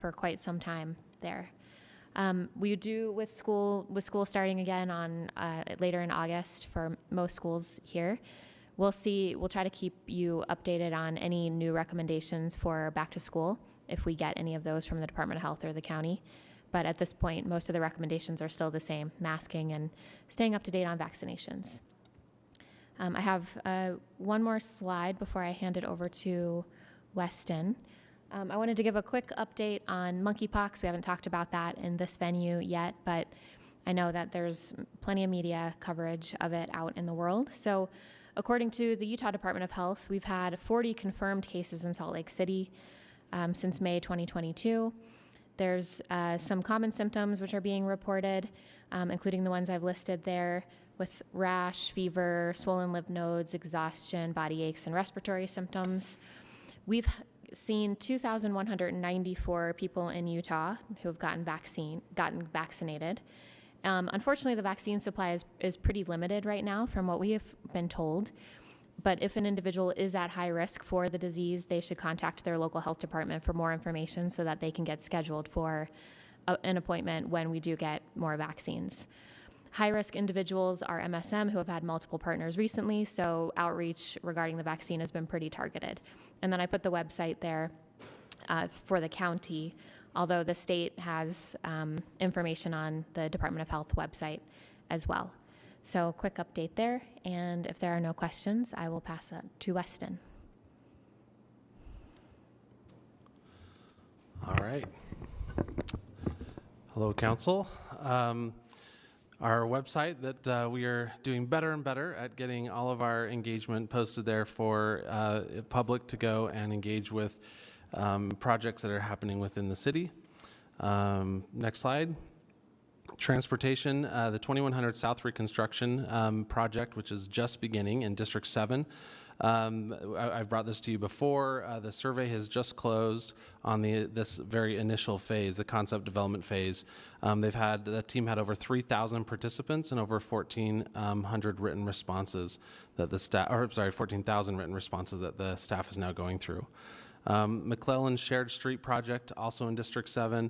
for quite some time there. We do with school starting again on later in August for most schools here. We'll try to keep you updated on any new recommendations for back to school if we get any of those from the Department of Health or the county. But at this point, most of the recommendations are still the same: masking and staying up to date on vaccinations. I have one more slide before I hand it over to Weston. I wanted to give a quick update on monkeypox. We haven't talked about that in this venue yet, but I know that there's plenty of media coverage of it out in the world. So according to the Utah Department of Health, we've had 40 confirmed cases in Salt Lake City since May 2022. There's some common symptoms which are being reported, including the ones I've listed there, with rash, fever, swollen lymph nodes, exhaustion, body aches, and respiratory symptoms. We've seen 2,194 people in Utah who have gotten vaccinated. Unfortunately, the vaccine supply is pretty limited right now from what we have been told. But if an individual is at high risk for the disease, they should contact their local health department for more information so that they can get scheduled for an appointment when we do get more vaccines. High-risk individuals are MSM who have had multiple partners recently, so outreach regarding the vaccine has been pretty targeted. And then I put the website there for the county, although the state has information on the Department of Health website as well. So quick update there, and if there are no questions, I will pass it to Weston. All right. Hello, Council. Our website that we are doing better and better at getting all of our engagement posted there for public to go and engage with projects that are happening within the city. Next slide. Transportation, the 2100 South Reconstruction project, which is just beginning in District 7. I've brought this to you before. The survey has just closed on this very initial phase, the concept development phase. The team had over 3,000 participants and over 1,400 written responses that the staff, 14,000 written responses that the staff is now going through. Mcclellan Shared Street Project, also in District 7.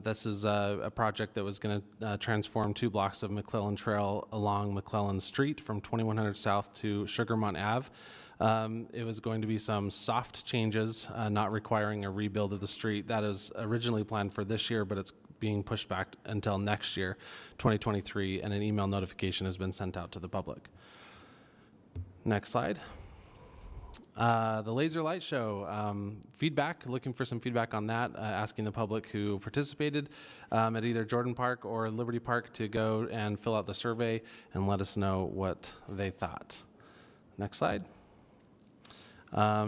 This is a project that was going to transform 2 blocks of McClellan Trail along McClellan Street from 2100 South to Sugarmont Ave. It was going to be some soft changes, not requiring a rebuild of the street. That is originally planned for this year, but it's being pushed back until next year, 2023, and an email notification has been sent out to the public. Next slide. The Laser Light Show, feedback, looking for some feedback on that, asking the public who participated at either Jordan Park or Liberty Park to go and fill out the survey and let us know what they thought. Next slide.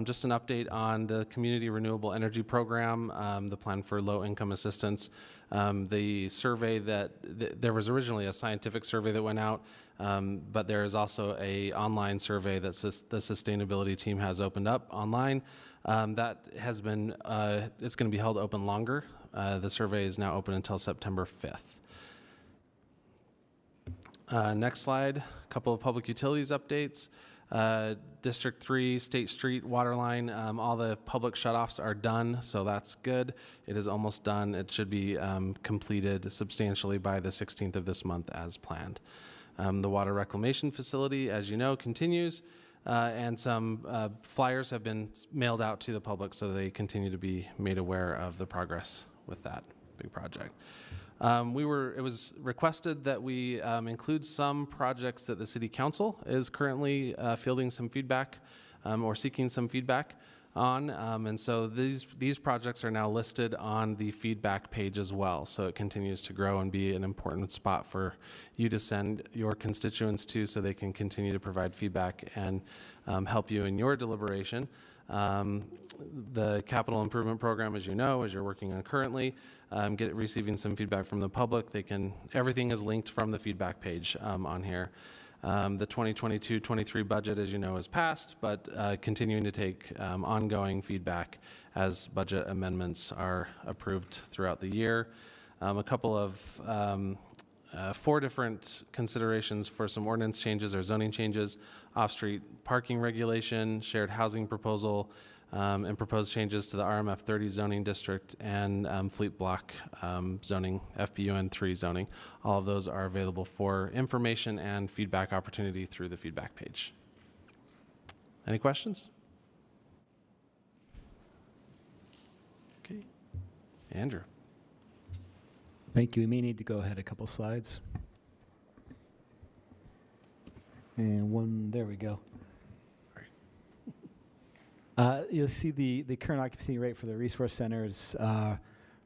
Just an update on the Community Renewable Energy Program, the plan for low-income assistance. The survey there was originally a scientific survey that went out, but there is also a online survey that the sustainability team has opened up online. That has been, it's going to be held open longer. The survey is now open until September 5th. Next slide, a couple of public utilities updates. District 3, State Street water line, all the public shutoffs are done, so that's good. It is almost done. It should be completed substantially by the 16th of this month as planned. The water reclamation facility, as you know, continues, and some flyers have been mailed out to the public so they continue to be made aware of the progress with that big project. It was requested that we include some projects that the City Council is currently fielding some feedback or seeking some feedback on, and so these projects are now listed on the feedback page as well, so it continues to grow and be an important spot for you to send your constituents to so they can continue to provide feedback and help you in your deliberation. The capital improvement program, as you know, as you're working on currently, receiving some feedback from the public. Everything is linked from the feedback page on here. The 2022-23 budget, as you know, is passed, but continuing to take ongoing feedback as budget amendments are approved throughout the year. A couple of 4 different considerations for some ordinance changes or zoning changes: off-street parking regulation, shared housing proposal, and proposed changes to the RMF 30 zoning district and Fleet Block zoning, FBUN 3 zoning. All of those are available for information and feedback opportunity through the feedback page. Any questions? Okay. Andrew. Thank you. We may need to go ahead a couple slides. And one, there we go. You'll see the current occupancy rate for the resource centers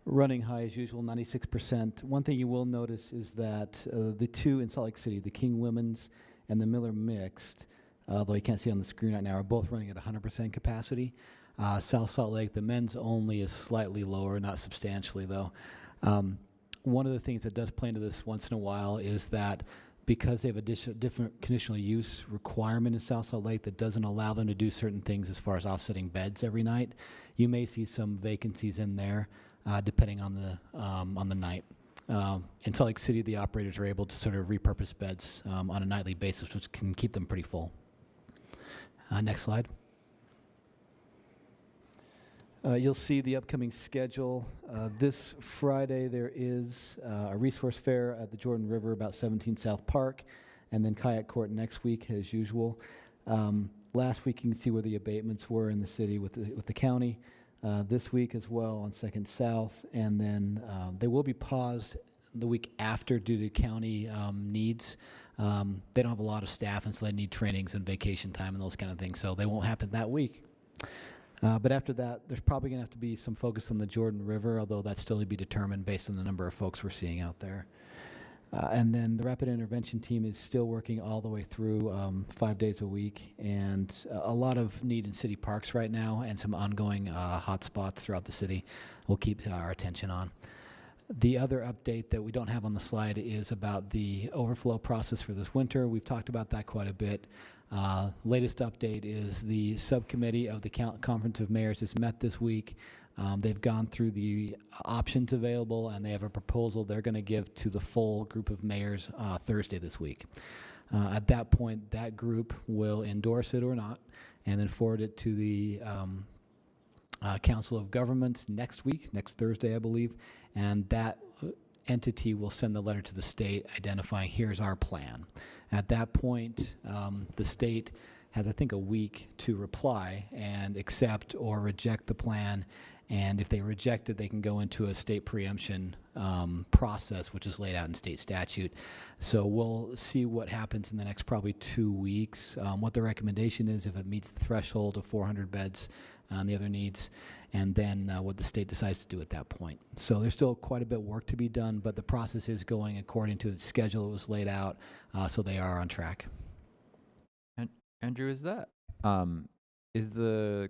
running high as usual, 96%. One thing you will notice is that the two in Salt Lake City, the King Women's and the Miller Mixed, although you can't see on the screen right now, are both running at 100% capacity. South Salt Lake, the men's only is slightly lower, not substantially though. One of the things that does play into this once in a while is that because they have a different conditional use requirement in South Salt Lake that doesn't allow them to do certain things as far as offsetting beds every night, you may see some vacancies in there depending on the night. In Salt Lake City, the operators are able to sort of repurpose beds on a nightly basis, which can keep them pretty full. Next slide. You'll see the upcoming schedule. This Friday there is a resource fair at the Jordan River, about 17 South Park, and then kayak court next week as usual. Last week you can see where the abatements were in the city with the county. This week as well on 2nd South, and then they will be paused the week after due to county needs. They don't have a lot of staff, and so they need trainings and vacation time and those kind of things, so they won't happen that week. But after that, there's probably going to have to be some focus on the Jordan River, although that's still to be determined based on the number of folks we're seeing out there. And then the rapid intervention team is still working all the way through 5 days a week, and a lot of need in city parks right now and some ongoing hot spots throughout the city we'll keep our attention on. The other update that we don't have on the slide is about the overflow process for this winter. We've talked about that quite a bit. Latest update is the subcommittee of the Conference of Mayors has met this week. They've gone through the options available, and they have a proposal they're going to give to the full group of mayors Thursday this week. At that point, that group will endorse it or not, and then forward it to the Council of Governments next week, next Thursday, I believe, and that entity will send the letter to the state identifying here's our plan. At that point, the state has, I think, a week to reply and accept or reject the plan. And if they reject it, they can go into a state preemption process, which is laid out in state statute. So we'll see what happens in the next probably 2 weeks, what the recommendation is, if it meets the threshold of 400 beds and the other needs, and then what the state decides to do at that point. So there's still quite a bit of work to be done, but the process is going according to its schedule that was laid out, so they are on track. And Andrew, is that is the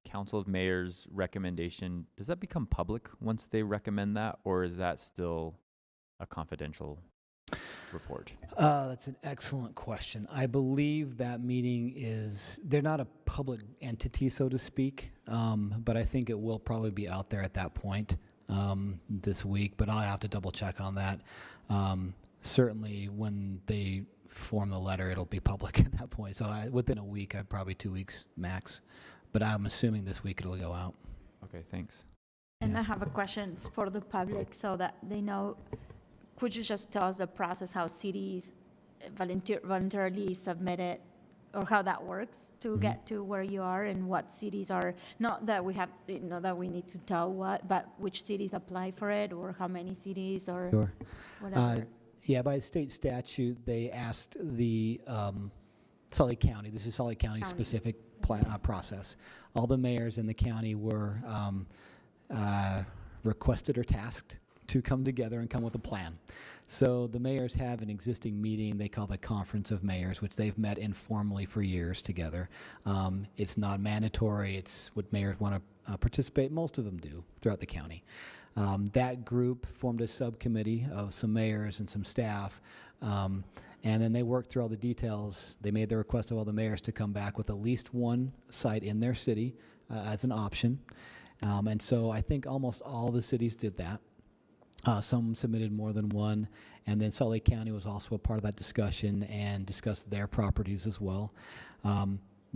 Council of Mayors recommendation, does that become public once they recommend that, or is that still a confidential report? That's an excellent question. I believe that meeting is, they're not a public entity, so to speak, but I think it will probably be out there at that point this week, but I'll have to double check on that. Certainly when they form the letter, it'll be public at that point. So within a week, probably 2 weeks max. But I'm assuming this week it'll go out. Okay, thanks. And I have a question for the public so that they know. Could you just tell us the process, how cities voluntarily submit it, or how that works to get to where you are, and what cities are, not that we have, that we need to tell what, but which cities apply for it, or how many cities, or Sure. whatever? Yeah, by state statute, they asked the Salt Lake County, this is Salt Lake County specific process. All the mayors in the county were requested or tasked to come together and come with a plan. So the mayors have an existing meeting they call the Conference of Mayors, which they've met informally for years together. It's not mandatory. It's what mayors want to participate. Most of them do throughout the county. That group formed a subcommittee of some mayors and some staff, and then they worked through all the details. They made the request of all the mayors to come back with at least one site in their city as an option. And so I think almost all the cities did that. Some submitted more than one, and then Salt Lake County was also a part of that discussion and discussed their properties as well.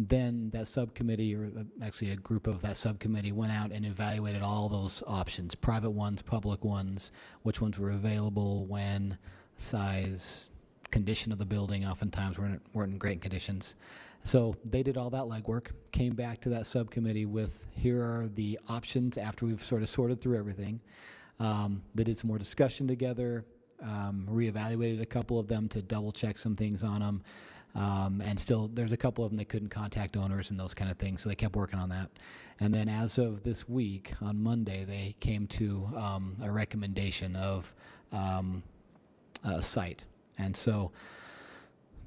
Then that subcommittee, or actually a group of that subcommittee, went out and evaluated all those options, private ones, public ones, which ones were available, when, size, condition of the building oftentimes weren't in great conditions. So they did all that legwork, came back to that subcommittee with, here are the options after we've sort of sorted through everything. They did some more discussion together, reevaluated a couple of them to double check some things on them. And still, there's a couple of them that couldn't contact owners and those kind of things, so they kept working on that. And then as of this week, on Monday, they came to a recommendation of a site. And so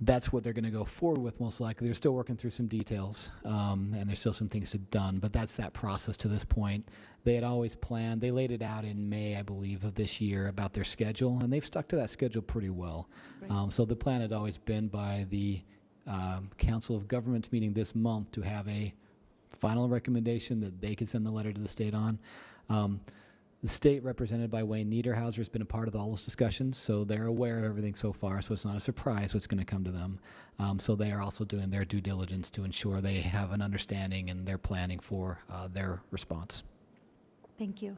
that's what they're going to go forward with most likely. They're still working through some details, and there's still some things to be done, but that's that process to this point. They had always planned, they laid it out in May, I believe, of this year about their schedule, and they've stuck to that schedule pretty well. Right. So the plan had always been by the Council of Governments meeting this month to have a final recommendation that they could send the letter to the state on. The state, represented by Wayne Niederhauser, has been a part of all those discussions, so they're aware of everything so far, so it's not a surprise what's going to come to them. So they are also doing their due diligence to ensure they have an understanding and they're planning for their response. Thank you.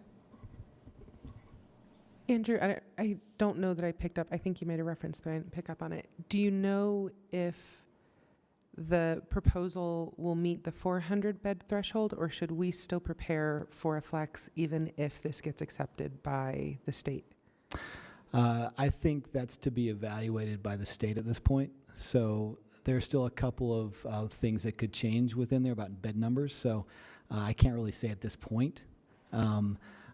Andrew, I don't know that I picked up, I think you made a reference, but I didn't pick up on it. Do you know if the proposal will meet the 400-bed threshold, or should we still prepare for a flex even if this gets accepted by the state? I think that's to be evaluated by the state at this point. So there's still a couple of things that could change within there about bed numbers. So I can't really say at this point.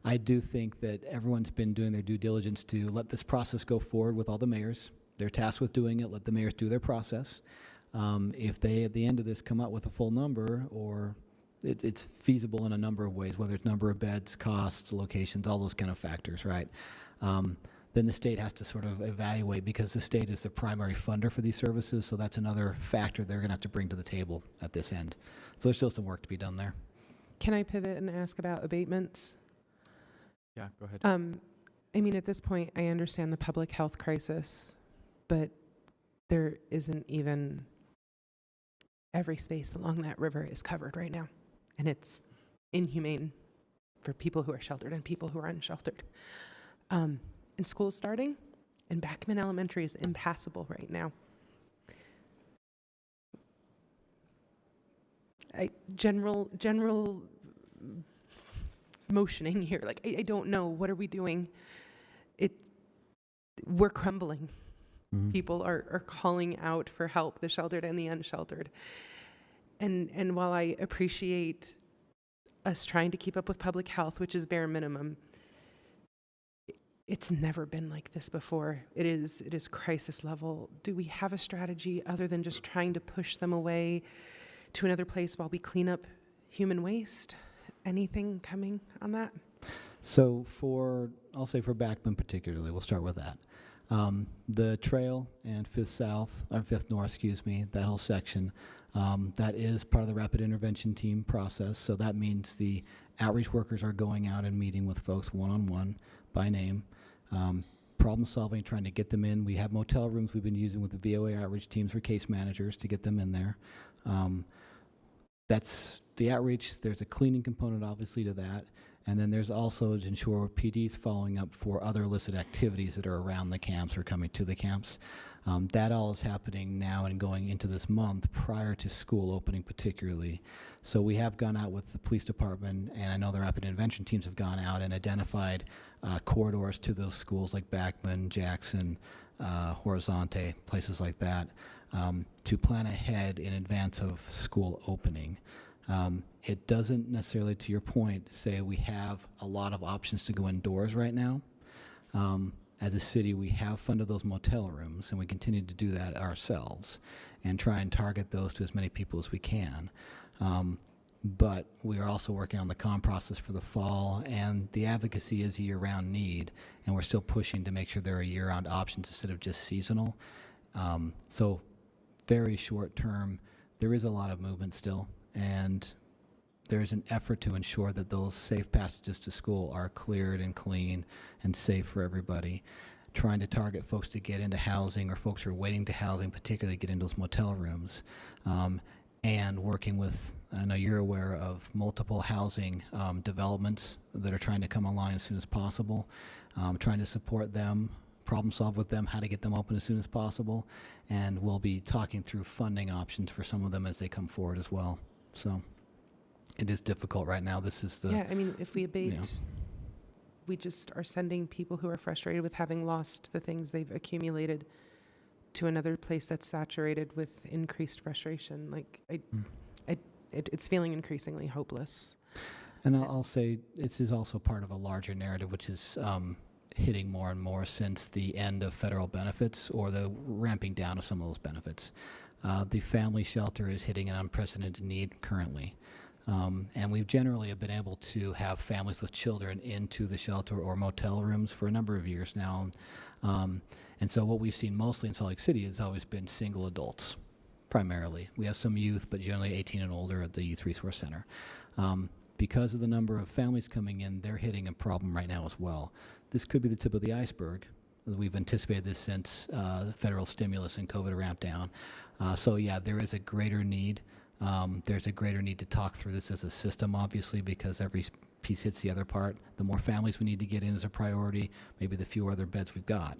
I do think that everyone's been doing their due diligence to let this process go forward with all the mayors. They're tasked with doing it. Let the mayors do their process. If they, at the end of this, come up with a full number, or it's feasible in a number of ways, whether it's number of beds, costs, locations, all those kind of factors, right? Then the state has to sort of evaluate, because the state is the primary funder for these services, so that's another factor they're going to have to bring to the table at this end. So there's still some work to be done there. Can I pivot and ask about abatements? Yeah, go ahead. I mean, at this point, I understand the public health crisis, but there isn't even every space along that river is covered right now, and it's inhumane for people who are sheltered and people who are unsheltered. And school's starting, and Backman Elementary is impassable right now. General motioning here, like I don't know, what are we doing? We're crumbling. Mm-hmm. People are calling out for help, the sheltered and the unsheltered. And while I appreciate us trying to keep up with public health, which is bare minimum, it's never been like this before. It is crisis level. Do we have a strategy other than just trying to push them away to another place while we clean up human waste? Anything coming on that? So I'll say for Backman particularly, we'll start with that. The trail and 5th North, that whole section, that is part of the rapid intervention team process. So that means the outreach workers are going out and meeting with folks one-on-one by name, problem solving, trying to get them in. We have motel rooms we've been using with the VOA outreach teams for case managers to get them in there. That's the outreach. There's a cleaning component, obviously, to that. And then there's also to ensure PD's following up for other illicit activities that are around the camps or coming to the camps. That all is happening now and going into this month prior to school opening particularly. So we have gone out with the police department, and I know the rapid intervention teams have gone out and identified corridors to those schools like Backman, Jackson, Horizonte, places like that, to plan ahead in advance of school opening. It doesn't necessarily, to your point, say we have a lot of options to go indoors right now. As a city, we have funded those motel rooms, and we continue to do that ourselves and try and target those to as many people as we can. But we are also working on the comm process for the fall, and the advocacy is a year-round need, and we're still pushing to make sure there are year-round options instead of just seasonal. So very short term, there is a lot of movement still, and there's an effort to ensure that those safe passages to school are cleared and clean and safe for everybody. Trying to target folks to get into housing, or folks who are waiting to housing, particularly get into those motel rooms. and working with, I know you're aware of multiple housing developments that are trying to come online as soon as possible, trying to support them, problem solve with them, how to get them open as soon as possible, and we'll be talking through funding options for some of them as they come forward as well. So it is difficult right now. This is the... Yeah, I mean, if we abate, Yeah. we just are sending people who are frustrated with having lost the things they've accumulated to another place that's saturated with increased frustration. Like, it's feeling increasingly hopeless. And I'll say this is also part of a larger narrative, which is hitting more and more since the end of federal benefits or the ramping down of some of those benefits. The family shelter is hitting an unprecedented need currently. And we've generally have been able to have families with children into the shelter or motel rooms for a number of years now. And so what we've seen mostly in Salt Lake City has always been single adults, primarily. We have some youth, but generally 18 and older at the Youth Resource Center. Because of the number of families coming in, they're hitting a problem right now as well. This could be the tip of the iceberg. We've anticipated this since federal stimulus and COVID ramped down. So yeah, there is a greater need. There's a greater need to talk through this as a system, obviously, because every piece hits the other part. The more families we need to get in as a priority, maybe the fewer other beds we've got.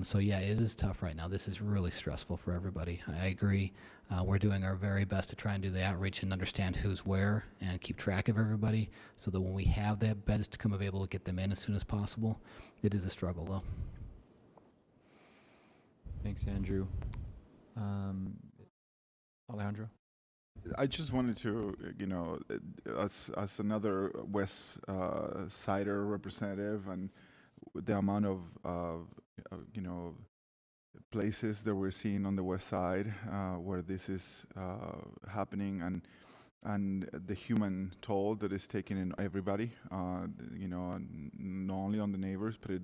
So yeah, it is tough right now. This is really stressful for everybody. I agree. We're doing our very best to try and do the outreach and understand who's where and keep track of everybody so that when we have the beds to come available, get them in as soon as possible. It is a struggle, though. Thanks, Andrew. Alejandro? I just wanted to, as another West Sider representative, and the amount of places that we're seeing on the West Side where this is happening, and the human toll that is taken in everybody, not only on the neighbors, but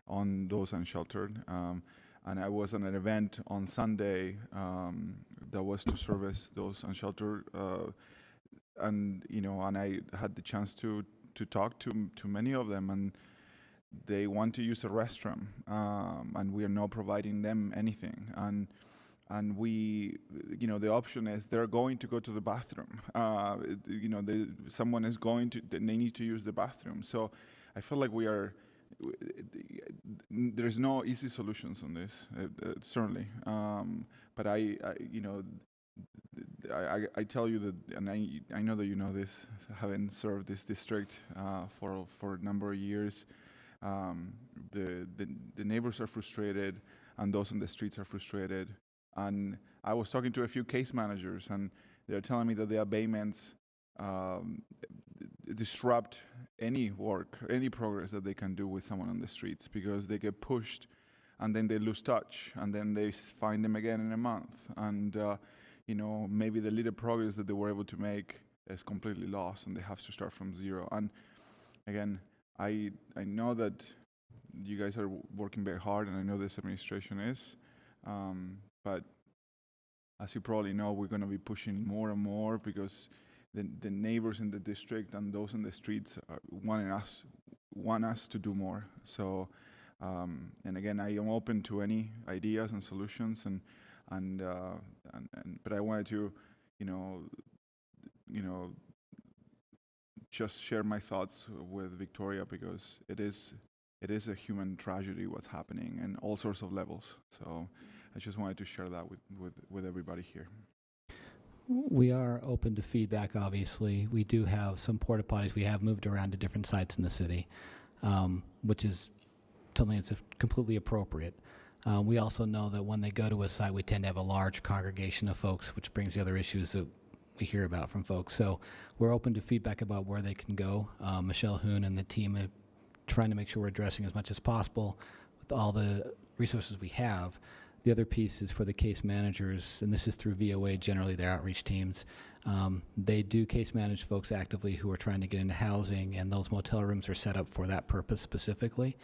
on those unsheltered. And I was at an event on Sunday that was to service those unsheltered, and I had the chance to talk to many of them, and they want to use a restroom, and we are not providing them anything. And we, the option is they're going to go to the bathroom. Someone is going to, they need to use the bathroom. So I feel like there's no easy solutions on this, certainly. But I tell you that, and I know that you know this, having served this district for a number of years. The neighbors are frustrated, and those on the streets are frustrated. And I was talking to a few case managers, and they're telling me that the abatements disrupt any work, any progress that they can do with someone on the streets, because they get pushed, and then they lose touch, and then they find them again in a month, and maybe the little progress that they were able to make is completely lost, and they have to start from zero. And again, I know that you guys are working very hard, and I know this administration is, but as you probably know, we're going to be pushing more and more, because the neighbors in the district and those in the streets want us to do more. So, and again, I am open to any ideas and solutions, but I wanted to, just share my thoughts with Victoria, because it is a human tragedy what's happening in all sorts of levels. So I just wanted to share that with everybody here. We are open to feedback, obviously. We do have some porta potties we have moved around to different sites in the city, which is something that's completely appropriate. We also know that when they go to a site, we tend to have a large congregation of folks, which brings the other issues that we hear about from folks. So we're open to feedback about where they can go. Michelle Hoon and the team are trying to make sure we're addressing as much as possible with all the resources we have. The other piece is for the case managers, and this is through VOA, generally their outreach teams. They do case manage folks actively who are trying to get into housing, and those motel rooms are set up for that purpose specifically.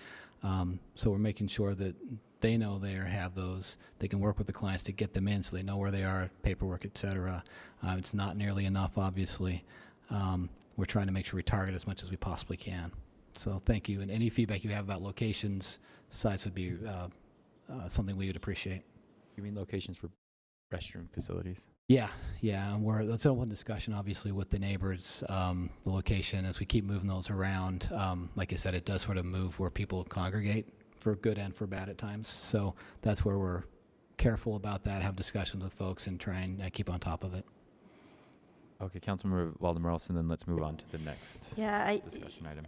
So we're making sure that they know they have those. They can work with the clients to get them in so they know where they are, paperwork, et cetera. It's not nearly enough, obviously. We're trying to make sure we target as much as we possibly can. So thank you. And any feedback you have about locations, sites would be something we would appreciate. You mean locations for restroom facilities? Yeah, that's an open discussion, obviously, with the neighbors, the location, as we keep moving those around. Like I said, it does sort of move where people congregate for good and for bad at times. So that's where we're careful about that, have discussions with folks, and try and keep on top of it. Okay, Councilmember Waldemar-Olson, then let's move on to the next discussion item.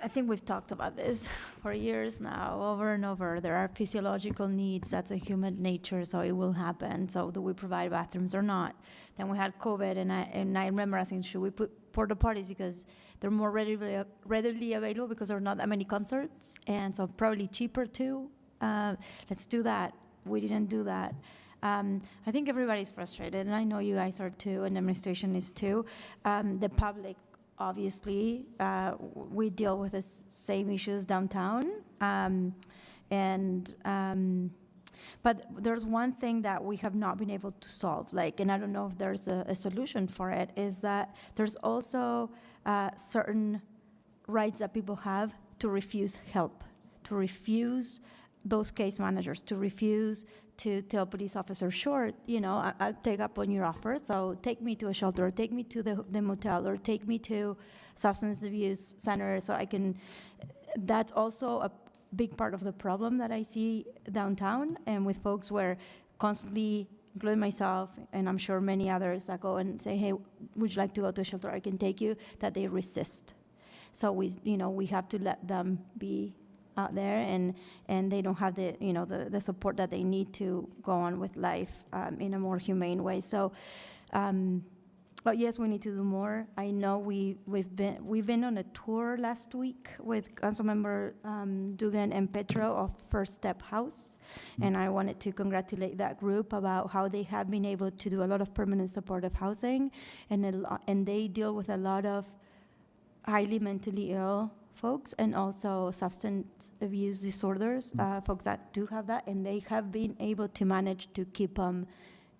I think we've talked about this for years now, over and over. There are physiological needs. That's a human nature, so it will happen. So do we provide bathrooms or not? Then we had COVID, and I remember asking, should we put porta potties because they're more readily available because there are not that many concerts, and so probably cheaper too. Let's do that. We didn't do that. I think everybody's frustrated, and I know you guys are too, and the administration is too. The public, obviously, we deal with the same issues downtown, but there's one thing that we have not been able to solve, and I don't know if there's a solution for it, is that there's also certain rights that people have to refuse help, to refuse those case managers, to refuse to tell police officers, sure, I'll take up on your offer, so take me to a shelter, or take me to the motel, or take me to substance abuse center, so I can. That's also a big part of the problem that I see downtown, and with folks where constantly, including myself, and I'm sure many others, that go and say, hey, would you like to go to a shelter? I can take you, that they resist. So we have to let them be out there, and they don't have the support that they need to go on with life in a more humane way. So, but yes, we need to do more. I know we've been on a tour last week with Councilmember Dugan and Petro of First Step House, and I wanted to congratulate that group about how they have been able to do a lot of permanent supportive housing, and they deal with a lot of highly mentally ill folks, and also substance abuse disorders, folks that do have that, and they have been able to manage to keep them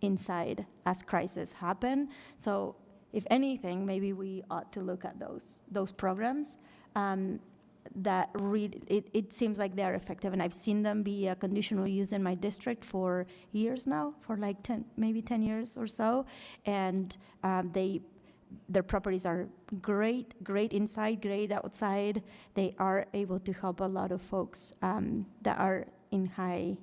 inside as crises happen. So if anything, maybe we ought to look at those programs that really, it seems like they're effective, and I've seen them be a conditional use in my district for years now, for like 10 years or so, and their properties are great inside, great outside. They are able to help a lot of folks that are in high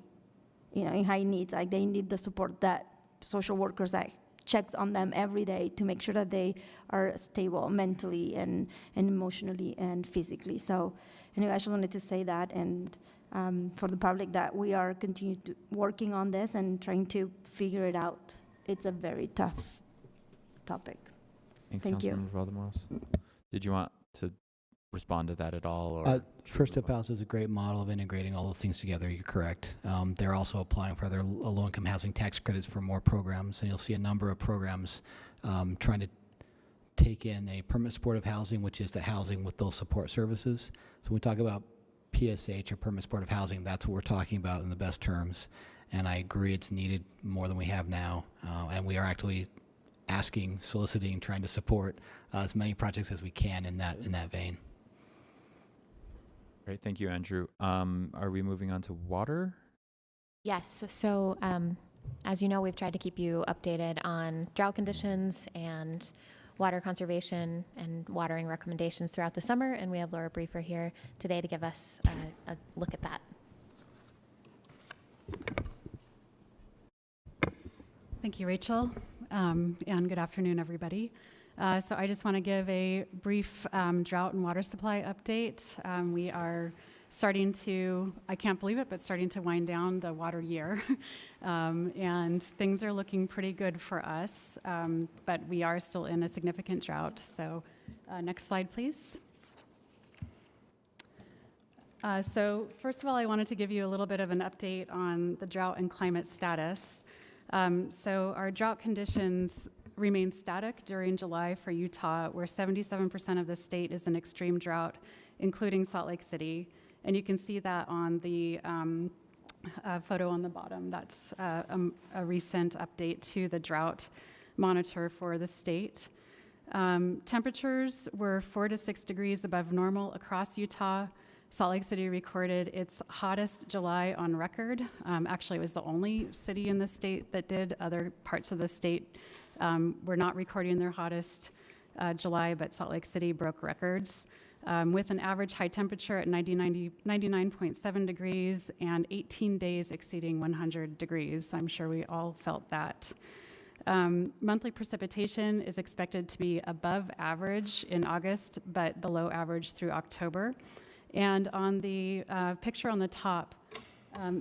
needs. Like, they need the support that social workers that checks on them every day to make sure that they are stable mentally and emotionally and physically. So anyway, I just wanted to say that, and for the public, that we are working on this and trying to figure it out. It's a very tough topic. Thank you. Councilmember Valdemar-Olson. Did you want to respond to that at all? Or First Step House is a great model of integrating all those things together. You're correct. They're also applying for their low-income housing tax credits for more programs, and you'll see a number of programs trying to take in a permanent supportive housing, which is the housing with those support services. So when we talk about PSH or permanent supportive housing, that's what we're talking about in the best terms. And I agree, it's needed more than we have now, and we are actually soliciting, trying to support as many projects as we can in that vein. Great, thank you, Andrew. Are we moving on to water? Yes. So as you know, we've tried to keep you updated on drought conditions and water conservation and watering recommendations throughout the summer, and we have Laura Briefer here today to give us a look at that. Thank you, Rachel, and good afternoon, everybody. So I just want to give a brief drought and water supply update. We are starting to, I can't believe it, but starting to wind down the water year. And things are looking pretty good for us, but we are still in a significant drought. So next slide, please. So first of all, I wanted to give you a little bit of an update on the drought and climate status. So our drought conditions remain static during July for Utah, where 77% of the state is in extreme drought, including Salt Lake City. And you can see that on the photo on the bottom. That's a recent update to the Drought Monitor for the state. Temperatures were 4 to 6 degrees above normal across Utah, Salt Lake City recorded its hottest July on record. Actually, it was the only city in the state that did. Other parts of the state were not recording their hottest July, but Salt Lake City broke records with an average high temperature at 99.7 degrees and 18 days exceeding 100 degrees. I'm sure we all felt that. Monthly precipitation is expected to be above average in August, but below average through October. And on the picture on the top,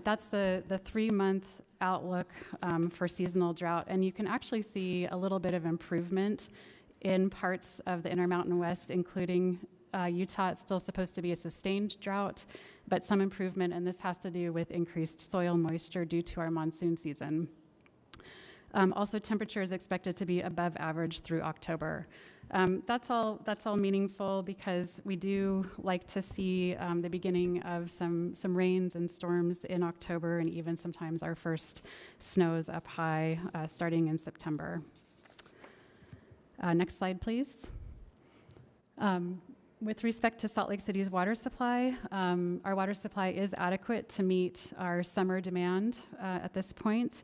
that's the 3-month outlook for seasonal drought. And you can actually see a little bit of improvement in parts of the Intermountain West, including Utah. It's still supposed to be a sustained drought, but some improvement, and this has to do with increased soil moisture due to our monsoon season. Also, temperature is expected to be above average through October. That's all meaningful because we do like to see the beginning of some rains and storms in October, and even sometimes our first snows up high starting in September. Next slide, please. With respect to Salt Lake City's water supply, our water supply is adequate to meet our summer demand at this point.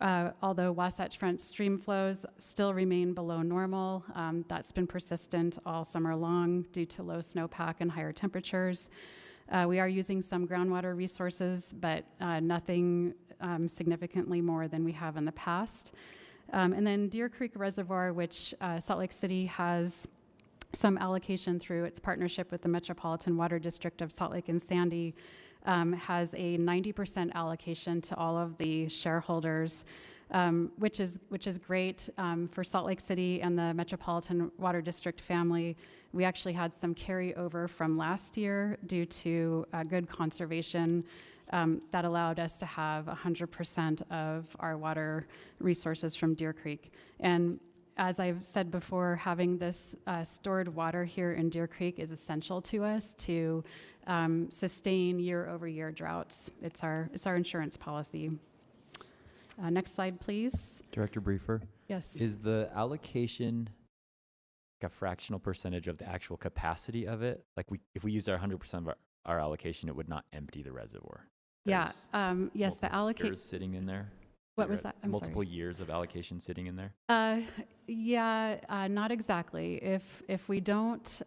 Although Wasatch Front stream flows still remain below normal. That's been persistent all summer long due to low snowpack and higher temperatures. We are using some groundwater resources, but nothing significantly more than we have in the past. And then Deer Creek Reservoir, which Salt Lake City has some allocation through its partnership with the Metropolitan Water District of Salt Lake and Sandy, has a 90% allocation to all of the shareholders, which is great for Salt Lake City and the Metropolitan Water District family. We actually had some carryover from last year due to good conservation that allowed us to have 100% of our water resources from Deer Creek. And as I've said before, having this stored water here in Deer Creek is essential to us to sustain year-over-year droughts. It's our insurance policy. Next slide, please. Director Briefer? Yes. Is the allocation like a fractional percentage of the actual capacity of it? Like if we use our 100% of our allocation, it would not empty the reservoir. Yeah. There's Yes, the multiple allocation. years sitting in there. What was that? I'm multiple sorry. years of allocation sitting in there? Not exactly. If we don't,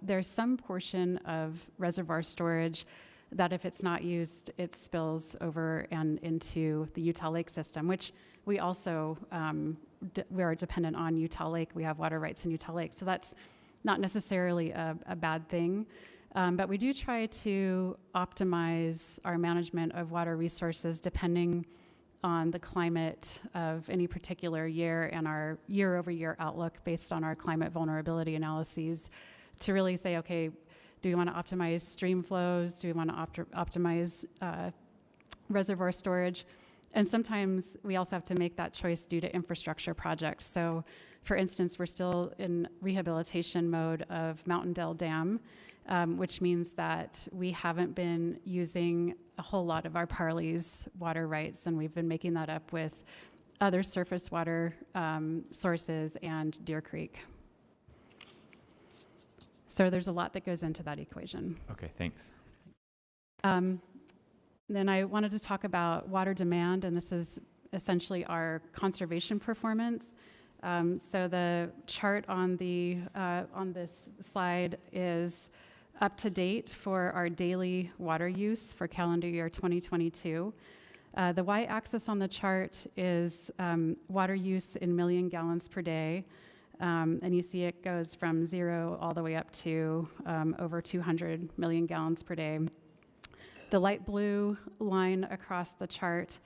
there's some portion of reservoir storage that if it's not used, it spills over and into the Utah Lake system, which we also, we are dependent on Utah Lake. We have water rights in Utah Lake. So that's not necessarily a bad thing. But we do try to optimize our management of water resources depending on the climate of any particular year and our year-over-year outlook based on our climate vulnerability analyses to really say, okay, do we want to optimize stream flows? Do we want to optimize reservoir storage? And sometimes we also have to make that choice due to infrastructure projects. So for instance, we're still in rehabilitation mode of Mountain Dell Dam, which means that we haven't been using a whole lot of our Parley's water rights, and we've been making that up with other surface water sources and Deer Creek. So there's a lot that goes into that equation. Okay, thanks. Then I wanted to talk about water demand, and this is essentially our conservation performance. So the chart on this slide is up to date for our daily water use for calendar year 2022. The y-axis on the chart is water use in million gallons per day. And you see it goes from 0 all the way up to over 200 million gallons per day. The light blue line across the chart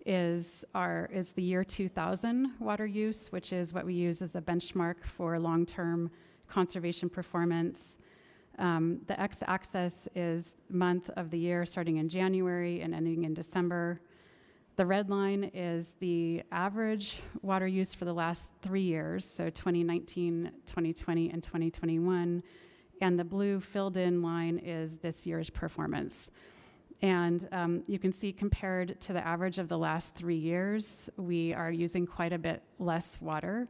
is the year 2000 water use, which is what we use as a benchmark for long-term conservation performance. The x-axis is month of the year starting in January and ending in December. The red line is the average water use for the last 3 years, so 2019, 2020, and 2021. And the blue filled in line is this year's performance. And you can see compared to the average of the last 3 years, we are using quite a bit less water.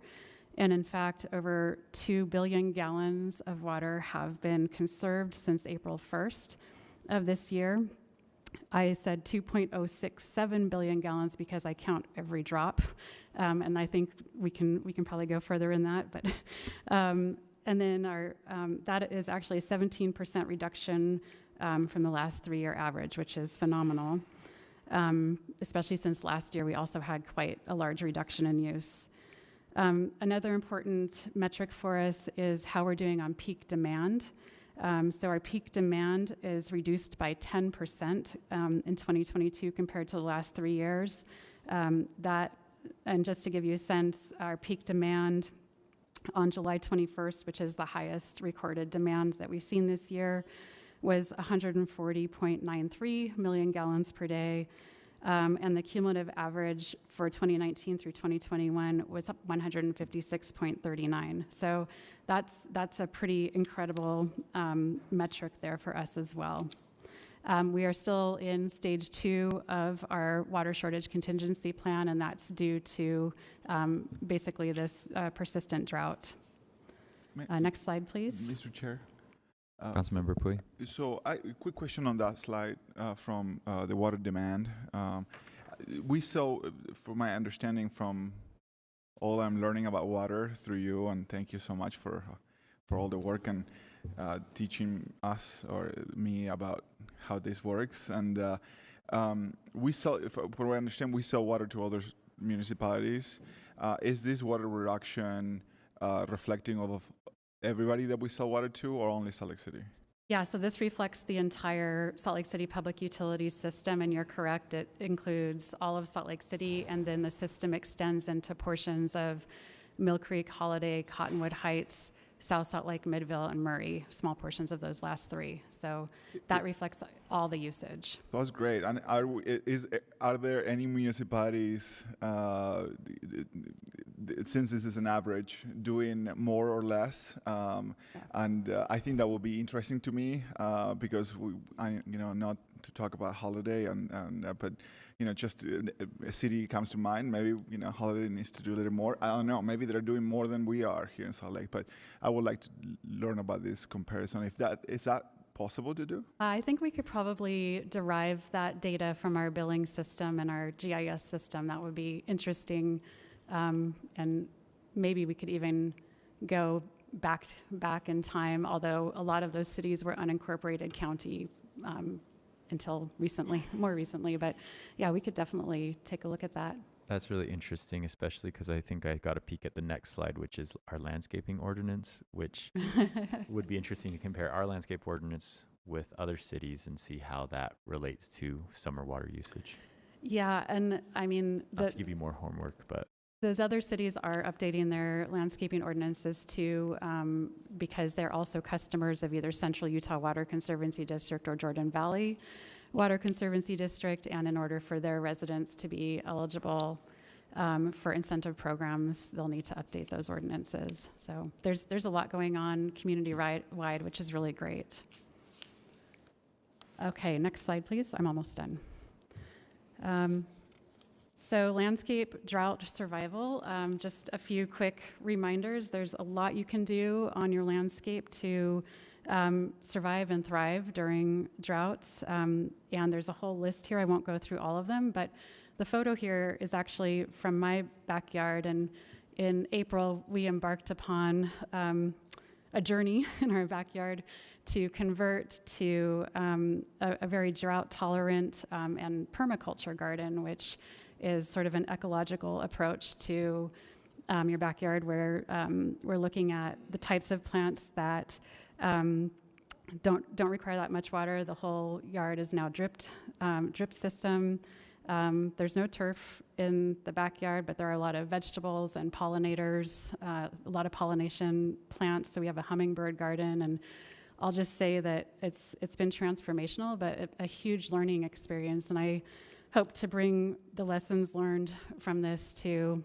And in fact, over 2 billion gallons of water have been conserved since April 1st. of this year. I said 2.067 billion gallons because I count every drop, and I think we can probably go further in that. But and then that is actually a 17% reduction from the last 3-year average, which is phenomenal. Especially since last year we also had quite a large reduction in use. Another important metric for us is how we're doing on peak demand. So our peak demand is reduced by 10% in 2022 compared to the last 3 years. And just to give you a sense, our peak demand on July 21st, which is the highest recorded demand that we've seen this year, was 140.93 million gallons per day. And the cumulative average for 2019 through 2021 was 156.39. So that's a pretty incredible metric there for us as well. We are still in stage 2 of our water shortage contingency plan, and that's due to basically this persistent drought. Next slide, please. Mr. Chair. Councilmember Pui. So, a quick question on that slide from the water demand. We saw, from my understanding, from all I'm learning about water through you, and thank you so much for all the work and teaching us or me about how this works. And we sell, from what I understand, we sell water to other municipalities. Is this water reduction reflecting of everybody that we sell water to, or only Salt Lake City? Yeah, so this reflects the entire Salt Lake City public utilities system, and you're correct, it includes all of Salt Lake City, and then the system extends into portions of Mill Creek, Holiday, Cottonwood Heights, South Salt Lake, Midville, and Murray, small portions of those last 3. So that reflects all the usage. That's great. And are there any municipalities, since this is an average, doing more or less? And I think that will be interesting to me because not to talk about Holiday but just a city comes to mind. Maybe Holiday needs to do a little more. I don't know. Maybe they're doing more than we are here in Salt Lake. But I would like to learn about this comparison. Is that possible to do? I think we could probably derive that data from our billing system and our GIS system. That would be interesting, and maybe we could even go back in time. Although a lot of those cities were unincorporated county. Until more recently, but yeah, we could definitely take a look at that. That's really interesting, especially because I think I got a peek at the next slide, which is our landscaping ordinance, which would be interesting to compare our landscape ordinance with other cities and see how that relates to summer water usage. Yeah, and I mean, not to give you more homework, but those other cities are updating their landscaping ordinances too, because they're also customers of either Central Utah Water Conservancy District or Jordan Valley Water Conservancy District, and in order for their residents to be eligible for incentive programs, they'll need to update those ordinances. So there's a lot going on community-wide, which is really great. Okay, next slide, please. I'm almost done. So landscape drought survival, just a few quick reminders. There's a lot you can do on your landscape to survive and thrive during droughts. And there's a whole list here. I won't go through all of them, but the photo here is actually from my backyard. And in April, we embarked upon a journey in our backyard to convert to a very drought tolerant and permaculture garden, which is sort of an ecological approach to your backyard, where we're looking at the types of plants that don't require that much water. The whole yard is now drip system. There's no turf in the backyard, but there are a lot of vegetables and pollinators, a lot of pollination plants. So we have a hummingbird garden, and I'll just say that it's been transformational, but a huge learning experience. And I hope to bring the lessons learned from this to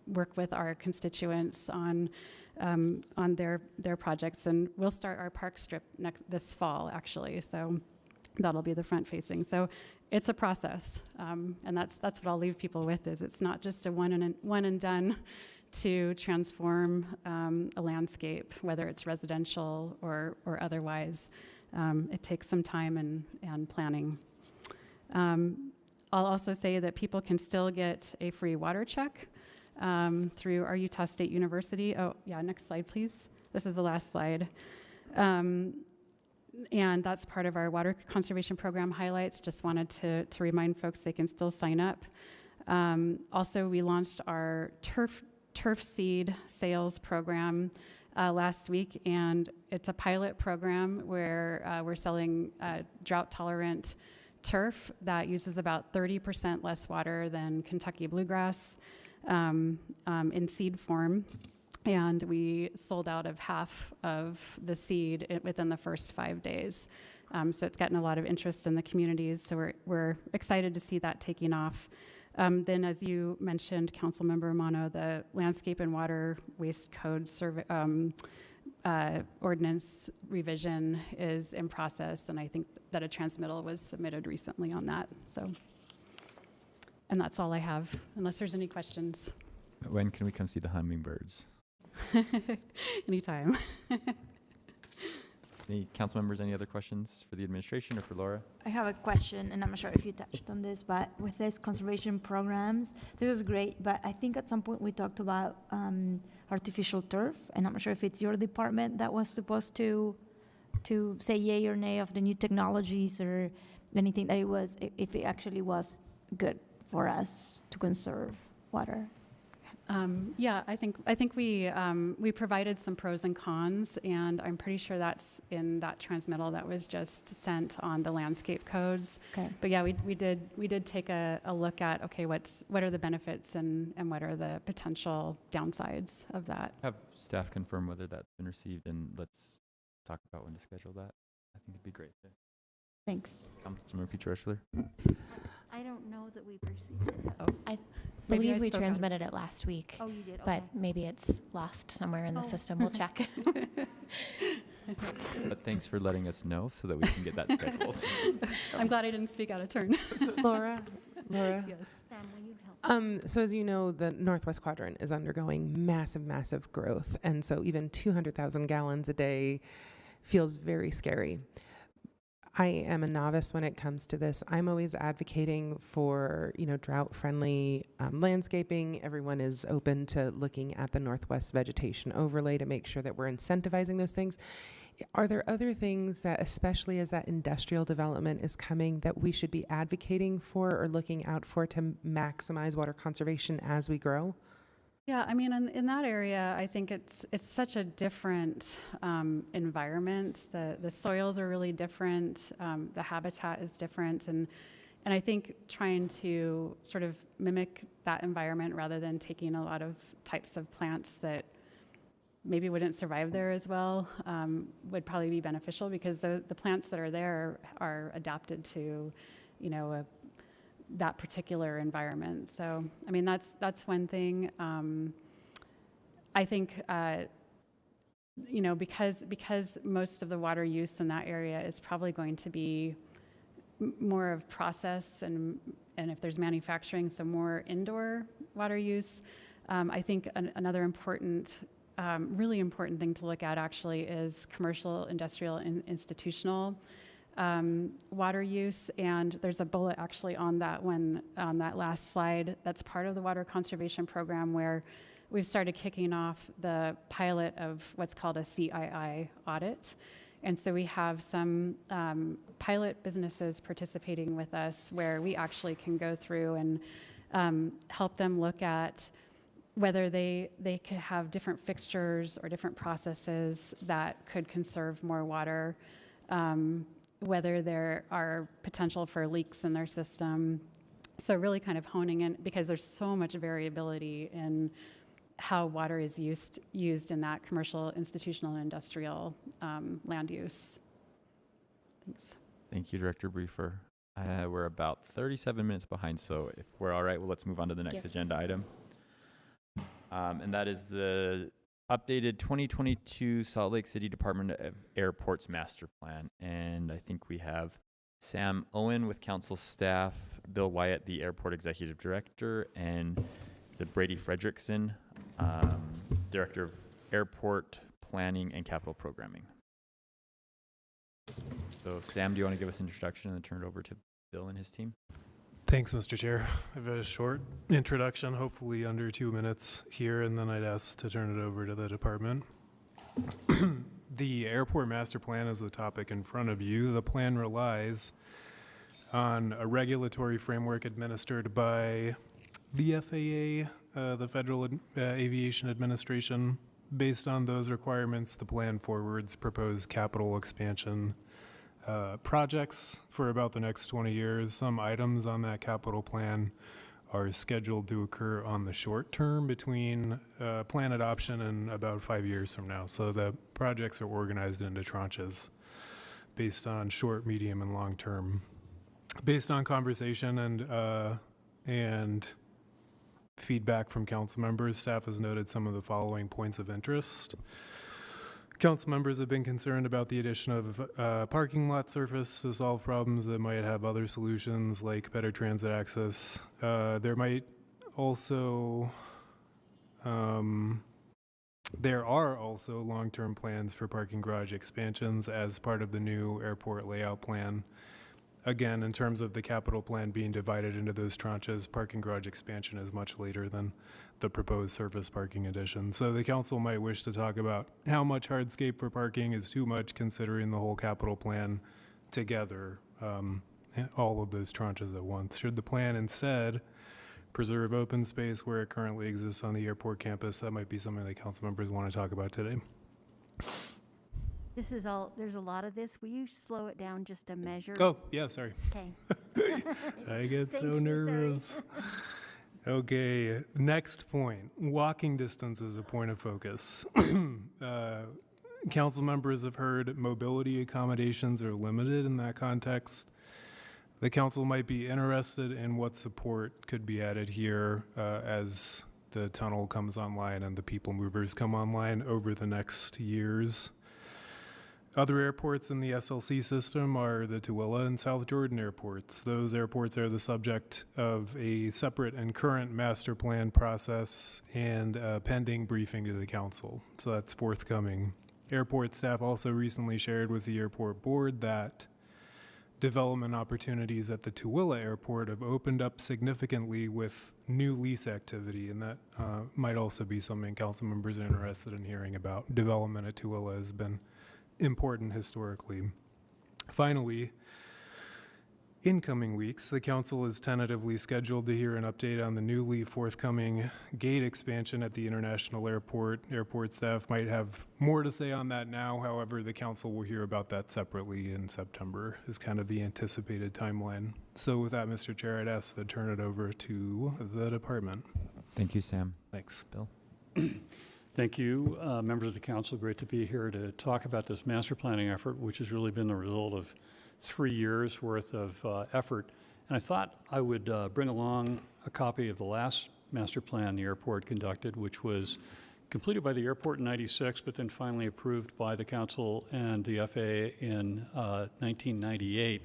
work with our constituents on their projects. And we'll start our park strip this fall, actually. So that'll be the front facing. So it's a process, and that's what I'll leave people with. Is it's not just a one and done to transform a landscape, whether it's residential or otherwise. It takes some time and planning. I'll also say that people can still get a free water check through our Utah State University. Oh, yeah, next slide, please. This is the last slide. And that's part of our water conservation program highlights. Just wanted to remind folks they can still sign up. Also, we launched our turf seed sales program last week, and it's a pilot program where we're selling drought-tolerant turf that uses about 30% less water than Kentucky bluegrass in seed form. And we sold out of half of the seed within the first 5 days. So it's gotten a lot of interest in the communities. So we're excited to see that taking off. Then, as you mentioned, Councilmember Mono, the Landscape and Water Waste Code ordinance revision is in process, and I think that a transmittal was submitted recently on that. So, and that's all I have, unless there's any questions. When can we come see the hummingbirds? Anytime. Any council members, any other questions for the administration or for Laura? I have a question, and I'm not sure if you touched on this, but with these conservation programs, this is great, but I think at some point we talked about artificial turf, and I'm not sure if it's your department that was supposed to say yay or nay of the new technologies or anything that if it actually was good for us to conserve water. Yeah, I think we provided some pros and cons, and I'm pretty sure that's in that transmittal that was just sent on the landscape codes. Okay. But yeah, we did take a look at, okay, what are the benefits and what are the potential downsides of that. Have staff confirm whether that's been received, and let's talk about when to schedule that. I think it'd be great. Thanks. Councilmember Peter. I don't know that we've received it. Oh. I Maybe believe we spoke out. transmitted it last week, Oh, you did? but maybe it's lost somewhere in the system. We'll check. But thanks for letting us know so that we can get that scheduled. I'm glad I didn't speak out of turn. Laura? Yes. Sam, will you help? So as you know, the Northwest Quadrant is undergoing massive growth. And so even 200,000 gallons a day feels very scary. I am a novice when it comes to this. I'm always advocating for, drought-friendly landscaping. Everyone is open to looking at the Northwest Vegetation Overlay to make sure that we're incentivizing those things. Are there other things that, especially as that industrial development is coming, that we should be advocating for or looking out for to maximize water conservation as we grow? Yeah, I mean, in that area, I think it's such a different environment. The soils are really different. The habitat is different, and I think trying to sort of mimic that environment rather than taking a lot of types of plants that maybe wouldn't survive there as well would probably be beneficial, because the plants that are there are adapted to, that particular environment. So, I mean, that's one thing. I think, because most of the water use in that area is probably going to be more of process and if there's manufacturing, so more indoor water use. I think another important, really important thing to look at actually is commercial, industrial, and institutional water use, and there's a bullet actually on that one, on that last slide, that's part of the water conservation program, where we've started kicking off the pilot of what's called a CII audit. And so we have some pilot businesses participating with us where we actually can go through and help them look at whether they could have different fixtures or different processes that could conserve more water, whether there are potential for leaks in their system. So really kind of honing in, because there's so much variability in how water is used in that commercial, institutional, and industrial land use. Thanks. Thank you, Director Briefer. We're about 37 minutes behind, so if we're all right, well, let's move on to the next agenda item. And that is the updated 2022 Salt Lake City Department of Airports Master Plan. And I think we have Sam Owen with council staff, Bill Wyatt, the Airport Executive Director, and is it Brady Fredrickson, Director of Airport Planning and Capital Programming. So Sam, do you want to give us an introduction and then turn it over to Bill and his team? Thanks, Mr. Chair. I have a short introduction, hopefully under 2 minutes here, and then I'd ask to turn it over to the department. The airport master plan is the topic in front of you. The plan relies on a regulatory framework administered by the FAA, the Federal Aviation Administration. Based on those requirements, the plan forwards proposed capital expansion projects for about the next 20 years. Some items on that capital plan are scheduled to occur on the short term between plan adoption and about 5 years from now. So the projects are organized into tranches based on short, medium, and long term. Based on conversation and feedback from council members, staff has noted some of the following points of interest. Council members have been concerned about the addition of parking lot surface to solve problems that might have other solutions like better transit access. There are also long-term plans for parking garage expansions as part of the new airport layout plan. Again, in terms of the capital plan being divided into those tranches, parking garage expansion is much later than the proposed surface parking addition. So the council might wish to talk about how much hardscape for parking is too much considering the whole capital plan together, all of those tranches at once. Should the plan instead preserve open space where it currently exists on the airport campus, that might be something that council members want to talk about today. This is all, there's a lot of this. Will you slow it down just a measure? Oh, yeah, sorry. Okay. I get Thank so you, nervous. Okay, next point. Walking distance is a point of focus. Council members have heard mobility accommodations are limited in that context. The council might be interested in what support could be added here as the tunnel comes online and the people movers come online over the next years. Other airports in the SLC system are the Tooele and South Jordan airports. Those airports are the subject of a separate and current master plan process and a pending briefing to the council. So that's forthcoming. Airport staff also recently shared with the airport board that development opportunities at the Tooele airport have opened up significantly with new lease activity, and that might also be something council members are interested in hearing about. Development at Tooele has been important historically. Finally, in coming weeks, the council is tentatively scheduled to hear an update on the newly forthcoming gate expansion at the international airport. Airport staff might have more to say on that now. However, the council will hear about that separately in September is kind of the anticipated timeline. So with that, Mr. Chair, I'd ask to turn it over to the department. Thank you, Sam. Thanks. Bill? Thank you, members of the council. Great to be here to talk about this master planning effort, which has really been the result of 3 years worth of effort. And I thought I would bring along a copy of the last master plan the airport conducted, which was completed by the airport in '96, but then finally approved by the council and the FAA in 1998.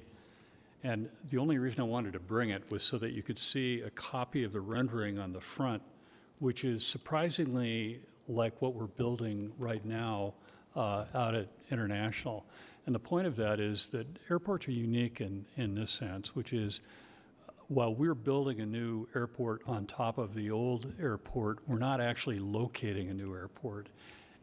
And the only reason I wanted to bring it was so that you could see a copy of the rendering on the front, which is surprisingly like what we're building right now out at International. And the point of that is that airports are unique in this sense, which is while we're building a new airport on top of the old airport, we're not actually locating a new airport.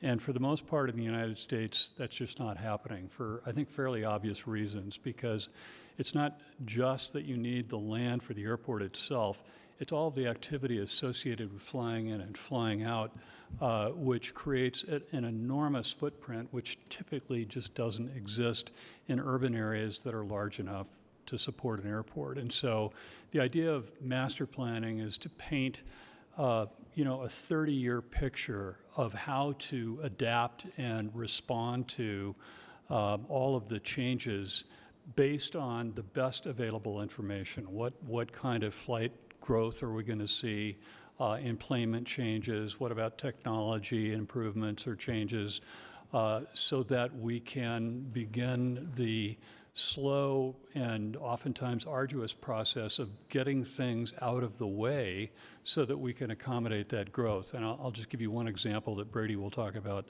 And for the most part in the United States, that's just not happening for, I think, fairly obvious reasons, because it's not just that you need the land for the airport itself, it's all of the activity associated with flying in and flying out, which creates an enormous footprint, which typically just doesn't exist in urban areas that are large enough to support an airport. And so the idea of master planning is to paint a 30-year picture of how to adapt and respond to all of the changes based on the best available information. What kind of flight growth are we going to see? Employment changes? What about technology improvements or changes? So that we can begin the slow and oftentimes arduous process of getting things out of the way so that we can accommodate that growth. And I'll just give you one example that Brady will talk about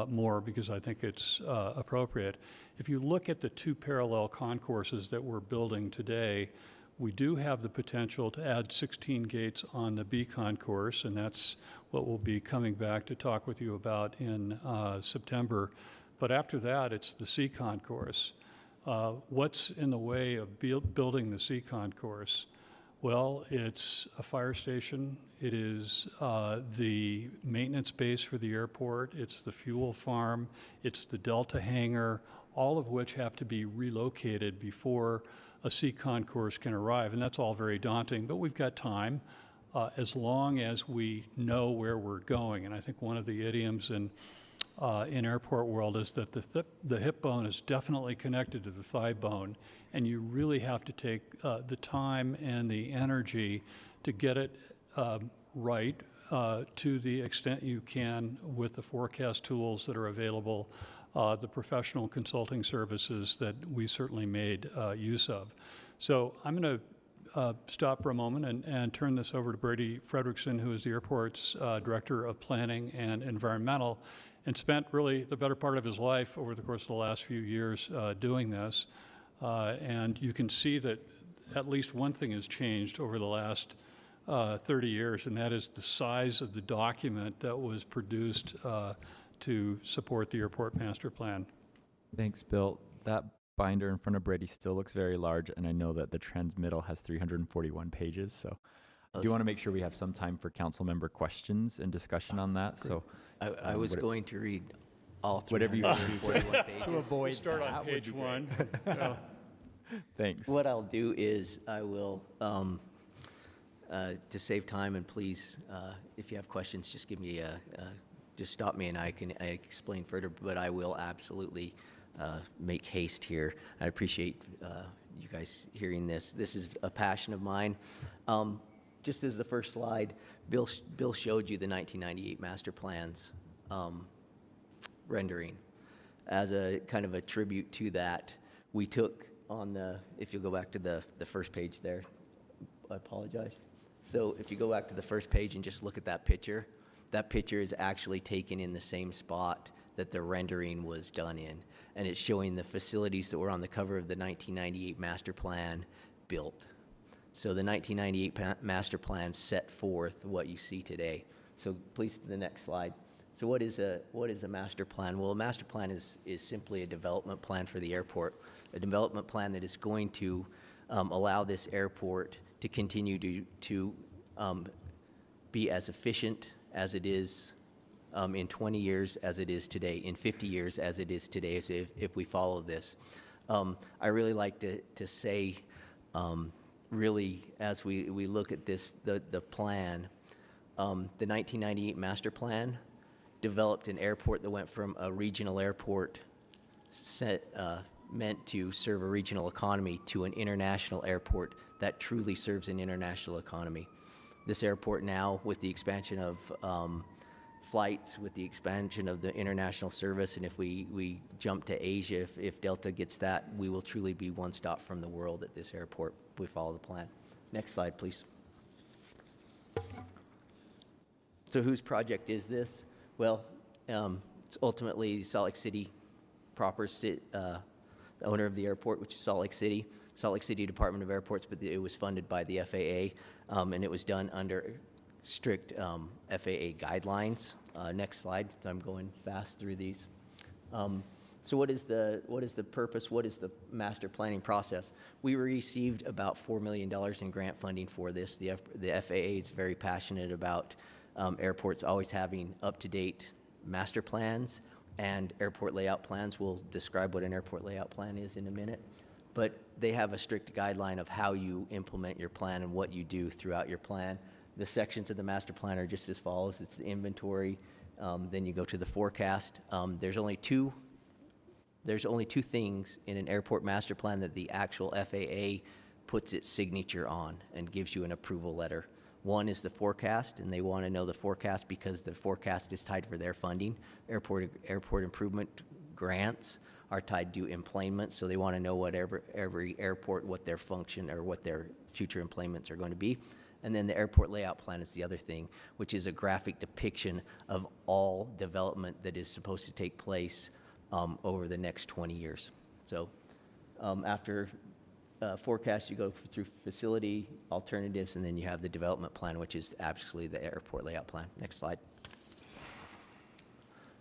more because I think it's appropriate. If you look at the 2 parallel concourses that we're building today, we do have the potential to add 16 gates on the B concourse, and that's what we'll be coming back to talk with you about in September. But after that, it's the C concourse. What's in the way of building the C concourse? Well, it's a fire station. It is the maintenance base for the airport. It's the fuel farm. It's the Delta hangar, all of which have to be relocated before a C concourse can arrive. And that's all very daunting, but we've got time as long as we know where we're going. And I think one of the idioms in airport world is that the hip bone is definitely connected to the thigh bone, and you really have to take the time and the energy to get it right to the extent you can with the forecast tools that are available, the professional consulting services that we certainly made use of. So I'm going to stop for a moment and turn this over to Brady Fredrickson, who is the airport's Director of Planning and Environmental, and spent really the better part of his life over the course of the last few years doing this. And you can see that at least one thing has changed over the last 30 years, and that is the size of the document that was produced to support the airport master plan. Thanks, Bill. That binder in front of Brady still looks very large, and I know that the transmittal has 341 pages, so I do want to make sure we have some time for council member questions and discussion on that. So I was going to read all whatever you want 341 pages. to avoid Start that on would page be great. 1. Yeah. Thanks. What I'll do is I will, to save time, and please, if you have questions, just give me just stop me and I explain further, but I will absolutely make haste here. I appreciate you guys hearing this. This is a passion of mine. Just as the first slide, Bill showed you the 1998 master plans rendering. As a kind of a tribute to that, we took on if you go back to the first page there, I apologize. So if you go back to the first page and just look at that picture is actually taken in the same spot that the rendering was done in. And it's showing the facilities that were on the cover of the 1998 master plan built. So the 1998 master plan set forth what you see today. So please, to the next slide. So what is a master plan? Well, a master plan is simply a development plan for the airport, a development plan that is going to allow this airport to continue to be as efficient as it is in 20 years as it is today, in 50 years as it is today, if we follow this. I really like to say, really, as we look at this, the plan, the 1998 master plan developed an airport that went from a regional airport meant to serve a regional economy to an international airport that truly serves an international economy. This airport now, with the expansion of flights, with the expansion of the international service, and if we jump to Asia, if Delta gets that, we will truly be one stop from the world at this airport if we follow the plan. Next slide, please. So whose project is this? Well, it's ultimately Salt Lake City proper, the owner of the airport, which is Salt Lake City Department of Airports, but it was funded by the FAA, and it was done under strict FAA guidelines. Next slide. I'm going fast through these. So what is the purpose? What is the master planning process? We received about $4 million in grant funding for this. The FAA is very passionate about airports always having up-to-date master plans and airport layout plans. We'll describe what an airport layout plan is in a minute. But they have a strict guideline of how you implement your plan and what you do throughout your plan. The sections of the master plan are just as follows. It's the inventory, then you go to the forecast. There's only two things in an airport master plan that the actual FAA puts its signature on and gives you an approval letter. One is the forecast, and they want to know the forecast because the forecast is tied for their funding. Airport improvement grants are tied to employment, so they want to know what every airport, what their function or what their future employments are going to be. And then the airport layout plan is the other thing, which is a graphic depiction of all development that is supposed to take place over the next 20 years. So after forecast, you go through facility, alternatives, and then you have the development plan, which is actually the airport layout plan. Next slide.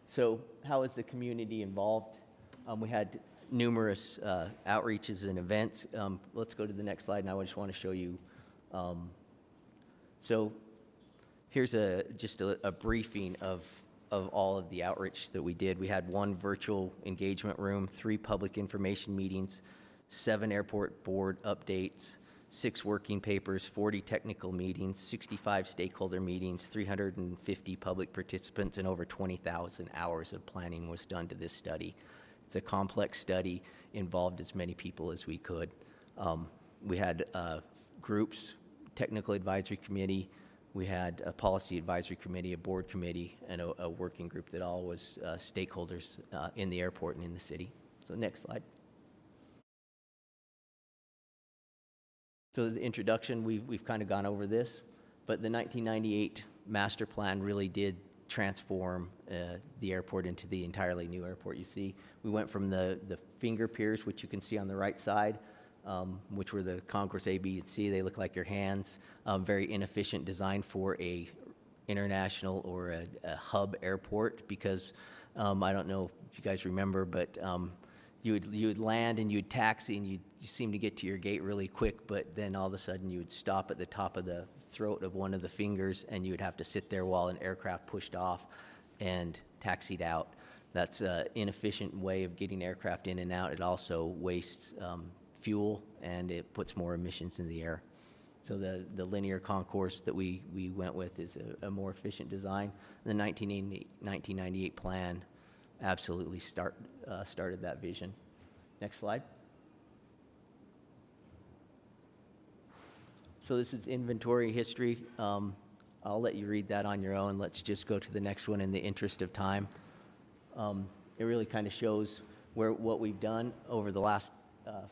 So how is the community involved? We had numerous outreaches and events. Let's go to the next slide, and I just want to show you. So here's just a briefing of all of the outreach that we did. We had 1 virtual engagement room, 3 public information meetings, 7 airport board updates, 6 working papers, 40 technical meetings, 65 stakeholder meetings, 350 public participants, and over 20,000 hours of planning was done to this study. It's a complex study, involved as many people as we could. We had groups, technical advisory committee, we had a policy advisory committee, a board committee, and a working group that all was stakeholders in the airport and in the city. So next slide. So the introduction, we've kind of gone over this, but the 1998 master plan really did transform the airport into the entirely new airport. You see, we went from the finger piers, which you can see on the right side, which were the Concourse A, B, and C. They look like your hands. Very inefficient design for a international or a hub airport, because I don't know if you guys remember, but you would land and you'd taxi and you seem to get to your gate really quick, but then all of a sudden you would stop at the top of the throat of one of the fingers and you would have to sit there while an aircraft pushed off and taxied out. That's an inefficient way of getting aircraft in and out. It also wastes fuel and it puts more emissions in the air. So the linear concourse that we went with is a more efficient design. The 1998 plan absolutely started that vision. Next slide. So this is inventory history. I'll let you read that on your own. Let's just go to the next one in the interest of time. It really kind of shows what we've done over the last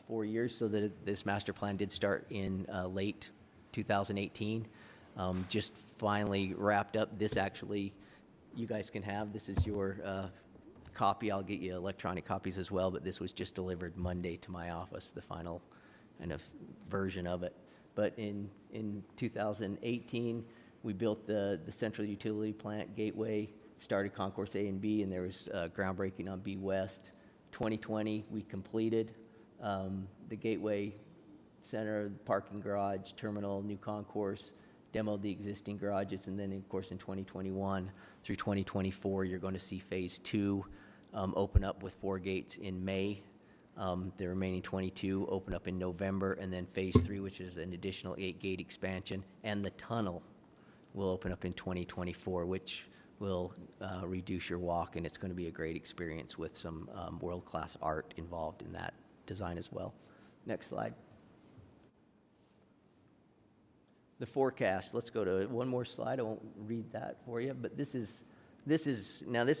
4 years, so that this master plan did start in late 2018. Just finally wrapped up. This actually, you guys can have. This is your copy. I'll get you electronic copies as well, but this was just delivered Monday to my office, the final kind of version of it. But in 2018, we built the central utility plant gateway, started Concourse A and B, and there was groundbreaking on B West. 2020, we completed the gateway center, parking garage, terminal, new concourse, demoed the existing garages, and then, of course, in 2021 through 2024, you're going to see phase 2 open up with 4 gates in May. The remaining 22 open up in November, and then phase 3, which is an additional 8-gate expansion, and the tunnel will open up in 2024, which will reduce your walk, and it's going to be a great experience with some world-class art involved in that design as well. Next slide. The forecast. Let's go to one more slide. I won't read that for you, but this is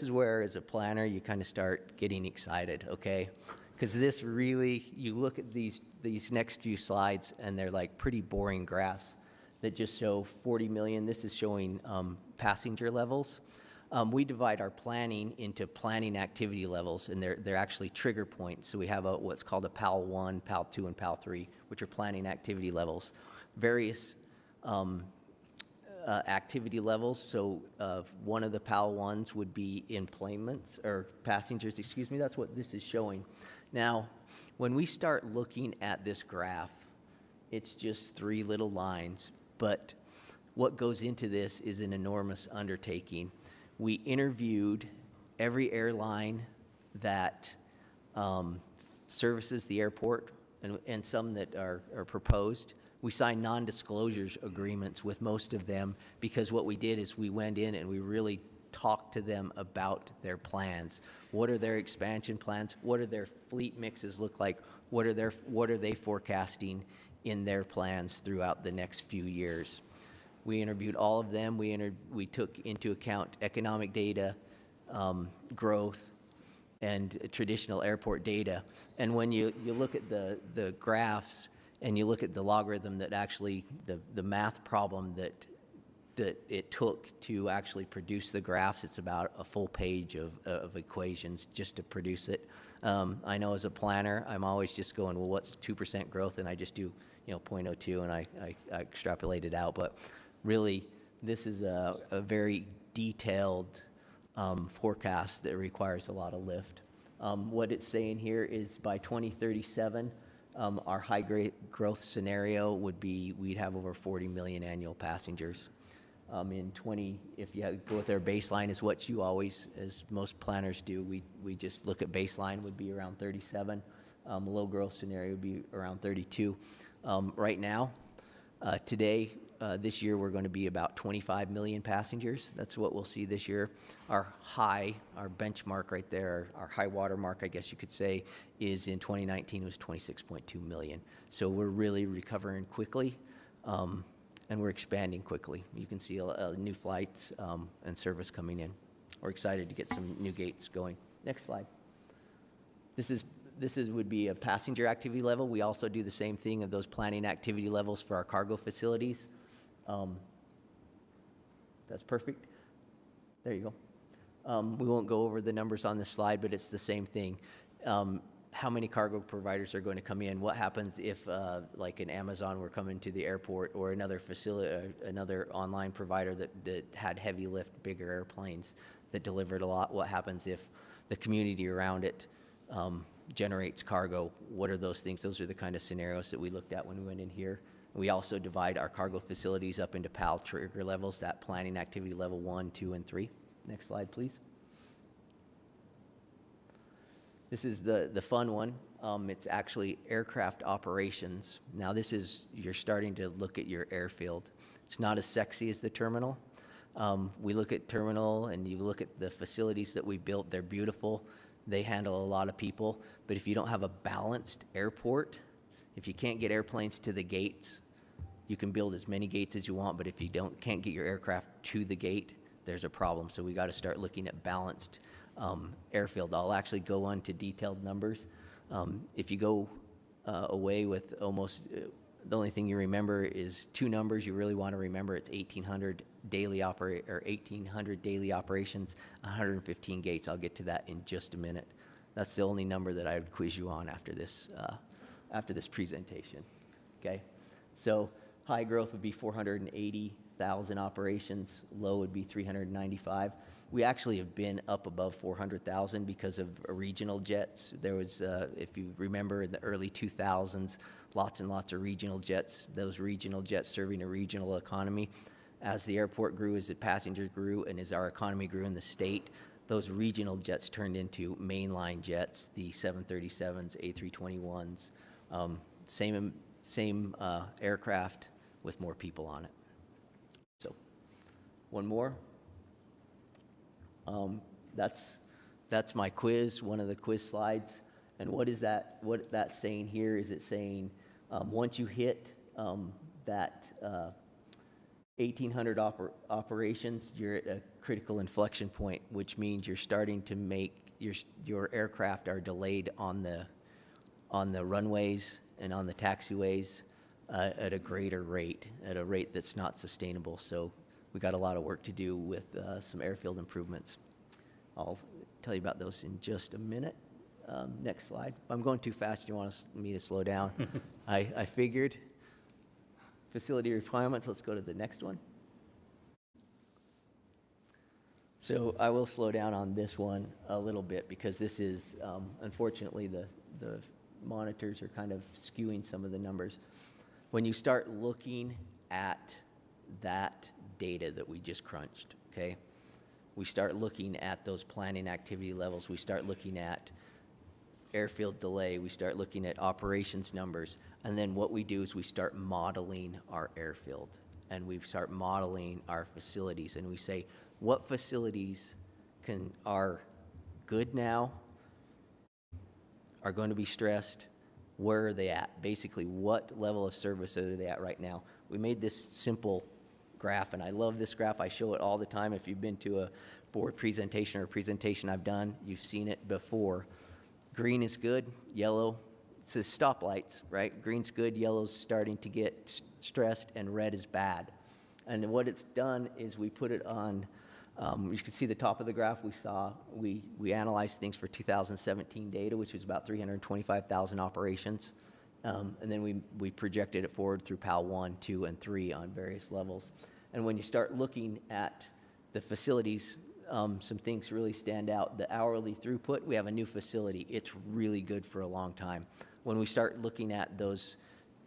where, as a planner, you kind of start getting excited, okay? Because this really, you look at these next few slides, and they're like pretty boring graphs that just show 40 million. This is showing passenger levels. We divide our planning into planning activity levels, and they're actually trigger points. So we have what's called a PAL 1, PAL 2, and PAL 3, which are planning activity levels. Various activity levels. So one of the PAL 1s would be enplanements, or passengers, excuse me. That's what this is showing. Now, when we start looking at this graph, it's just 3 little lines, but what goes into this is an enormous undertaking. We interviewed every airline that services the airport, and some that are proposed. We signed non-disclosures agreements with most of them, because what we did is we went in and we really talked to them about their plans. What are their expansion plans? What do their fleet mixes look like? What are they forecasting in their plans throughout the next few years? We interviewed all of them. We took into account economic data, growth, and traditional airport data. And when you look at the graphs, and you look at the logarithm that actually, the math problem that it took to actually produce the graphs, it's about a full page of equations just to produce it. I know as a planner, I'm always just going, well, what's 2% growth? And I just do, 0.02, and I extrapolate it out. But really, this is a very detailed forecast that requires a lot of lift. What it's saying here is by 2037, our high growth scenario would be we'd have over 40 million annual passengers. If you go with our baseline is what you always, as most planners do, we just look at baseline would be around 37. Low growth scenario would be around 32. Right now, today, this year, we're going to be about 25 million passengers. That's what we'll see this year. Our benchmark right there, our high water mark, I guess you could say, is in 2019 was 26.2 million. So we're really recovering quickly, and we're expanding quickly. You can see new flights and service coming in. We're excited to get some new gates going. Next slide. This would be a passenger activity level. We also do the same thing of those planning activity levels for our cargo facilities. That's perfect. There you go. We won't go over the numbers on this slide, but it's the same thing. How many cargo providers are going to come in? What happens if, like an Amazon were coming to the airport, or another facility, another online provider that had heavy lift, bigger airplanes that delivered a lot? What happens if the community around it generates cargo? What are those things? Those are the kind of scenarios that we looked at when we went in here. We also divide our cargo facilities up into PAL trigger levels, that planning activity level 1, 2, and 3. Next slide, please. This is the fun one. It's actually aircraft operations. Now you're starting to look at your airfield. It's not as sexy as the terminal. We look at terminal and you look at the facilities that we built, they're beautiful. They handle a lot of people, but if you don't have a balanced airport, if you can't get airplanes to the gates, you can build as many gates as you want, but if you can't get your aircraft to the gate, there's a problem. So we got to start looking at balanced airfield. I'll actually go on to detailed numbers. If you go away with almost, the only thing you remember is two numbers you really want to remember. It's 1,800 daily operations, 115 gates. I'll get to that in just a minute. That's the only number that I would quiz you on after this presentation. Okay, so high growth would be 480,000 operations. Low would be 395. We actually have been up above 400,000 because of regional jets. There was, if you remember, in the early 2000s, lots and lots of regional jets. Those regional jets serving a regional economy. As the airport grew, as the passengers grew, and as our economy grew in the state, those regional jets turned into mainline jets, the 737s, A321s, same aircraft with more people on it. So, one more. That's my quiz, one of the quiz slides. And what that's saying here is it's saying once you hit that 1,800 operations, you're at a critical inflection point, which means you're starting to make your aircraft are delayed on the runways and on the taxiways at a greater rate, at a rate that's not sustainable. So we got a lot of work to do with some airfield improvements. I'll tell you about those in just a minute. Next slide. If I'm going too fast, you want me to slow down? I figured. Facility requirements, let's go to the next one. So I will slow down on this one a little bit because this is, unfortunately, the monitors are kind of skewing some of the numbers. When you start looking at that data that we just crunched, okay, we start looking at those planning activity levels, we start looking at airfield delay, we start looking at operations numbers, and then what we do is we start modeling our airfield, and we start modeling our facilities, and we say, what facilities are good now, are going to be stressed, where are they at? Basically, what level of service are they at right now? We made this simple graph, and I love this graph. I show it all the time. If you've been to a board presentation or a presentation I've done, you've seen it before. Green is good, yellow, says stoplights, right? Green's good, yellow's starting to get stressed, and red is bad. And what it's done is we put it on, you can see the top of the graph we analyzed things for 2017 data, which was about 325,000 operations. And then we projected it forward through PAL 1, 2, and 3 on various levels. And when you start looking at the facilities, some things really stand out. The hourly throughput, we have a new facility. It's really good for a long time. When we start looking at those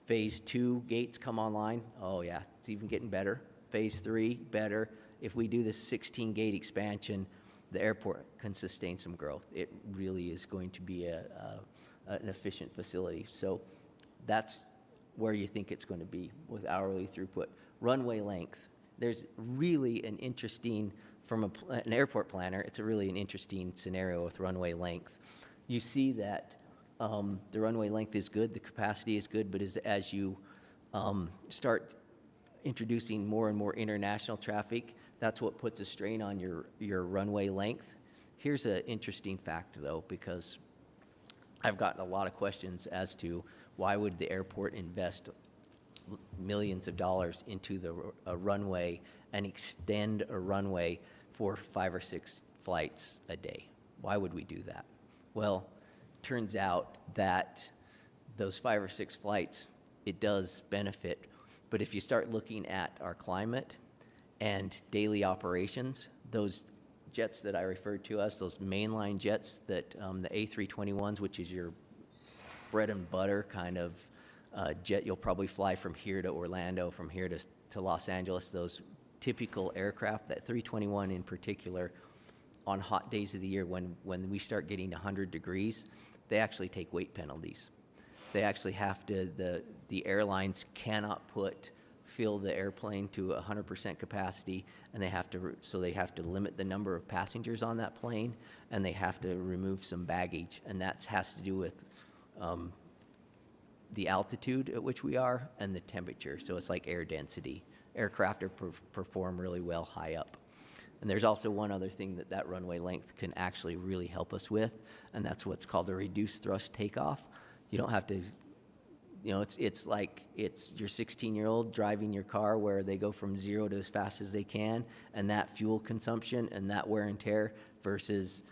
phase 2 gates come online, oh yeah, it's even getting better. Phase 3, better. If we do this 16 gate expansion, the airport can sustain some growth. It really is going to be an efficient facility. So that's where you think it's going to be with hourly throughput. Runway length. There's really an interesting, from an airport planner, it's really an interesting scenario with runway length. You see that the runway length is good, the capacity is good, but as you start introducing more and more international traffic, that's what puts a strain on your runway length. Here's an interesting fact, though, because I've gotten a lot of questions as to why would the airport invest millions of dollars into a runway and extend a runway for 5 or 6 flights a day. Why would we do that? Well, turns out that those 5 or 6 flights, it does benefit. But if you start looking at our climate and daily operations, those jets that I referred to as those mainline jets, that the A321s, which is your bread and butter kind of jet, you'll probably fly from here to Orlando, from here to Los Angeles, those typical aircraft, that 321 in particular, on hot days of the year when we start getting 100 degrees, they actually take weight penalties. They actually have to, the airlines cannot fill the airplane to 100% capacity, and they have to limit the number of passengers on that plane, and they have to remove some baggage, and that has to do with the altitude at which we are and the temperature. So it's like air density. Aircraft perform really well high up. And there's also one other thing that runway length can actually really help us with, and that's what's called a reduced thrust takeoff. You don't have to, it's like it's your 16-year-old driving your car where they go from 0 to as fast as they can, and that fuel consumption and that wear and tear versus,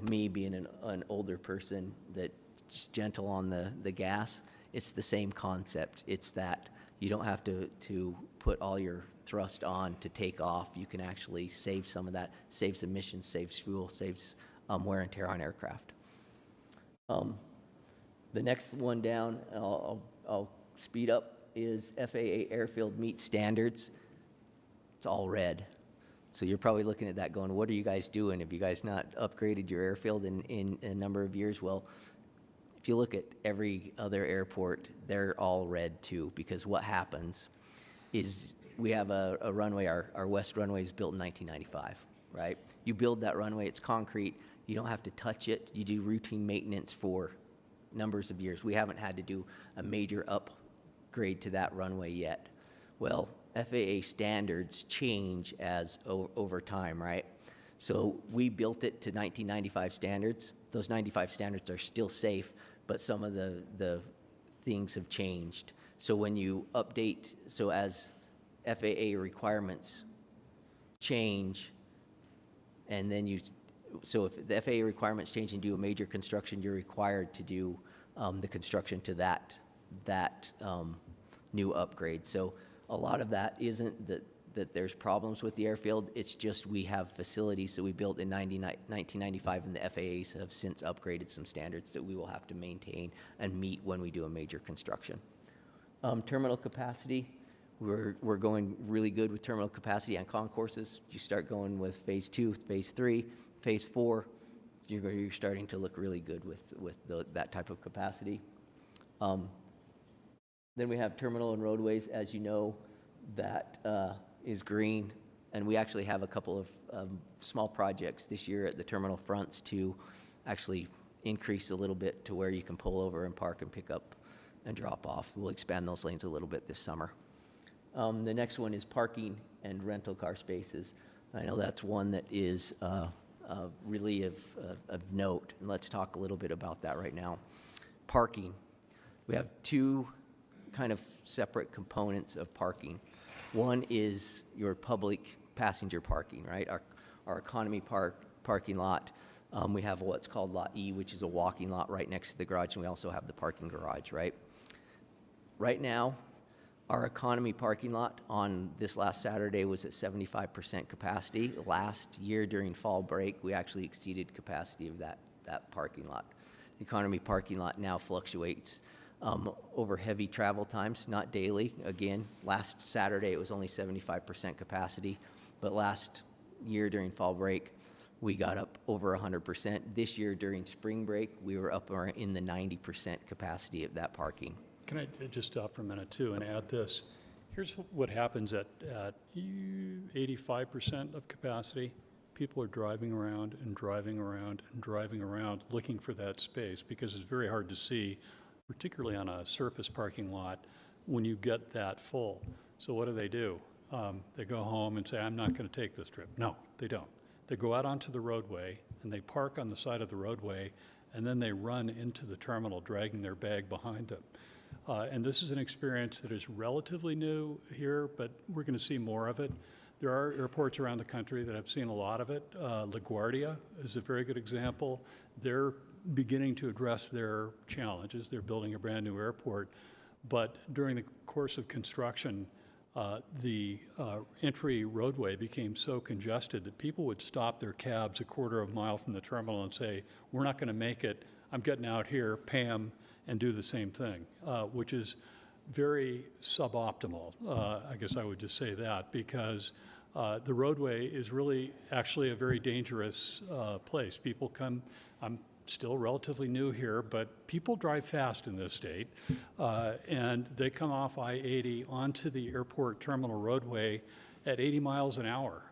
me being an older person that's just gentle on the gas. It's the same concept. It's that you don't have to put all your thrust on to take off. You can actually save some of that, saves emissions, saves fuel, saves wear and tear on aircraft. The next one down, I'll speed up, is FAA Airfield meets standards. It's all red. So you're probably looking at that going, what are you guys doing? Have you guys not upgraded your airfield in a number of years? Well, if you look at every other airport, they're all red too, because what happens is we have a runway, our west runway is built in 1995, right? You build that runway, it's concrete, you don't have to touch it, you do routine maintenance for numbers of years. We haven't had to do a major upgrade to that runway yet. Well, FAA standards change over time, right? So we built it to 1995 standards. Those 95 standards are still safe, but some of the things have changed. So when you update, so as FAA requirements change, and then so if the FAA requirements change and do a major construction, you're required to do the construction to that new upgrade. So a lot of that isn't that there's problems with the airfield. It's just we have facilities that we built in 1995, and the FAAs have since upgraded some standards that we will have to maintain and meet when we do a major construction. Terminal capacity, we're going really good with terminal capacity on concourses. You start going with phase 2, phase 3, phase 4, you're starting to look really good with that type of capacity. Then we have terminal and roadways, as you know, that is green, and we actually have a couple of small projects this year at the terminal fronts to actually increase a little bit to where you can pull over and park and pick up and drop off. We'll expand those lanes a little bit this summer. The next one is parking and rental car spaces. I know that's one that is really of note, and let's talk a little bit about that right now. Parking. We have two kind of separate components of parking. One is your public passenger parking, right? Our economy parking lot. We have what's called Lot E, which is a walking lot right next to the garage, and we also have the parking garage, right? Right now, our economy parking lot on this last Saturday was at 75% capacity. Last year during fall break, we actually exceeded capacity of that parking lot. The economy parking lot now fluctuates over heavy travel times, not daily. Again, last Saturday it was only 75% capacity, but last year during fall break, we got up over 100%. This year during spring break, we were up in the 90% capacity of that parking. Can I just stop for a minute too and add this? Here's what happens at 85% of capacity. People are driving around and driving around and driving around looking for that space because it's very hard to see, particularly on a surface parking lot, when you get that full. So what do? They go home and say, I'm not going to take this trip. No, they don't. They go out onto the roadway and they park on the side of the roadway and then they run into the terminal dragging their bag behind them. And this is an experience that is relatively new here, but we're going to see more of it. There are airports around the country that have seen a lot of it. LaGuardia is a very good example. They're beginning to address their challenges. They're building a brand new airport, but during the course of construction, the entry roadway became so congested that people would stop their cabs a quarter of a mile from the terminal and say, we're not going to make it. I'm getting out here, pay them, and do the same thing, which is very suboptimal. I guess I would just say that because the roadway is really actually a very dangerous place. People come, I'm still relatively new here, but people drive fast in this state, and they come off I-80 onto the airport terminal roadway at 80 miles an hour.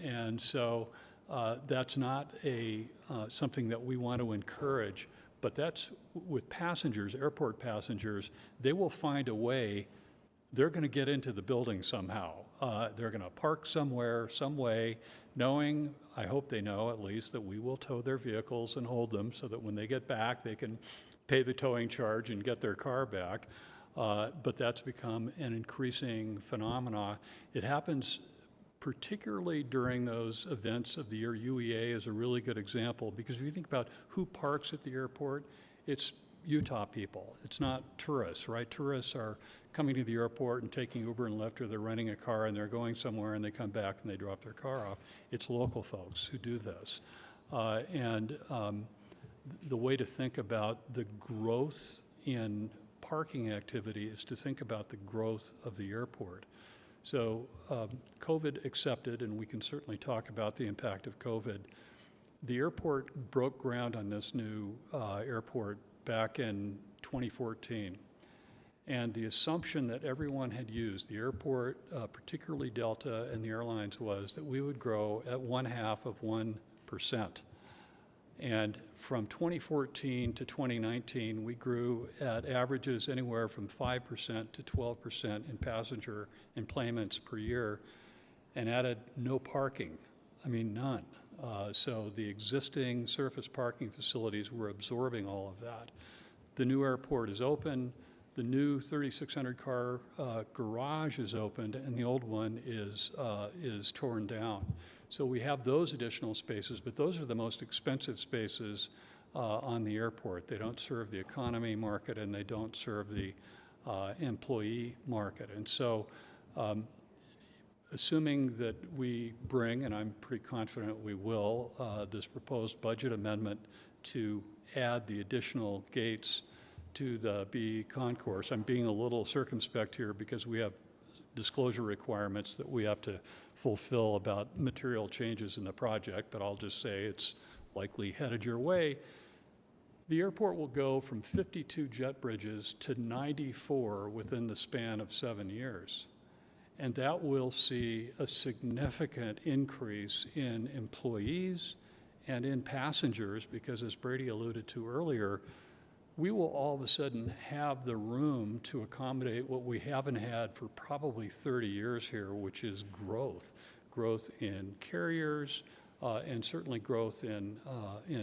And so that's not something that we want to encourage. But that's with passengers, airport passengers, they will find a way. They're going to get into the building somehow. They're going to park somewhere, some way, knowing, I hope they know at least, that we will tow their vehicles and hold them so that when they get back, they can pay the towing charge and get their car back. But that's become an increasing phenomena. It happens particularly during those events of the year. UEA is a really good example because if you think about who parks at the airport, it's Utah people. It's not tourists, right? Tourists are coming to the airport and taking Uber and Lyft, or they're renting a car and they're going somewhere and they come back and they drop their car off. It's local folks who do this. The way to think about the growth in parking activity is to think about the growth of the airport. So COVID accepted, and we can certainly talk about the impact of COVID. The airport broke ground on this new airport back in 2014. And the assumption that everyone had used, the airport, particularly Delta and the airlines, was that we would grow at 1/2%. And from 2014 to 2019, we grew at averages anywhere from 5% to 12% in passenger enplanements per year and added no parking. I mean, none. So the existing surface parking facilities were absorbing all of that. The new airport is open. The new 3,600 car garage is opened, and the old one is torn down. So we have those additional spaces, but those are the most expensive spaces on the airport. They don't serve the economy market, and they don't serve the employee market. And so assuming that we bring, and I'm pretty confident we will, this proposed budget amendment to add the additional gates to the B concourse. I'm being a little circumspect here because we have disclosure requirements that we have to fulfill about material changes in the project, but I'll just say it's likely headed your way. The airport will go from 52 jet bridges to 94 within the span of 7 years. And that will see a significant increase in employees and in passengers because, as Brady alluded to earlier, we will all of a sudden have the room to accommodate what we haven't had for probably 30 years here, which is growth in carriers and certainly growth in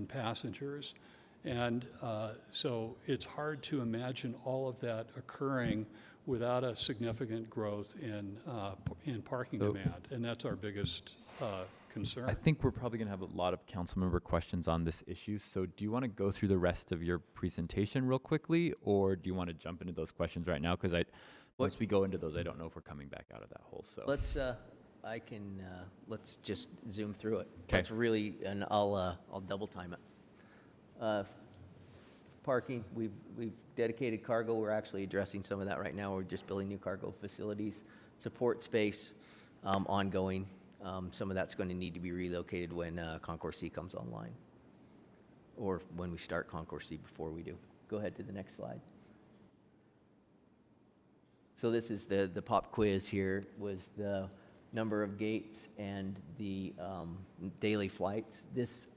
passengers. And so it's hard to imagine all of that occurring without a significant growth in parking demand, and that's our biggest concern. I think we're probably going to have a lot of council member questions on this issue. So do you want to go through the rest of your presentation real quickly, or do you want to jump into those questions right now? Because once we go into those, I don't know if we're coming back out of that hole. So Let's just zoom through it. 'Kay. That's really, and I'll double time it. Parking, we've dedicated cargo. We're actually addressing some of that right now. We're just building new cargo facilities. Support space, ongoing. Some of that's going to need to be relocated when Concourse C comes online, or when we start Concourse C before we do. Go ahead to the next slide. So this is the pop quiz here, was the number of gates and the daily flights.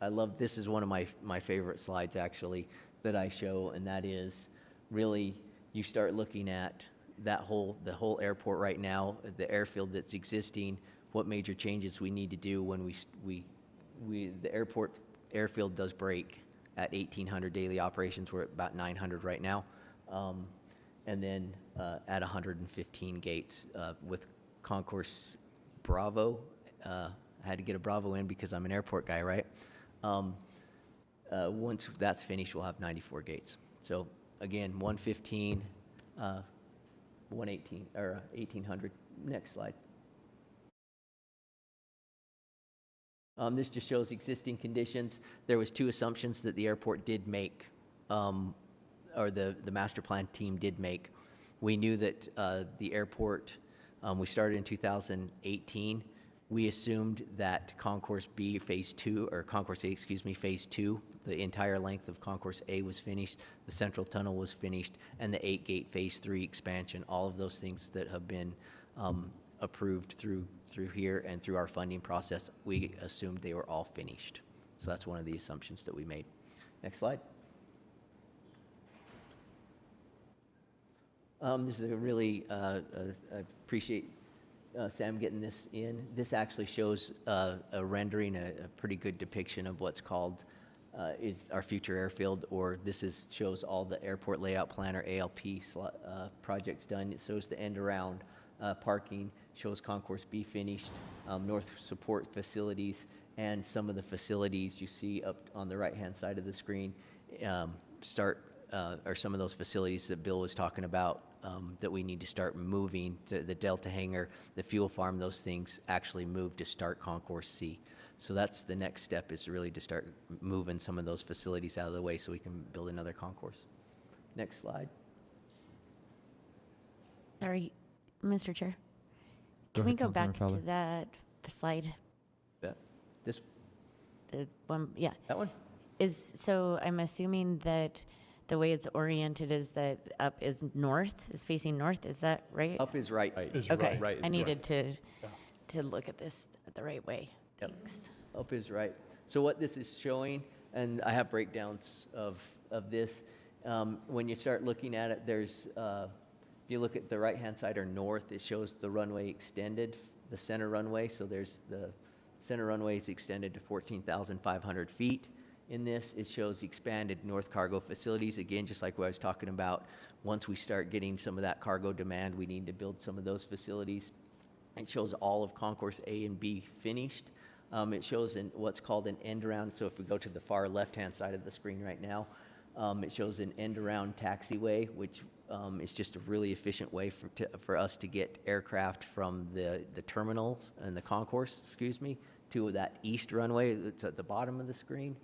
I love, this is one of my favorite slides actually that I show, and that is really, you start looking at the whole airport right now, the airfield that's existing, what major changes we need to do when the airfield does break at 1,800 daily operations. We're at about 900 right now. And then at 115 gates with Concourse Bravo. I had to get a Bravo in because I'm an airport guy, right? Once that's finished, we'll have 94 gates. So again, 115, 118, or 1,800. Next slide. This just shows existing conditions. There was 2 assumptions that the airport did make, or the master plan team did make. We knew that the airport, we started in 2018. We assumed that Concourse B Phase 2, or Concourse A, excuse me, Phase 2, the entire length of Concourse A was finished, the central tunnel was finished, and the 8-gate Phase 3 expansion, all of those things that have been approved through here and through our funding process, we assumed they were all finished. So that's one of the assumptions that we made. Next slide. This is a really, I appreciate Sam getting this in. This actually shows a rendering, a pretty good depiction of what's called is our future airfield, or this shows all the airport layout plan, or ALP projects done. It shows the end around parking, shows Concourse B finished, north support facilities, and some of the facilities you see up on the right-hand side of the screen or some of those facilities that Bill was talking about that we need to start moving to the Delta hangar, the fuel farm, those things actually move to start Concourse C. So that's the next step, is really to start moving some of those facilities out of the way so we can build another concourse. Next slide. Sorry, Mr. Chair. Go Can we ahead, go back Councilmember to Fowler. that slide? Yeah. This, The one, yeah. that one? So I'm assuming that the way it's oriented is that up is north, is facing north. Is that right? Up is right. Is Okay. right is I needed north. to look at this the right way. Yep. Thanks. Up is right. So what this is showing, and I have breakdowns of this, when you start looking at it, there's, if you look at the right-hand side or north, it shows the runway extended, the center runway. So there's the center runway is extended to 14,500 feet. In this, it shows expanded north cargo facilities. Again, just like what I was talking about, once we start getting some of that cargo demand, we need to build some of those facilities. It shows all of Concourse A and B finished. It shows what's called an end around. So if we go to the far left-hand side of the screen right now, it shows an end around taxiway, which is just a really efficient way for us to get aircraft from the terminals and the concourse, to that east runway that's at the bottom of the screen.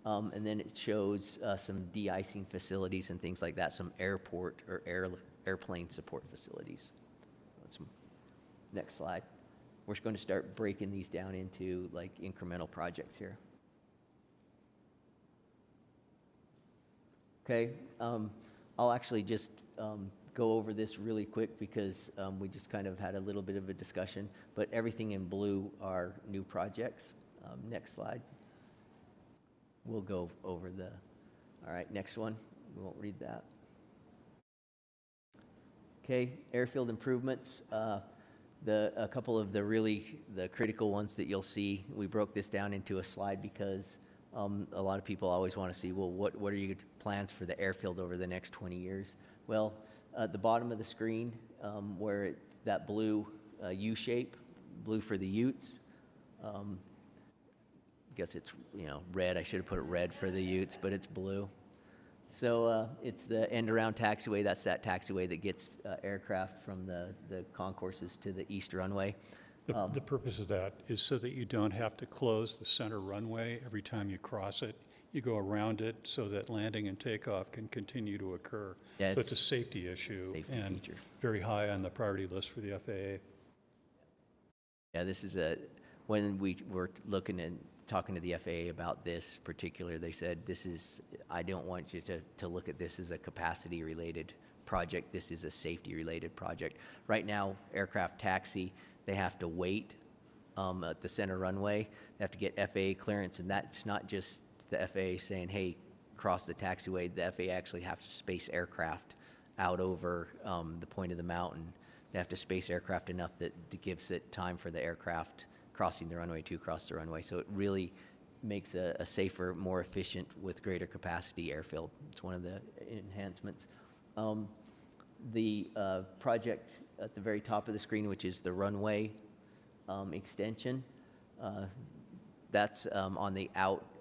And then it shows some de-icing facilities and things like that, some airport or airplane support facilities. Next slide. We're just going to start breaking these down into like incremental projects here. Okay, I'll actually just go over this really quick because we just kind of had a little bit of a discussion, but everything in blue are new projects. Next slide. We'll go over all right, next one. We won't read that. Okay, Airfield Improvements. A couple of the critical ones that you'll see, we broke this down into a slide because A lot of people always want to see, well, what are your plans for the airfield over the next 20 years? Well, at the bottom of the screen, where that blue U shape, blue for the Utes, I guess it's, red. I should have put it red for the Utes, but it's blue. So it's the end-around taxiway. That's that taxiway that gets aircraft from the concourses to the east runway. The purpose of that is so that you don't have to close the center runway every time you cross it. You go around it so that landing and takeoff can continue to occur. Yeah, so it's a safety issue and feature. Very high on the priority list for the FAA. Yeah, this is when we were looking and talking to the FAA about this particular, they said, I don't want you to look at this as a capacity-related project. This is a safety-related project. Right now, aircraft taxi, they have to wait at the center runway. They have to get FAA clearance, and that's not just the FAA saying, hey, cross the taxiway. The FAA actually has to space aircraft out over the point of the mountain. They have to space aircraft enough that it gives it time for the aircraft crossing the runway to cross the runway. So it really makes a safer, more efficient, with greater capacity airfield. It's one of the enhancements. The project at the very top of the screen, which is the runway extension, that's on the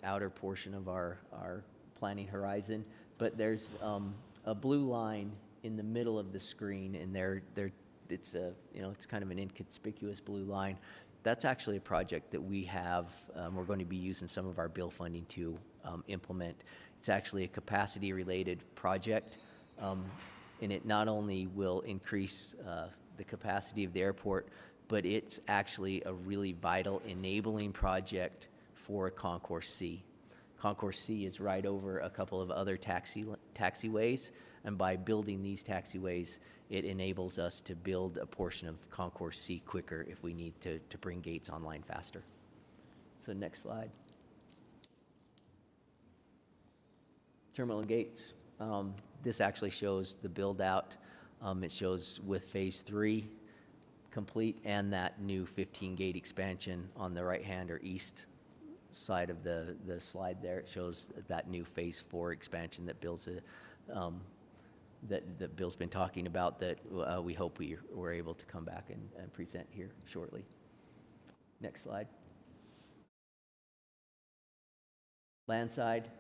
outer portion of our planning horizon. But there's a blue line in the middle of the screen, and it's kind of an inconspicuous blue line. That's actually a project that we have, we're going to be using some of our bill funding to implement. It's actually a capacity-related project, and it not only will increase the capacity of the airport, but it's actually a really vital enabling project for Concourse C. Concourse C is right over a couple of other taxiways, and by building these taxiways, it enables us to build a portion of Concourse C quicker if we need to bring gates online faster. So next slide. Terminal gates. This actually shows the build out. It shows with phase 3 complete and that new 15 gate expansion on the right hand or east side of the slide there. It shows that new phase 4 expansion that Bill's that Bill's been talking about, that we hope we're able to come back and present here shortly. Next slide. Land side,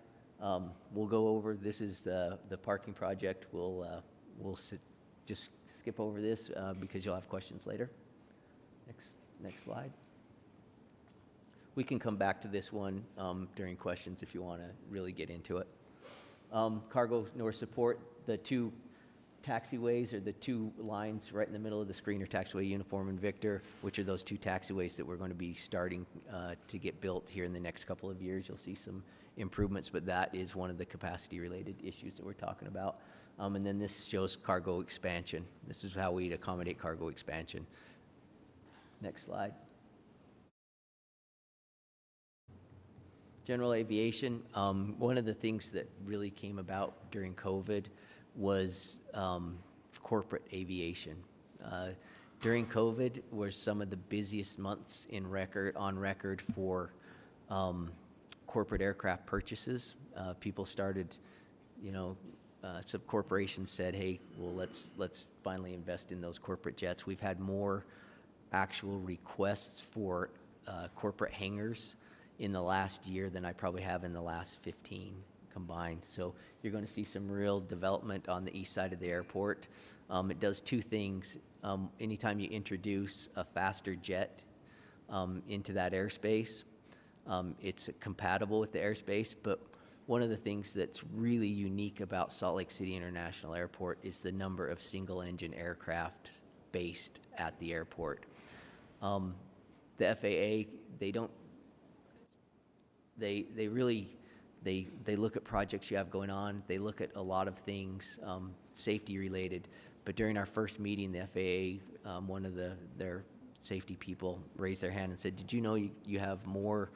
we'll go over. This is the parking project. We'll just skip over this because you'll have questions later. Next slide. We can come back to this one during questions if you want to really get into it. Cargo nor support. The two taxiways, or the two lines right in the middle of the screen, are taxiway Uniform and Victor, which are those two taxiways that we're going to be starting to get built here in the next couple of years. You'll see some improvements, but that is one of the capacity-related issues that we're talking about. And then this shows cargo expansion. This is how we'd accommodate cargo expansion. Next slide. General aviation. One of the things that really came about during COVID was corporate aviation. During COVID were some of the busiest months on record for corporate aircraft purchases. People started, some corporations said, hey, well, let's finally invest in those corporate jets. We've had more actual requests for corporate hangars in the last year than I probably have in the last 15 combined. So you're going to see some real development on the east side of the airport. It does two things. Anytime you introduce a faster jet into that airspace, it's compatible with the airspace. But one of the things that's really unique about Salt Lake City International Airport is the number of single-engine aircraft based at the airport. The FAA, they look at projects you have going on. They look at a lot of things safety related. But during our first meeting, the FAA, one of their safety people raised their hand and said, did you know you have more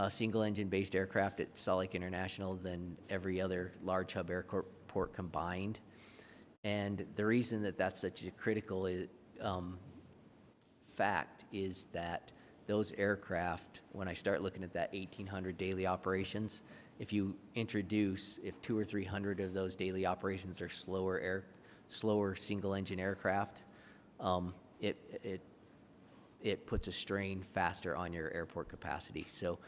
single engine based aircraft at Salt Lake International than every other large hub airport combined? And the reason that that's such a critical fact is that those aircraft, when I start looking at that 1,800 daily operations, if 200 or 300 of those daily operations are slower single-engine aircraft, it puts a strain faster on your airport capacity. So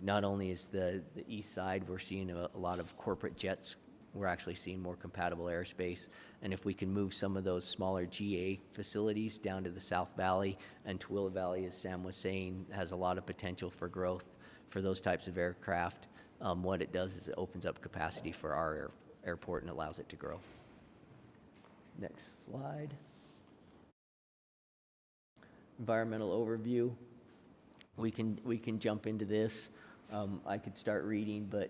not only is the east side, we're seeing a lot of corporate jets, we're actually seeing more compatible airspace. And if we can move some of those smaller GA facilities down to the South Valley, and Tooele Valley, as Sam was saying, has a lot of potential for growth for those types of aircraft, what it does is it opens up capacity for our airport and allows it to grow. Next slide. Environmental overview. We can jump into this. I could start reading, but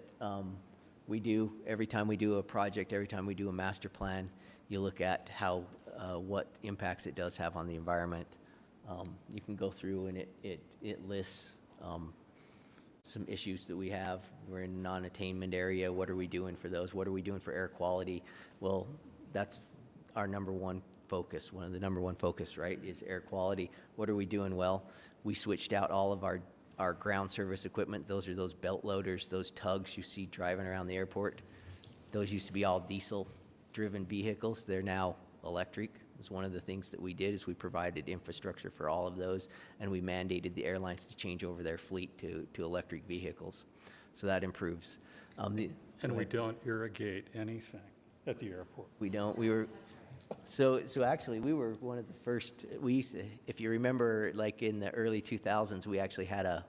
every time we do a project, every time we do a master plan, you look at what impacts it does have on the environment. You can go through and it lists some issues that we have. We're in a non-attainment area. What are we doing for those? What are we doing for air quality? Well, that's our number one focus. One of the number one focus, right, is air quality. What are we doing well? We switched out all of our ground service equipment. Those are those belt loaders, those tugs you see driving around the airport. Those used to be all diesel-driven vehicles. They're now electric. It was one of the things that we did is we provided infrastructure for all of those, and we mandated the airlines to change over their fleet to electric vehicles. So that improves. And we don't irrigate anything at the airport. We don't. So actually, we were one of the first. We used to, if you remember, like in the early 2000s, we actually had a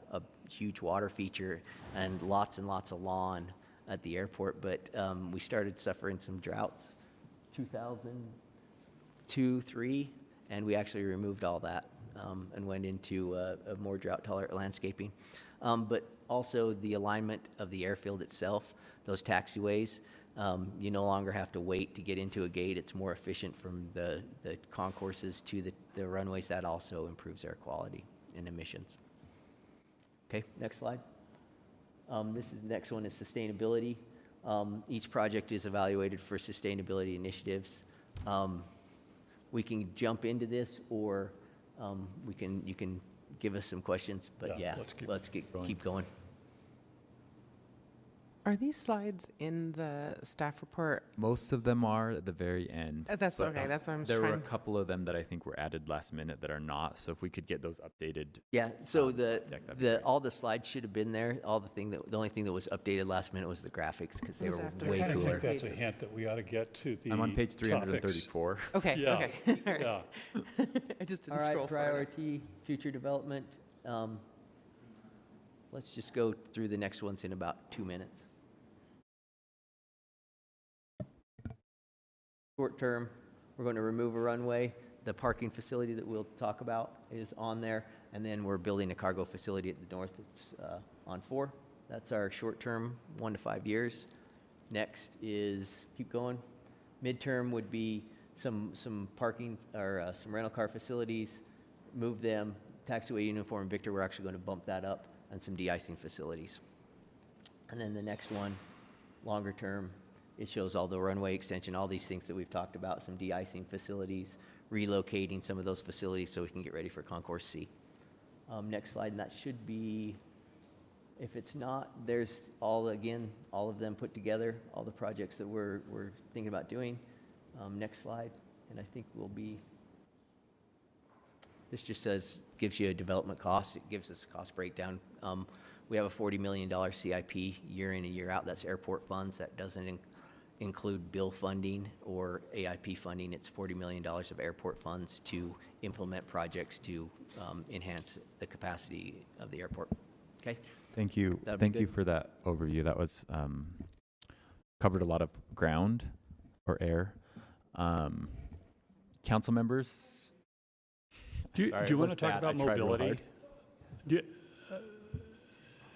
huge water feature and lots of lawn at the airport. But we started suffering some droughts, 2002, 3, and we actually removed all that and went into a more drought-tolerant landscaping. But also the alignment of the airfield itself, those taxiways. You no longer have to wait to get into a gate. It's more efficient from the concourses to the runways. That also improves air quality and emissions. Okay, next slide. Next one is sustainability. Each project is evaluated for sustainability initiatives. We can jump into this, or you can give us some questions. But yeah, let's keep going. Are these slides in the staff report? Most of them are at the very end. That's but, okay. That's what I'm There trying. were a couple of them that I think were added last minute that are not. So if we could get those updated. Yeah. So that'd be great. all the slides should have been there. The only thing that was updated last minute was the graphics because they were way I kind of cooler. think that's a hint that we ought to get to the I'm on page 334. Okay. Yeah. Okay. All right. Yeah. I just All didn't right, scroll far enough. priority, future development. Let's just go through the next ones in about 2 minutes. Short term, we're going to remove a runway. The parking facility that we'll talk about is on there. And then we're building a cargo facility at the north. It's on 4. That's our short term, 1 to 5 years. Next is, keep going. Midterm would be some parking or some rental car facilities, move them. Taxiway Uniform Victor, we're actually going to bump that up, and some de-icing facilities. And then the next one, longer term, it shows all the runway extension, all these things that we've talked about, some de-icing facilities, relocating some of those facilities so we can get ready for Concourse C. Next slide, and that should be, if it's not, there's all of them put together, all the projects that we're thinking about doing. Next slide, and I think this just gives you a development cost. It gives us a cost breakdown. We have a $40 million CIP year in and year out. That's airport funds. That doesn't include bill funding or AIP funding. It's $40 million of airport funds to implement projects to enhance the capacity of the airport. Okay? Thank you. That'd be Thank you good. for that overview. That was covered a lot of ground or air. Council members? Do Sorry, you it want was to talk bad. I about tried real mobility? hard.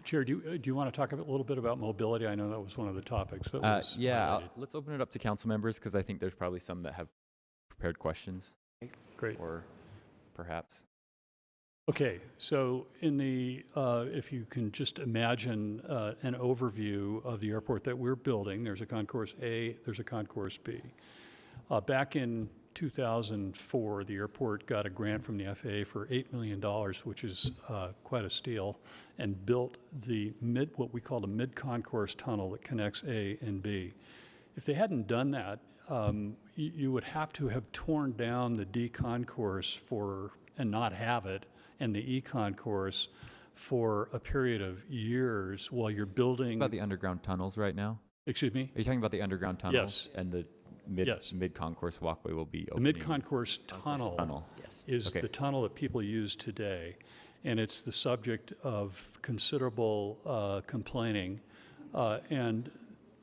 Chair, do you want to talk a little bit about mobility? I know that was one of the topics that was Yeah, highlighted. let's open it up to council members because I think there's probably some that have prepared questions. Great. Or perhaps. Okay, so if you can just imagine an overview of the airport that we're building, there's a Concourse A, there's a Concourse B. Back in 2004, the airport got a grant from the FAA for $8 million, which is quite a steal, and built what we call the Mid Concourse tunnel that connects A and B. If they hadn't done that, you would have to have torn down the D concourse and not have it, and the E concourse for a period of years while you're building. About the underground tunnels right now? Excuse me? Are you talking about the underground tunnels? Yes. And the Mid Concourse Walkway will be The opening? Mid Concourse tunnel Yes. is Okay. the tunnel that people use today, and it's the subject of considerable complaining. And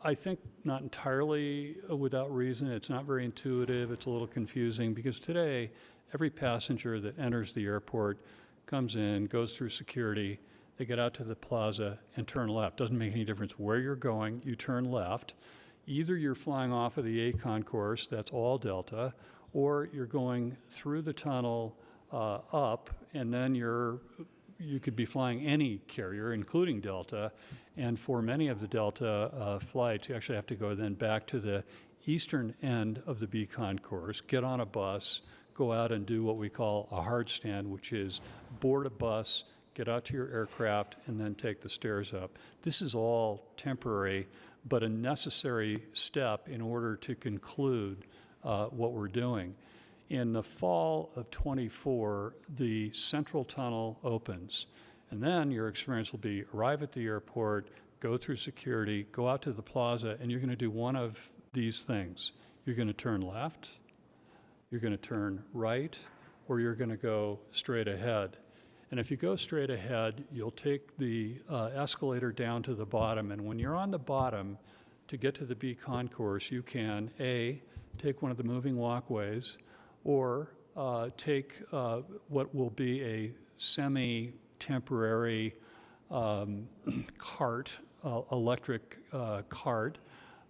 I think not entirely without reason. It's not very intuitive. It's a little confusing because today, every passenger that enters the airport comes in, goes through security, they get out to the plaza and turn left. Doesn't make any difference where you're going, you turn left. Either you're flying off of the A concourse, that's all Delta, or you're going through the tunnel up, and then you could be flying any carrier, including Delta. And for many of the Delta flights, you actually have to go then back to the eastern end of the B concourse, get on a bus, go out and do what we call a hard stand, which is board a bus, get out to your aircraft, and then take the stairs up. This is all temporary, but a necessary step in order to conclude what we're doing. In the fall of '24, the central tunnel opens, and then your experience will be arrive at the airport, go through security, go out to the plaza, and you're going to do one of these things. You're going to turn left, you're going to turn right, or you're going to go straight ahead. And if you go straight ahead, you'll take the escalator down to the bottom. And when you're on the bottom, to get to the B concourse, you can, A, take one of the moving walkways, or take what will be a semi-temporary cart, electric cart,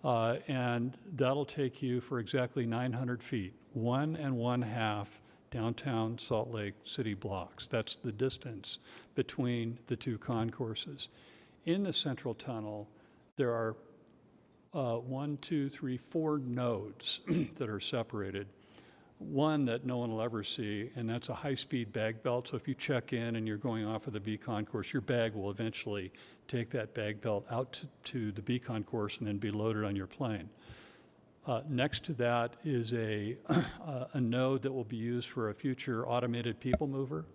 and that'll take you for exactly 900 feet, 1 1/2 downtown Salt Lake City blocks. That's the distance between the two concourses. In the central tunnel, there are 4 nodes that are separated. One that no one will ever see, and that's a high-speed bag belt. So if you check in and you're going off of the B concourse, your bag will eventually take that bag belt out to the B concourse and then be loaded on your plane. Next to that is a node that will be used for a future automated people mover.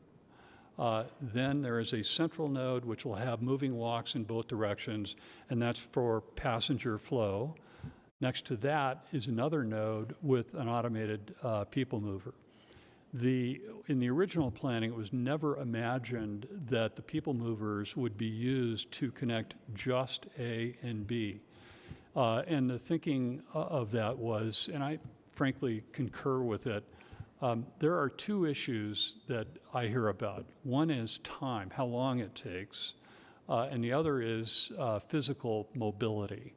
Then there is a central node which will have moving walks in both directions, and that's for passenger flow. Next to that is another node with an automated people mover. In the original planning, it was never imagined that the people movers would be used to connect just A and B. And the thinking of that was, and I frankly concur with it, there are two issues that I hear about. One is time, how long it takes, and the other is physical mobility.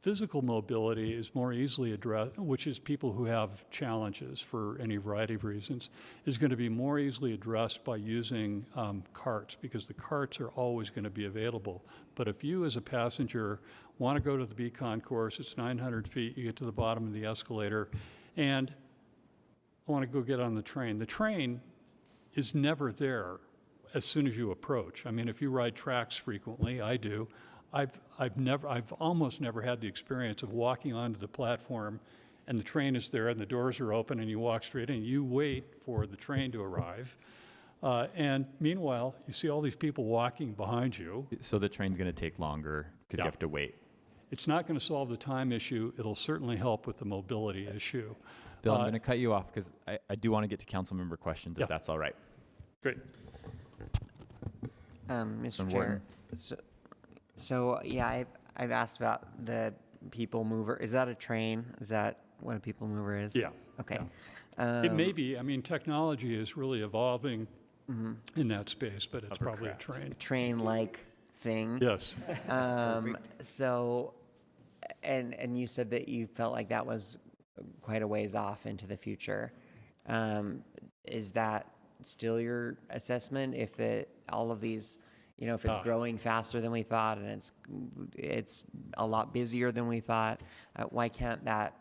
Physical mobility is more easily addressed, which is people who have challenges for any variety of reasons, is going to be more easily addressed by using carts, because the carts are always going to be available. But if you as a passenger want to go to the B concourse, it's 900 feet, you get to the bottom of the escalator, and I want to go get on the train. The train is never there as soon as you approach. I mean, if you ride tracks frequently, I do, I've almost never had the experience of walking onto the platform and the train is there and the doors are open and you walk straight in. You wait for the train to arrive. And meanwhile, you see all these people walking behind you. So the train's going to take longer because you have to wait. It's not going to solve the time issue. It'll certainly help with the mobility issue. Bill, I'm going to cut you off because I do want to get to council member questions, if that's all right. Great. Mr. Chair, so yeah, I've asked about the people mover. Is that a train? Is that what a people mover is? Yeah. Okay. Yeah. It may be. I mean, technology is really evolving in that space, but it's probably a train. Train-like thing. Yes. So, and you said that you felt like that was quite a ways off into the future. Is that still your assessment? If all of these, if it's growing faster than we thought and it's a lot busier than we thought, why can't that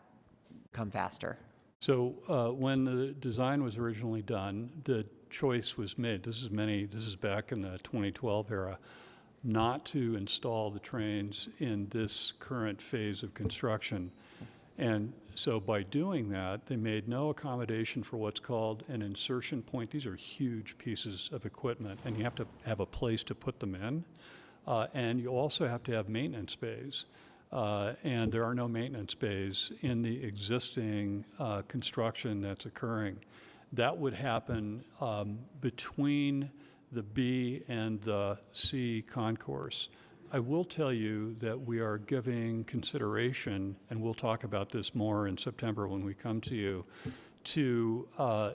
come faster? So when the design was originally done, the choice was made, this is back in the 2012 era, not to install the trains in this current phase of construction. And so by doing that, they made no accommodation for what's called an insertion point. These are huge pieces of equipment, and you have to have a place to put them in. And you also have to have maintenance bays. And there are no maintenance bays in the existing construction that's occurring. That would happen between the B and the C concourse. I will tell you that we are giving consideration, and we'll talk about this more in September when we come to you, to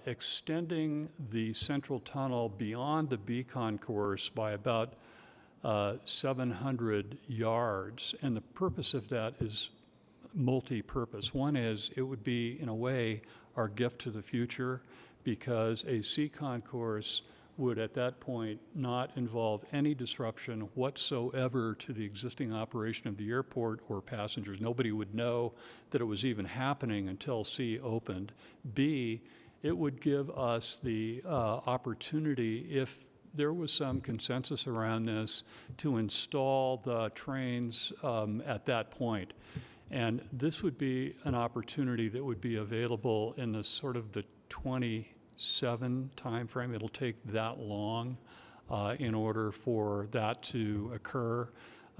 extending the central tunnel beyond the B concourse by about 700 yards. And the purpose of that is multi-purpose. One is it would be, in a way, our gift to the future, because a C concourse would at that point not involve any disruption whatsoever to the existing operation of the airport or passengers. Nobody would know that it was even happening until C opened. B, it would give us the opportunity, if there was some consensus around this, to install the trains at that point. And this would be an opportunity that would be available in the sort of the 27 timeframe. It'll take that long in order for that to occur.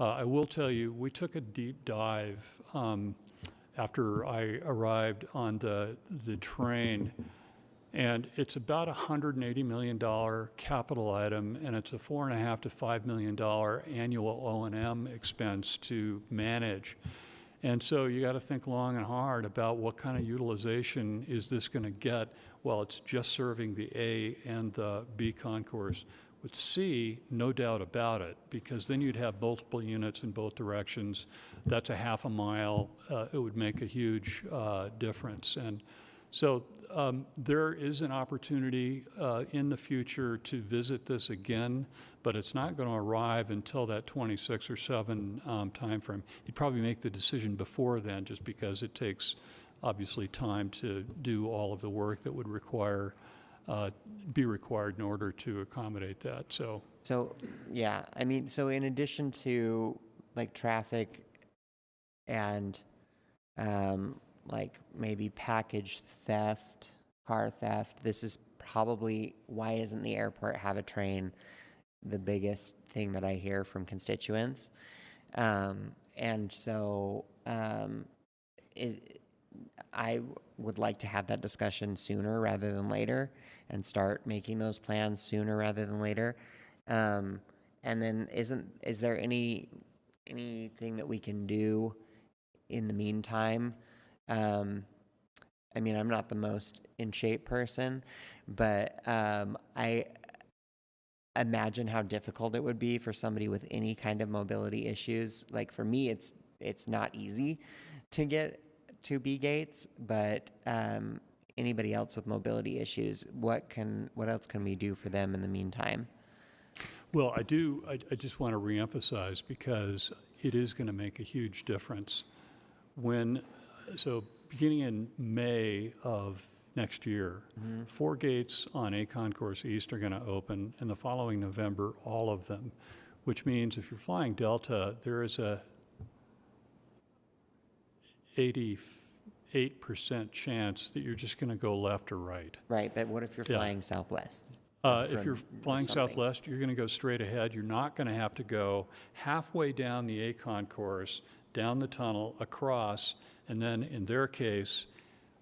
I will tell you, we took a deep dive after I arrived on the train, and it's about a $180 million capital item, and it's a $4.5 to $5 million annual O&M expense to manage. And so you got to think long and hard about what kind of utilization is this going to get while it's just serving the A and the B concourse. With C, no doubt about it, because then you'd have multiple units in both directions. That's a half a mile. It would make a huge difference. And so there is an opportunity in the future to visit this again, but it's not going to arrive until that 26 or 7 timeframe. You'd probably make the decision before then, just because it takes obviously time to do all of the work that would be required in order to accommodate that. So yeah, I mean, so in addition to like traffic and like maybe package theft, car theft, this is probably, why isn't the airport have a train, the biggest thing that I hear from constituents. And so I would like to have that discussion sooner rather than later, and start making those plans sooner rather than later. And then is there anything that we can do in the meantime? I mean, I'm not the most in shape person, but I imagine how difficult it would be for somebody with any kind of mobility issues. Like for me, it's not easy to get to B gates, but anybody else with mobility issues, what else can we do for them in the meantime? Well, I just want to reemphasize, because it is going to make a huge difference. So beginning in May of next year, 4 gates on A Concourse East are going to open, and the following November, all of them, which means if you're flying Delta, there is a 88% chance that you're just going to go left or right. Right, but what if you're flying Southwest? If you're flying Southwest, you're going to go straight ahead. You're not going to have to go halfway down the A Concourse, down the tunnel, across, and then in their case,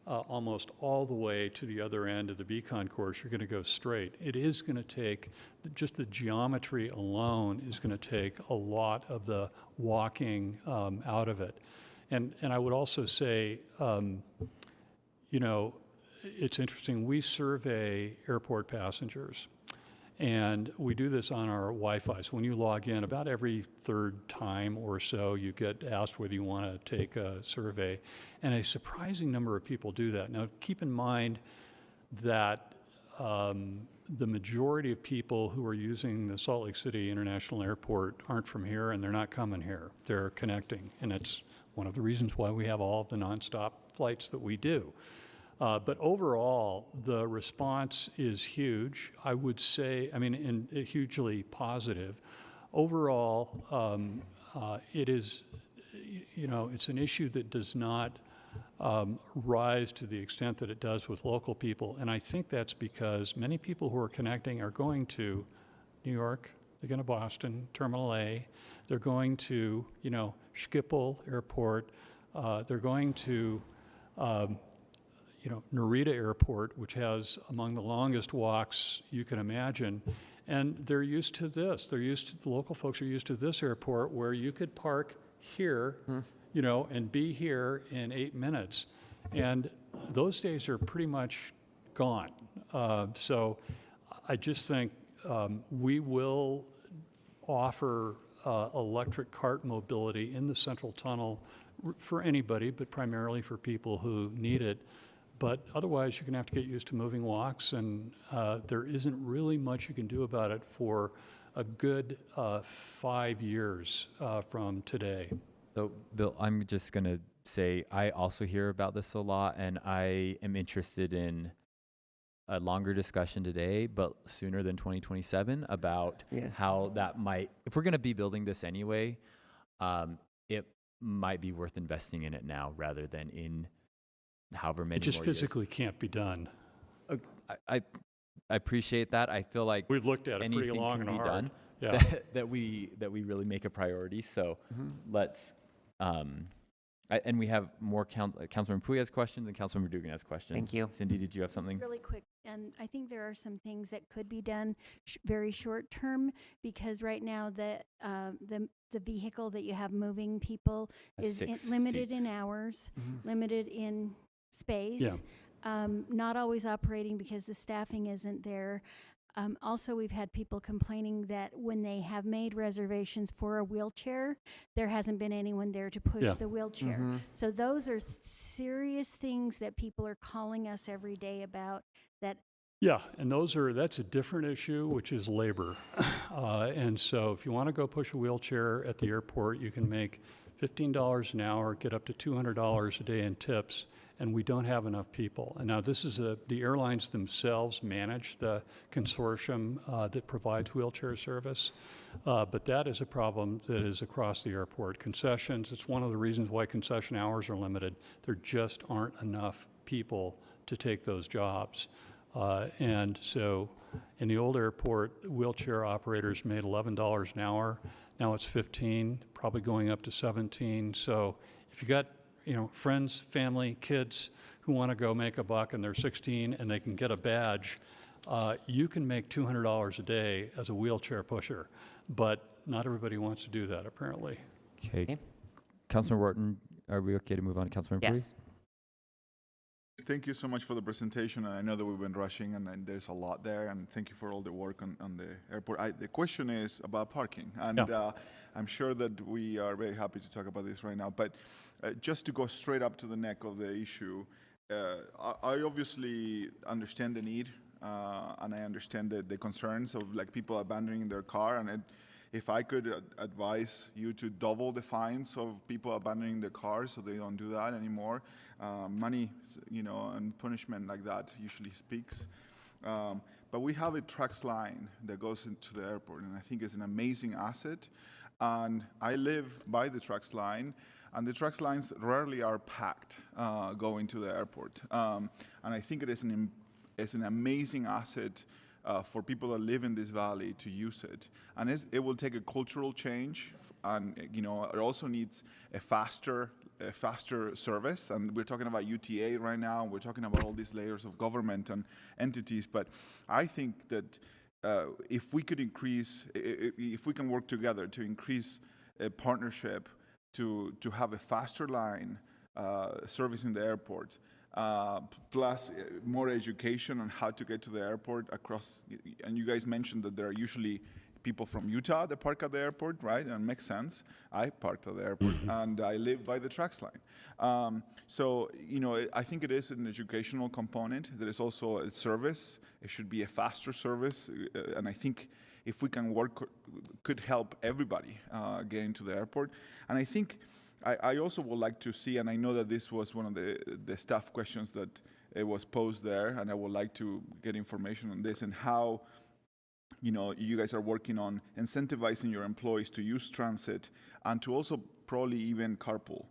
almost all the way to the other end of the B Concourse. You're going to go straight. It is going to take, just the geometry alone is going to take a lot of the walking out of it. And I would also say, you know, it's interesting, we survey airport passengers, and we do this on our Wi-Fi. So when you log in, about every third time or so, you get asked whether you want to take a survey, and a surprising number of people do that. Now, keep in mind that the majority of people who are using the Salt Lake City International Airport aren't from here, and they're not coming here. They're connecting, and it's one of the reasons why we have all of the nonstop flights that we do. But overall, the response is huge. I would say, I mean, hugely positive. Overall, it is, it's an issue that does not rise to the extent that it does with local people. And I think that's because many people who are connecting are going to New York, they're going to Boston, Terminal A, they're going to, Schiphol Airport, they're going to, Narita Airport, which has among the longest walks you can imagine. And they're used to this. The local folks are used to this airport where you could park here, and be here in 8 minutes. And those days are pretty much gone. So I just think we will offer electric cart mobility in the central tunnel for anybody, but primarily for people who need it. But otherwise, you're going to have to get used to moving walks, and there isn't really much you can do about it for a good 5 years from today. So, Bill, I'm just going to say I also hear about this a lot, and I am interested in a longer discussion today, but sooner than 2027, about how that might, if we're going to be building this anyway, it might be worth investing in it now rather than in however many It just more physically years. Can't be done. I appreciate that. I feel like we've looked at it pretty anything long can and be hard. done Yeah. that we really make a priority. So let's and we have more Councilmember Pui has questions and Councilmember Dugan has questions. Thank you. Cindy, did you have something? Really quick, and I think there are some things that could be done very short term, because right now the vehicle that you have moving people is limited in hours, limited in space. Yeah. Not always operating because the staffing isn't there. Also, we've had people complaining that when they have made reservations for a wheelchair, there hasn't been anyone there to push the wheelchair. So those are serious things that people are calling us every day about. Yeah, and that's a different issue, which is labor. And so if you want to go push a wheelchair at the airport, you can make $15 an hour, get up to $200 a day in tips, and we don't have enough people. And now this is the airlines themselves manage the consortium that provides wheelchair service, but that is a problem that is across the airport. Concessions, it's one of the reasons why concession hours are limited. There just aren't enough people to take those jobs. And so in the old airport, wheelchair operators made $11 an hour. Now it's 15, probably going up to 17. So if you got friends, family, kids who want to go make a buck and they're 16 and they can get a badge, you can make $200 a day as a wheelchair pusher. But not everybody wants to do that, apparently. Okay. Councilmember Wharton, are we okay to move on to Councilmember Pui? Yes. Thank you so much for the presentation. And I know that we've been rushing, and there's a lot there. And thank you for all the work on the airport. The question is about parking. And I'm sure that we are very happy to talk about this right now. But just to go straight up to the neck of the issue, I obviously understand the need, and I understand the concerns of people abandoning their car. And if I could advise you to double the fines of people abandoning their cars so they don't do that anymore, money, and punishment like that usually speaks. But we have a trucks line that goes into the airport, and I think it's an amazing asset. And I live by the trucks line, and the trucks lines rarely are packed going to the airport. And I think it is an amazing asset for people that live in this valley to use it. And it will take a cultural change, and it also needs a faster service. And we're talking about UTA right now. We're talking about all these layers of government and entities. But I think that if we can work together to increase a partnership to have a faster line servicing the airport, plus more education on how to get to the airport across. And you guys mentioned that there are usually people from Utah that park at the airport, right? And it makes sense. I parked at the airport, and I live by the tracks line. So, I think it is an educational component. There is also a service. It should be a faster service. And I think if we can work, could help everybody get into the airport. And I think I also would like to see, and I know that this was one of the staff questions that it was posted there, and I would like to get information on this and how, you guys are working on incentivizing your employees to use transit and to also probably even carpool.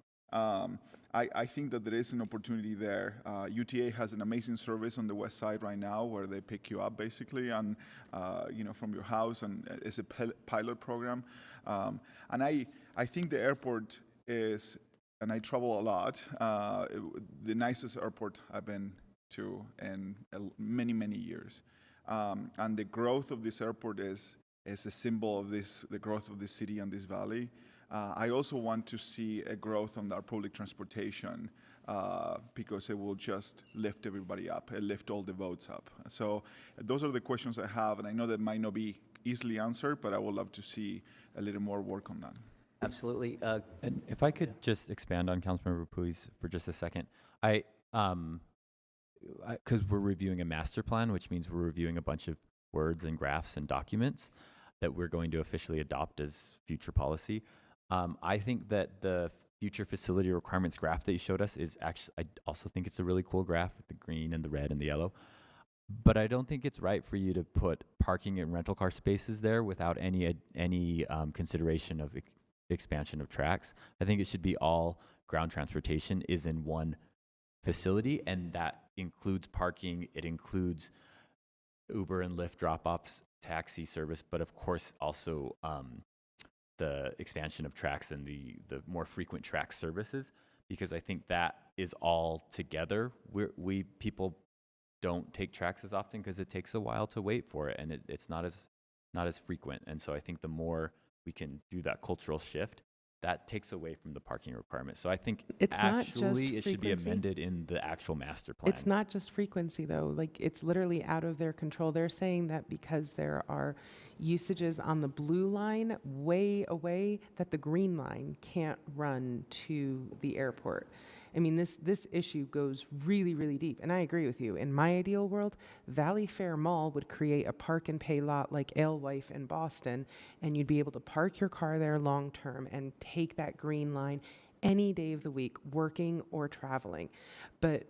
I think that there is an opportunity there. UTA has an amazing service on the west side right now where they pick you up basically and from your house, and it's a pilot program. And I think the airport is, and I travel a lot, the nicest airport I've been to in many, many years. And the growth of this airport is a symbol of the growth of this city and this valley. I also want to see a growth on our public transportation because it will just lift everybody up, and lift all the votes up. So those are the questions I have, and I know that might not be easily answered, but I would love to see a little more work on that. Absolutely. And if I could just expand on Councilmember Pui's for just a second, because we're reviewing a master plan, which means we're reviewing a bunch of words and graphs and documents that we're going to officially adopt as future policy. I think that the future facility requirements graph that you showed us is actually, I also think it's a really cool graph with the green and the red and the yellow. But I don't think it's right for you to put parking and rental car spaces there without any consideration of expansion of tracks. I think it should be all ground transportation is in one facility, and that includes parking. It includes Uber and Lyft drop-offs, taxi service, but of course also the expansion of tracks and the more frequent track services, because I think that is all together. People don't take tracks as often because it takes a while to wait for it, and it's not as frequent. And so I think the more we can do that cultural shift, that takes away from the parking requirement. So I think It's not just actually it should be frequency. amended in the actual master plan. It's not just frequency, though. Like, it's literally out of their control. They're saying that because there are usages on the blue line way away, that the green line can't run to the airport. I mean, this issue goes really, really deep. And I agree with you. In my ideal world, Valley Fair Mall would create a park and pay lot like Alewife in Boston, and you'd be able to park your car there long term and take that green line any day of the week, working or traveling. But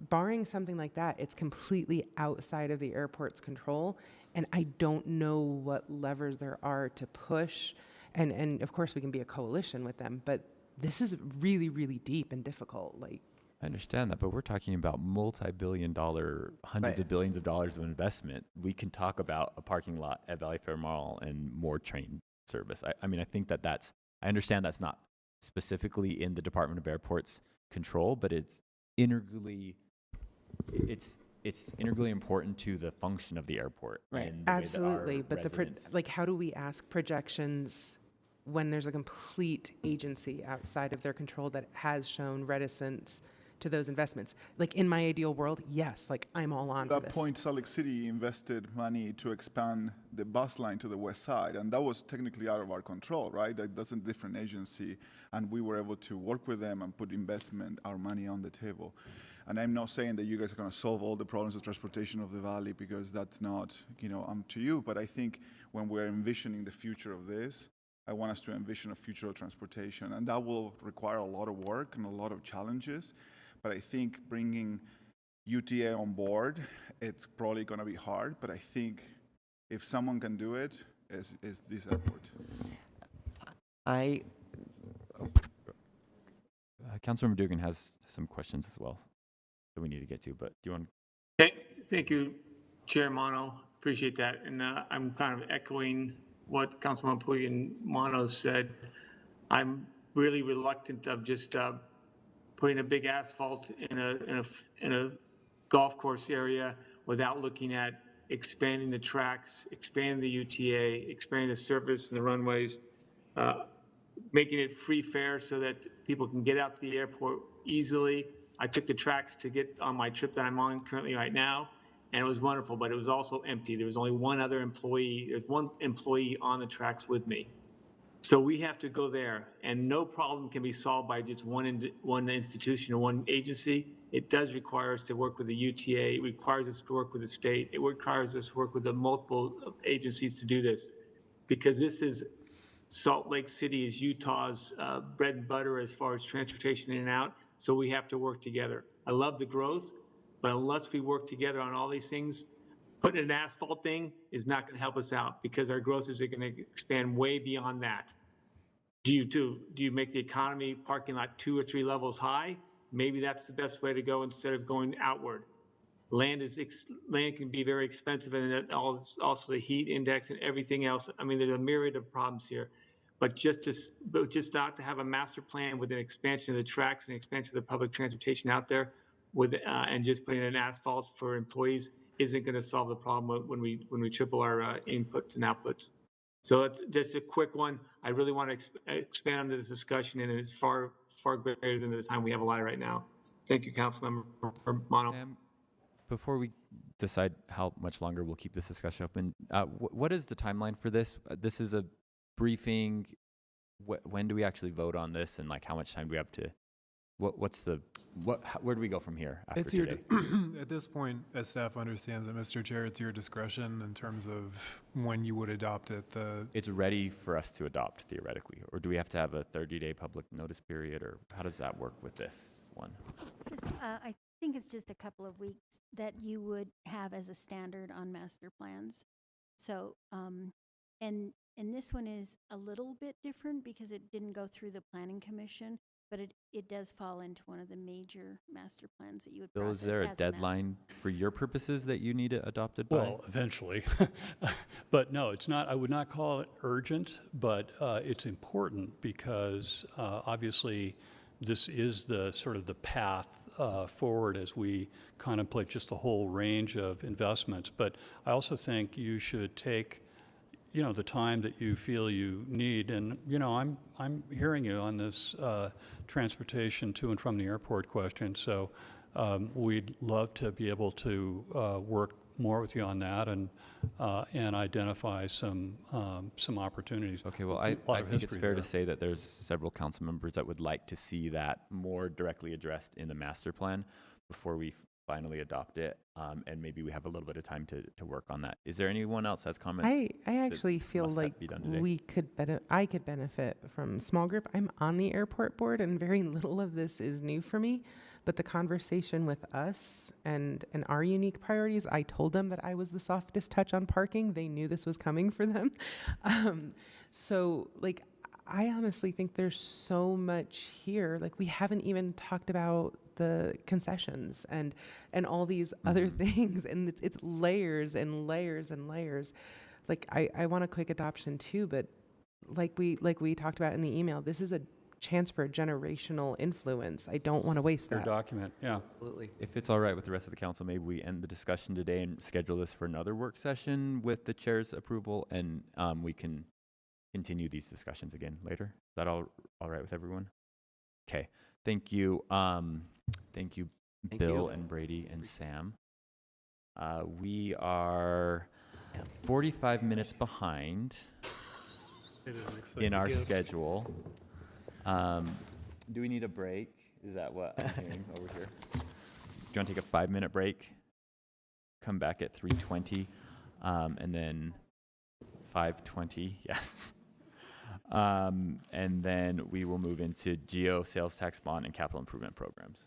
barring something like that, it's completely outside of the airport's control. And I don't know what levers there are to push. And of course, we can be a coalition with them, but this is really, really deep and difficult. Like, I understand that, but we're talking about multi-billion-dollar, hundreds of billions of dollars of investment. We can talk about a parking lot at Valley Fair Mall and more train service. I mean, I think that's, I understand that's not specifically in the Department of Airports' control, but it's integrally important to the function of the airport. right, and the way that our absolutely. But residents- how do we ask projections when there's a complete agency outside of their control that has shown reticence to those investments? Like, in my ideal world, yes, like, I'm all on for At that this. point, Salt Lake City invested money to expand the bus line to the west side, and that was technically out of our control, right? That's a different agency, and we were able to work with them and put our money on the table. And I'm not saying that you guys are going to solve all the problems of transportation of the valley, because that's not, up to you. But I think when we're envisioning the future of this, I want us to envision a future of transportation, and that will require a lot of work and a lot of challenges. But I think bringing UTA on board, it's probably going to be hard, but I think if someone can do it, is this airport. Councilmember Dugan has some questions as well that we need to get to, but do you want Thank you, Chair Mono. Appreciate that. And I'm kind of echoing what Councilman Pui and Mono said. I'm really reluctant of just putting a big asphalt in a golf course area without looking at expanding the tracks, expanding the UTA, expanding the surface and the runways, making it free fare so that people can get out to the airport easily. I took the tracks to get on my trip that I'm on currently right now, and it was wonderful, but it was also empty. There was only one other employee. There's one employee on the tracks with me. So we have to go there, and no problem can be solved by just one institution or one agency. It does require us to work with the UTA. It requires us to work with the state. It requires us to work with the multiple agencies to do this, because this is Salt Lake City is Utah's bread and butter as far as transportation in and out. So we have to work together. I love the growth, But unless we work together on all these things, putting an asphalt thing is not going to help us out because our growth is going to expand way beyond that. Do you make the economy parking lot 2 or 3 levels high? Maybe that's the best way to go instead of going outward. Land can be very expensive, and also the heat index and everything else. I mean, there's a myriad of problems here. But just not to have a master plan with an expansion of the tracks and expansion of the public transportation out there, and just putting in asphalt for employees isn't going to solve the problem when we triple our inputs and outputs. So it's just a quick one. I really want to expand on this discussion, and it's far greater than the time we have allotted right now. Thank you, Councilmember Mono. Before we decide how much longer we'll keep this discussion open, what is the timeline for this? This is a briefing. When do we actually vote on this, and like how much time do we have to? Where do we go from here after today? At this point, as staff understands it, Mr. Chair, it's your discretion in terms of when you would adopt it. It's ready for us to adopt theoretically, or do we have to have a 30-day public notice period, or how does that work with this one? I think it's just a couple of weeks that you would have as a standard on master plans. So, and this one is a little bit different because it didn't go through the Planning Commission, but it does fall into one of the major master plans that you would process. Bill, is there a deadline for your purposes that you need it adopted by? Well, eventually. But no, it's not. I would not call it urgent, but it's important because obviously this is the sort of the path forward as we contemplate just the whole range of investments. But I also think you should take the time that you feel you need. And, I'm hearing you on this transportation to and from the airport question. So we'd love to be able to work more with you on that and identify some opportunities. Okay, well, I think it's fair to say that there's several council members that would like to see that more directly addressed in the master plan before we finally adopt it, and maybe we have a little bit of time to work on that. Is there anyone else has comments? I actually feel like I could benefit from small group. I'm on the airport board, and very little of this is new for me. But the conversation with us and our unique priorities, I told them that I was the softest touch on parking. They knew this was coming for them. So, I honestly think there's so much here. We haven't even talked about the concessions and all these other things, and it's layers and layers and layers. I want a quick adoption too, but like we talked about in the email, this is a chance for a generational influence. I don't want to waste that. Document, yeah. Absolutely. If it's all right with the rest of the council, maybe we end the discussion today and schedule this for another work session with the chair's approval, and we can continue these discussions again later. Is that all right with everyone? Okay. Thank you. Thank you, Bill and Brady and Sam. We are 45 minutes behind in our schedule. Do we need a break? Is that what I'm hearing over here? Do you want to take a 5-minute break? Come back at 3:20, and then 5:20, yes. And then we will move into geo, sales tax bond, and capital improvement programs.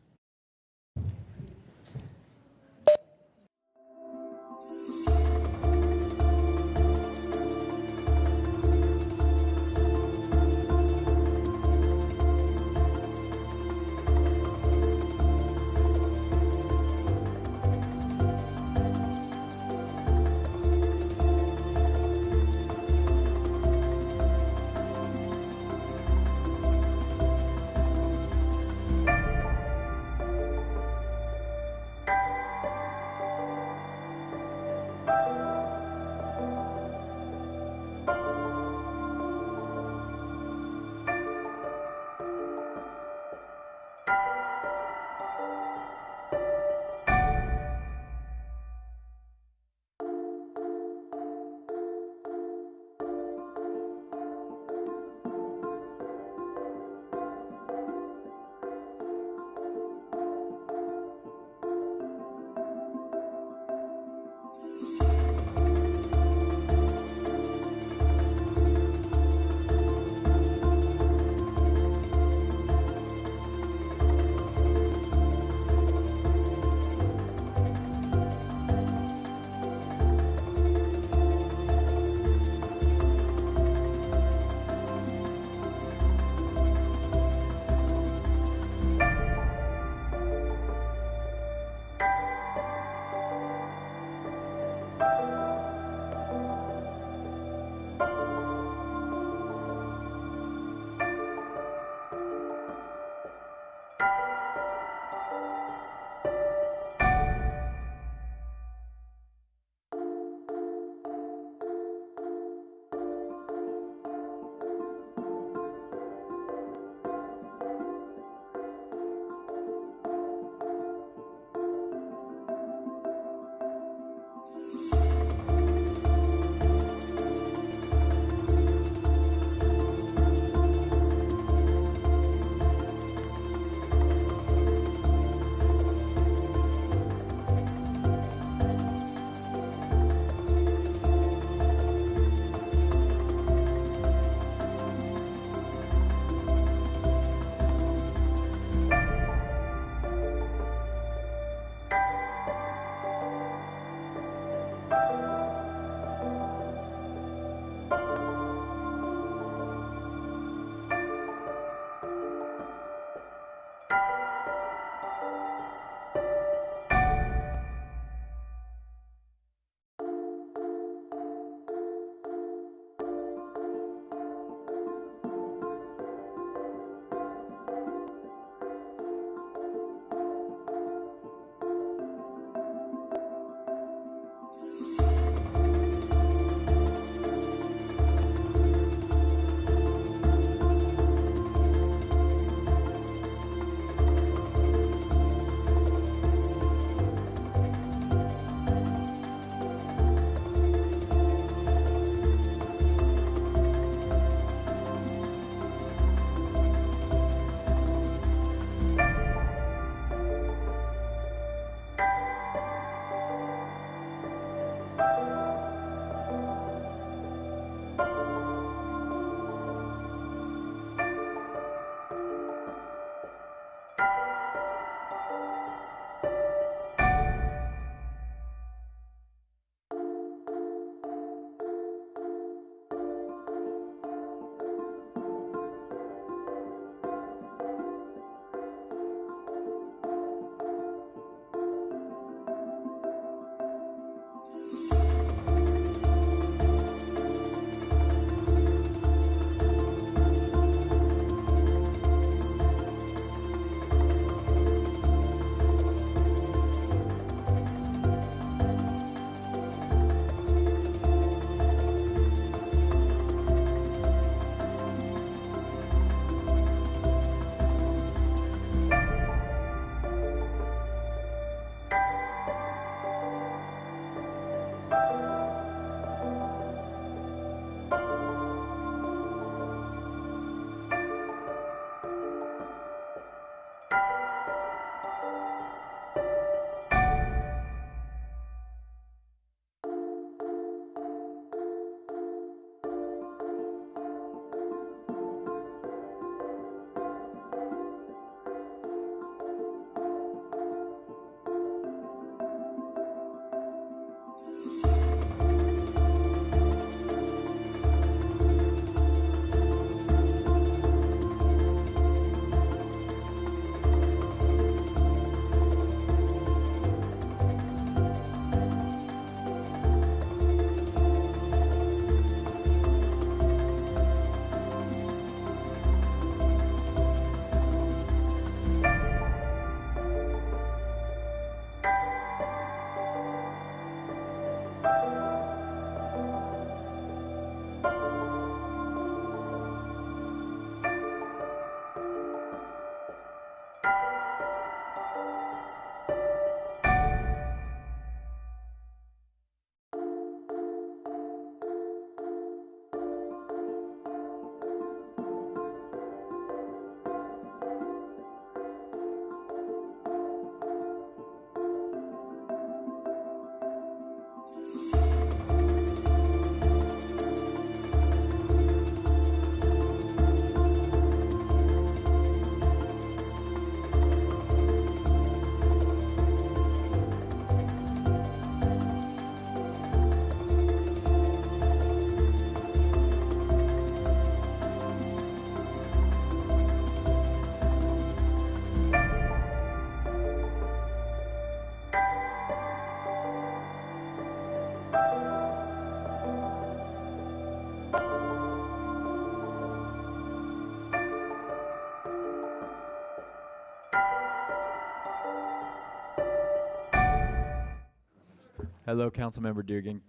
Hello, Councilmember Dugan.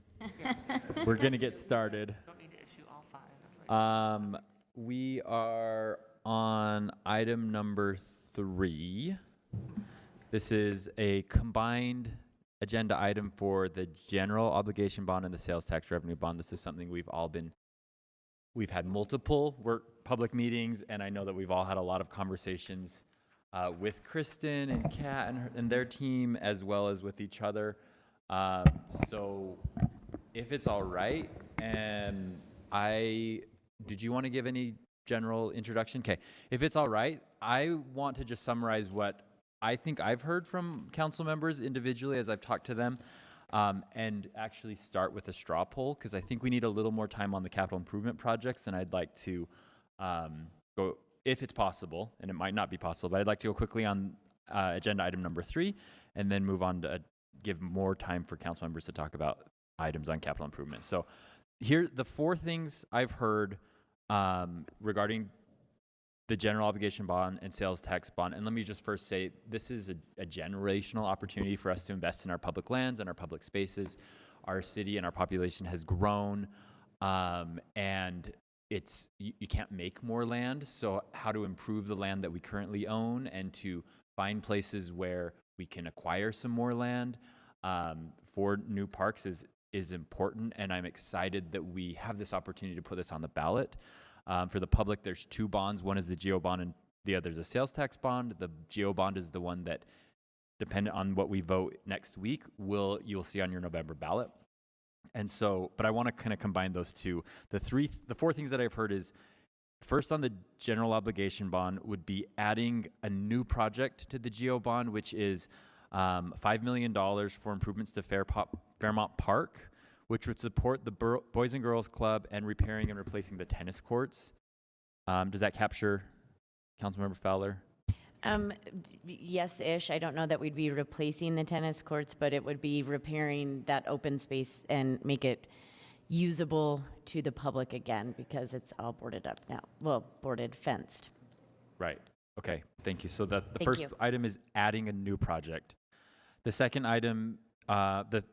We're going to get started. We are on item number 3. This is a combined agenda item for the general obligation bond and the sales tax revenue bond. This is something we've had multiple public meetings, and I know that we've all had a lot of conversations with Kristen and Kat and their team, as well as with each other. So if it's all right, and did you want to give any general introduction? Okay, if it's all right, I want to just summarize what I think I've heard from council members individually as I've talked to them, and actually start with a straw poll, because I think we need a little more time on the capital improvement projects, and I'd like to go, if it's possible, and it might not be possible, but I'd like to go quickly on agenda item number 3, and then move on to give more time for council members to talk about items on capital improvement. So here, the 4 things I've heard regarding the general obligation bond and sales tax bond. And let me just first say, this is a generational opportunity for us to invest in our public lands and our public spaces. Our city and our population has grown, and you can't make more land. So how to improve the land that we currently own and to find places where we can acquire some more land for new parks is important, and I'm excited that we have this opportunity to put this on the ballot. For the public, there's 2 bonds. One is the GEO bond, and the other is a sales tax bond. The GEO bond is the one that, dependent on what we vote next week, you'll see on your November ballot. And so, but I want to kind of combine those 2. The 4 things that I've heard is, first, on the general obligation bond would be adding a new project to the GEO bond, which is $5 million for improvements to Fairmont Park, which would support the Boys and Girls Club and repairing and replacing the tennis courts. Does that capture Councilmember Fowler? Yes-ish. I don't know that we'd be replacing the tennis courts, but it would be repairing that open space and make it usable to the public again, because it's all boarded up now. Well, boarded, fenced. Right. Okay. Thank you. So the first item is adding a new project. The second item, the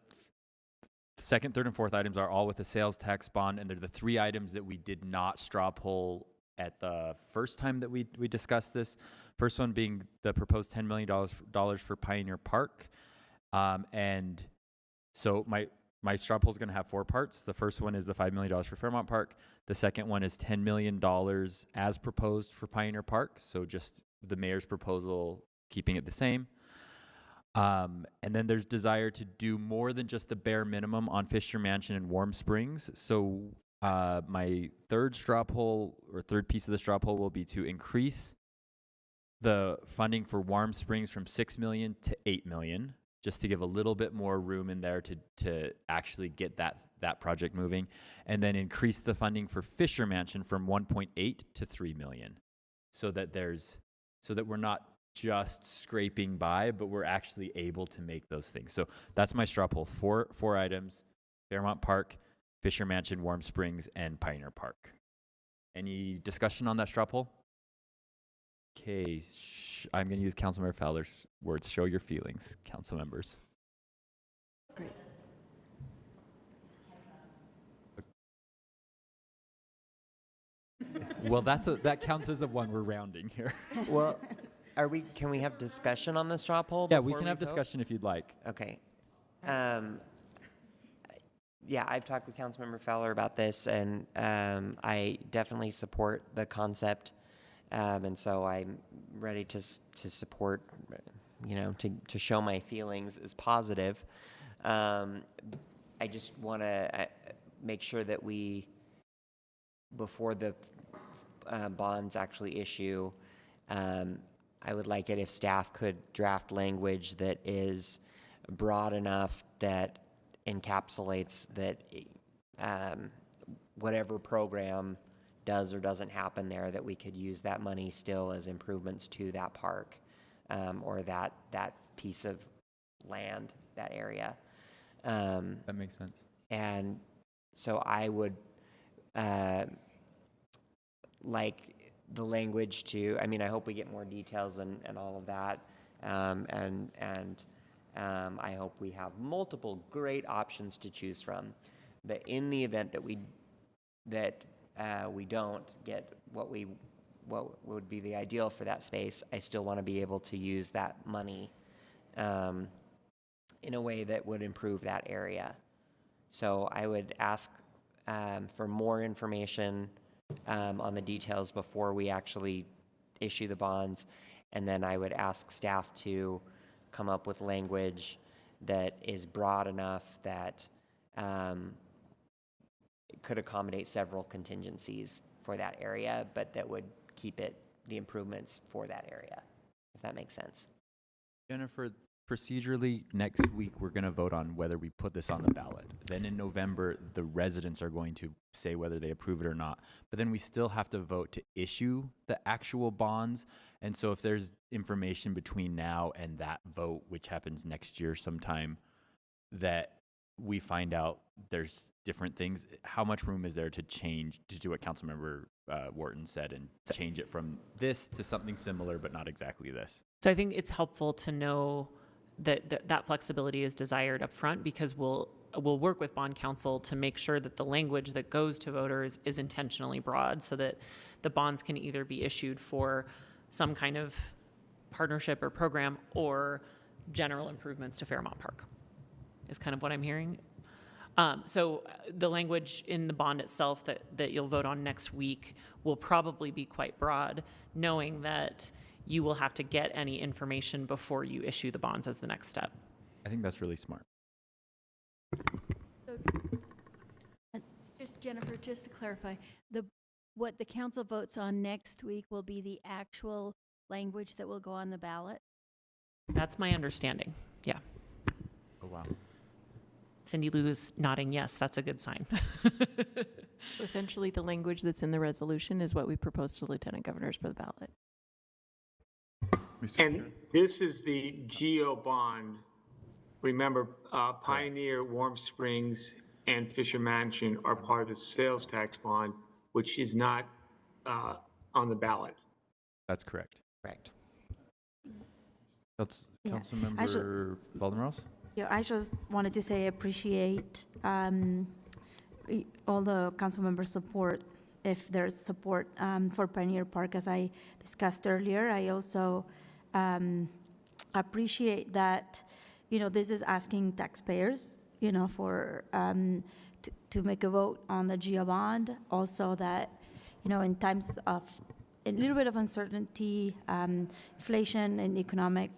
second, third, and fourth items are all with the sales tax bond, and they're the 3 items that we did not straw poll at the first time that we discussed this. First one being the proposed $10 million for Pioneer Park. And so my straw poll is going to have 4 parts. The first one is the $5 million for Fairmont Park. The second one is $10 million as proposed for Pioneer Park. So just the mayor's proposal, keeping it the same. And then there's desire to do more than just the bare minimum on Fisher Mansion and Warm Springs. So my third straw poll, or third piece of the straw poll, will be to increase the funding for Warm Springs from $6 million to $8 million, just to give a little bit more room in there to actually get that project moving, and then increase the funding for Fisher Mansion from 1.8 to 3 million, so that we're not just scraping by, but we're actually able to make those things. So that's my straw poll. Four items: Fairmont Park, Fisher Mansion, Warm Springs, and Pioneer Park. Any discussion on that straw poll? Okay, I'm going to use Councilmember Fowler's words. Show your feelings, council members. Great. Well, that counts as a one. We're rounding here. Well, can we have discussion on the straw poll? Yeah, we before can have vote? discussion if you'd like. Okay. Yeah, I've talked with Councilmember Fowler about this, and I definitely support the concept. And so I'm ready to support, to show my feelings as positive. I just want to make sure that before the bonds actually issue, I would like it if staff could draft language that is broad enough that encapsulates that whatever program does or doesn't happen there, that we could use that money still as improvements to that park, or that piece of land, that area. That makes sense. And so I would like the language to, I hope we get more details and all of that. I hope we have multiple great options to choose from. But in the event that we don't get what would be the ideal for that space, I still want to be able to use that money in a way that would improve that area. So I would ask for more information on the details before we actually issue the bonds, and then I would ask staff to come up with language that is broad enough that could accommodate several contingencies for that area, but that would keep the improvements for that area, if that makes sense. Jennifer, procedurally, next week we're going to vote on whether we put this on the ballot. Then in November, the residents are going to say whether they approve it or not. But then we still have to vote to issue the actual bonds. And so if there's information between now and that vote, which happens next year sometime, that we find out there's different things, how much room is there to change, to do what Councilmember Wharton said, and change it from this to something similar, but not exactly this? So I think it's helpful to know that flexibility is desired up front, because we'll work with bond counsel to make sure that the language that goes to voters is intentionally broad, so that the bonds can either be issued for some kind of partnership or program or general improvements to Fairmont Park, is kind of what I'm hearing. So the language in the bond itself that you'll vote on next week will probably be quite broad, knowing that you will have to get any information before you issue the bonds as the next step. I think that's really smart. So, just Jennifer, just to clarify, what the council votes on next week will be the actual language that will go on the ballot? That's my understanding. Yeah. Oh, wow. Cindy Lou is nodding yes. That's a good sign. So essentially, the language that's in the resolution is what we propose to Lieutenant Governors for the ballot. And this is the GEO bond. Remember, Pioneer, Warm Springs, and Fisher Mansion are part of the sales tax bond, which is not on the ballot. That's correct. Correct. Councilmember Valdemoros? Yeah, I just wanted to say I appreciate all the council members' support, if there's support for Pioneer Park, as I discussed earlier. I also appreciate that, this is asking taxpayers for to make a vote on the GEO bond. Also that, in times of a little bit of uncertainty, inflation and economic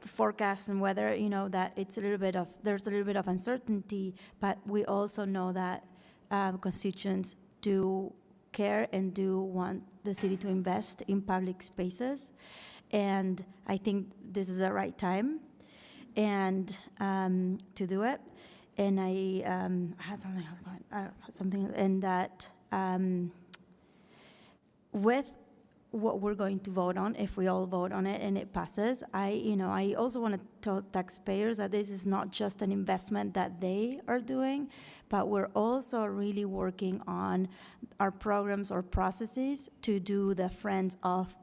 forecast and weather, that there's a little bit of uncertainty, but we also know that constituents do care and do want the city to invest in public spaces. And I think this is the right time and to do it. And I had something else going, and that with what we're going to vote on, if we all vote on it and it passes, I also want to tell taxpayers that this is not just an investment that they are doing, but we're also really working on our programs or processes to do the Friends of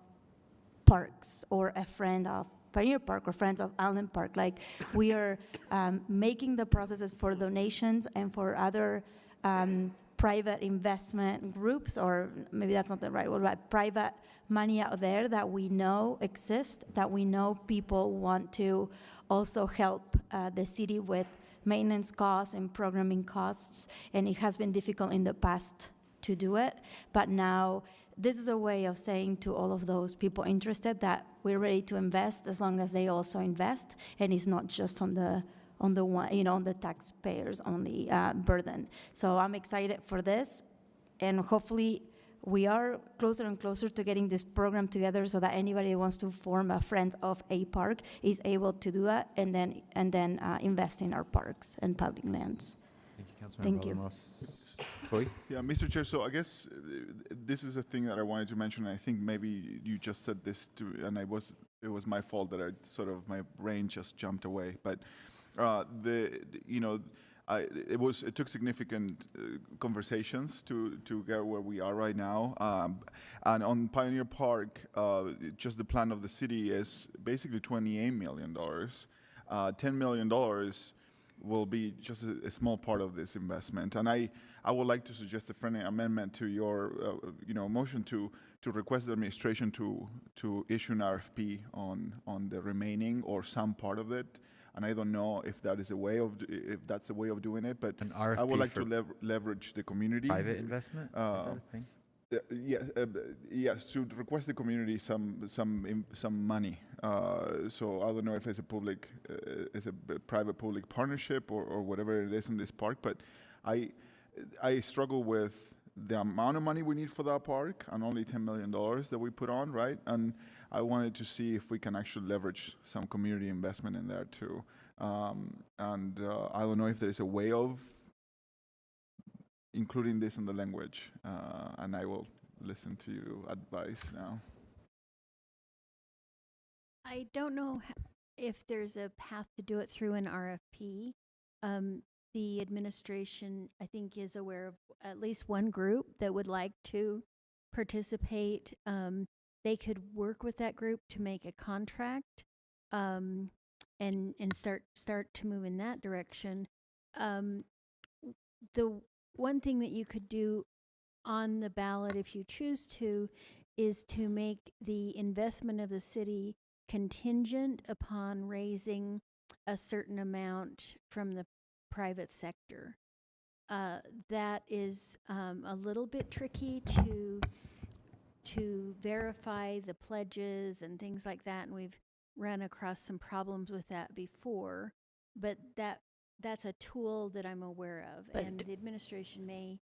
Parks or a Friend of Pioneer Park or Friends of Allen Park. Like, we are making the processes for donations and for other private investment groups, or maybe that's not the right word, but private money out there that we know exist, that we know people want to also help the city with maintenance costs and programming costs, and it has been difficult in the past to do it, but now this is a way of saying to all of those people interested that we're ready to invest as long as they also invest, and it's not just on the one, on the taxpayers only burden. So I'm excited for this, and hopefully we are closer and closer to getting this program together so that anybody who wants to form a Friends of a Park is able to do that and then invest in our parks and public lands. Thank you, Councilmember Thank you. Chloe? Yeah, Mr. Chair, so I guess this is a thing that I wanted to mention. I think maybe you just said this too, and it was my fault that my brain just jumped away. But it took significant conversations to get where we are right now. And on Pioneer Park, just the plan of the city is basically $28 million. $10 million will be just a small part of this investment. And I would like to suggest a friendly amendment to your motion to request the administration to issue an RFP on the remaining or some part of it. And I don't know if that's a way of doing it, but an RFP I would like to leverage the community. Private investment? Is that a thing? Yes, to request the community some money. So I don't know if it's a private-public partnership or whatever it is in this park, but I struggle with the amount of money we need for that park and only $10 million that we put on, right? And I wanted to see if we can actually leverage some community investment in there too. I don't know if there is a way of including this in the language, and I will listen to your advice now. I don't know if there's a path to do it through an RFP. The administration, I think, is aware of at least one group that would like to participate. They could work with that group to make a contract and start to move in that direction. The one thing that you could do on the ballot, if you choose to, is to make the investment of the city contingent upon raising a certain amount from the private sector. That is a little bit tricky to verify the pledges and things like that, and we've run across some problems with that before, but that's a tool that I'm aware of, and the administration may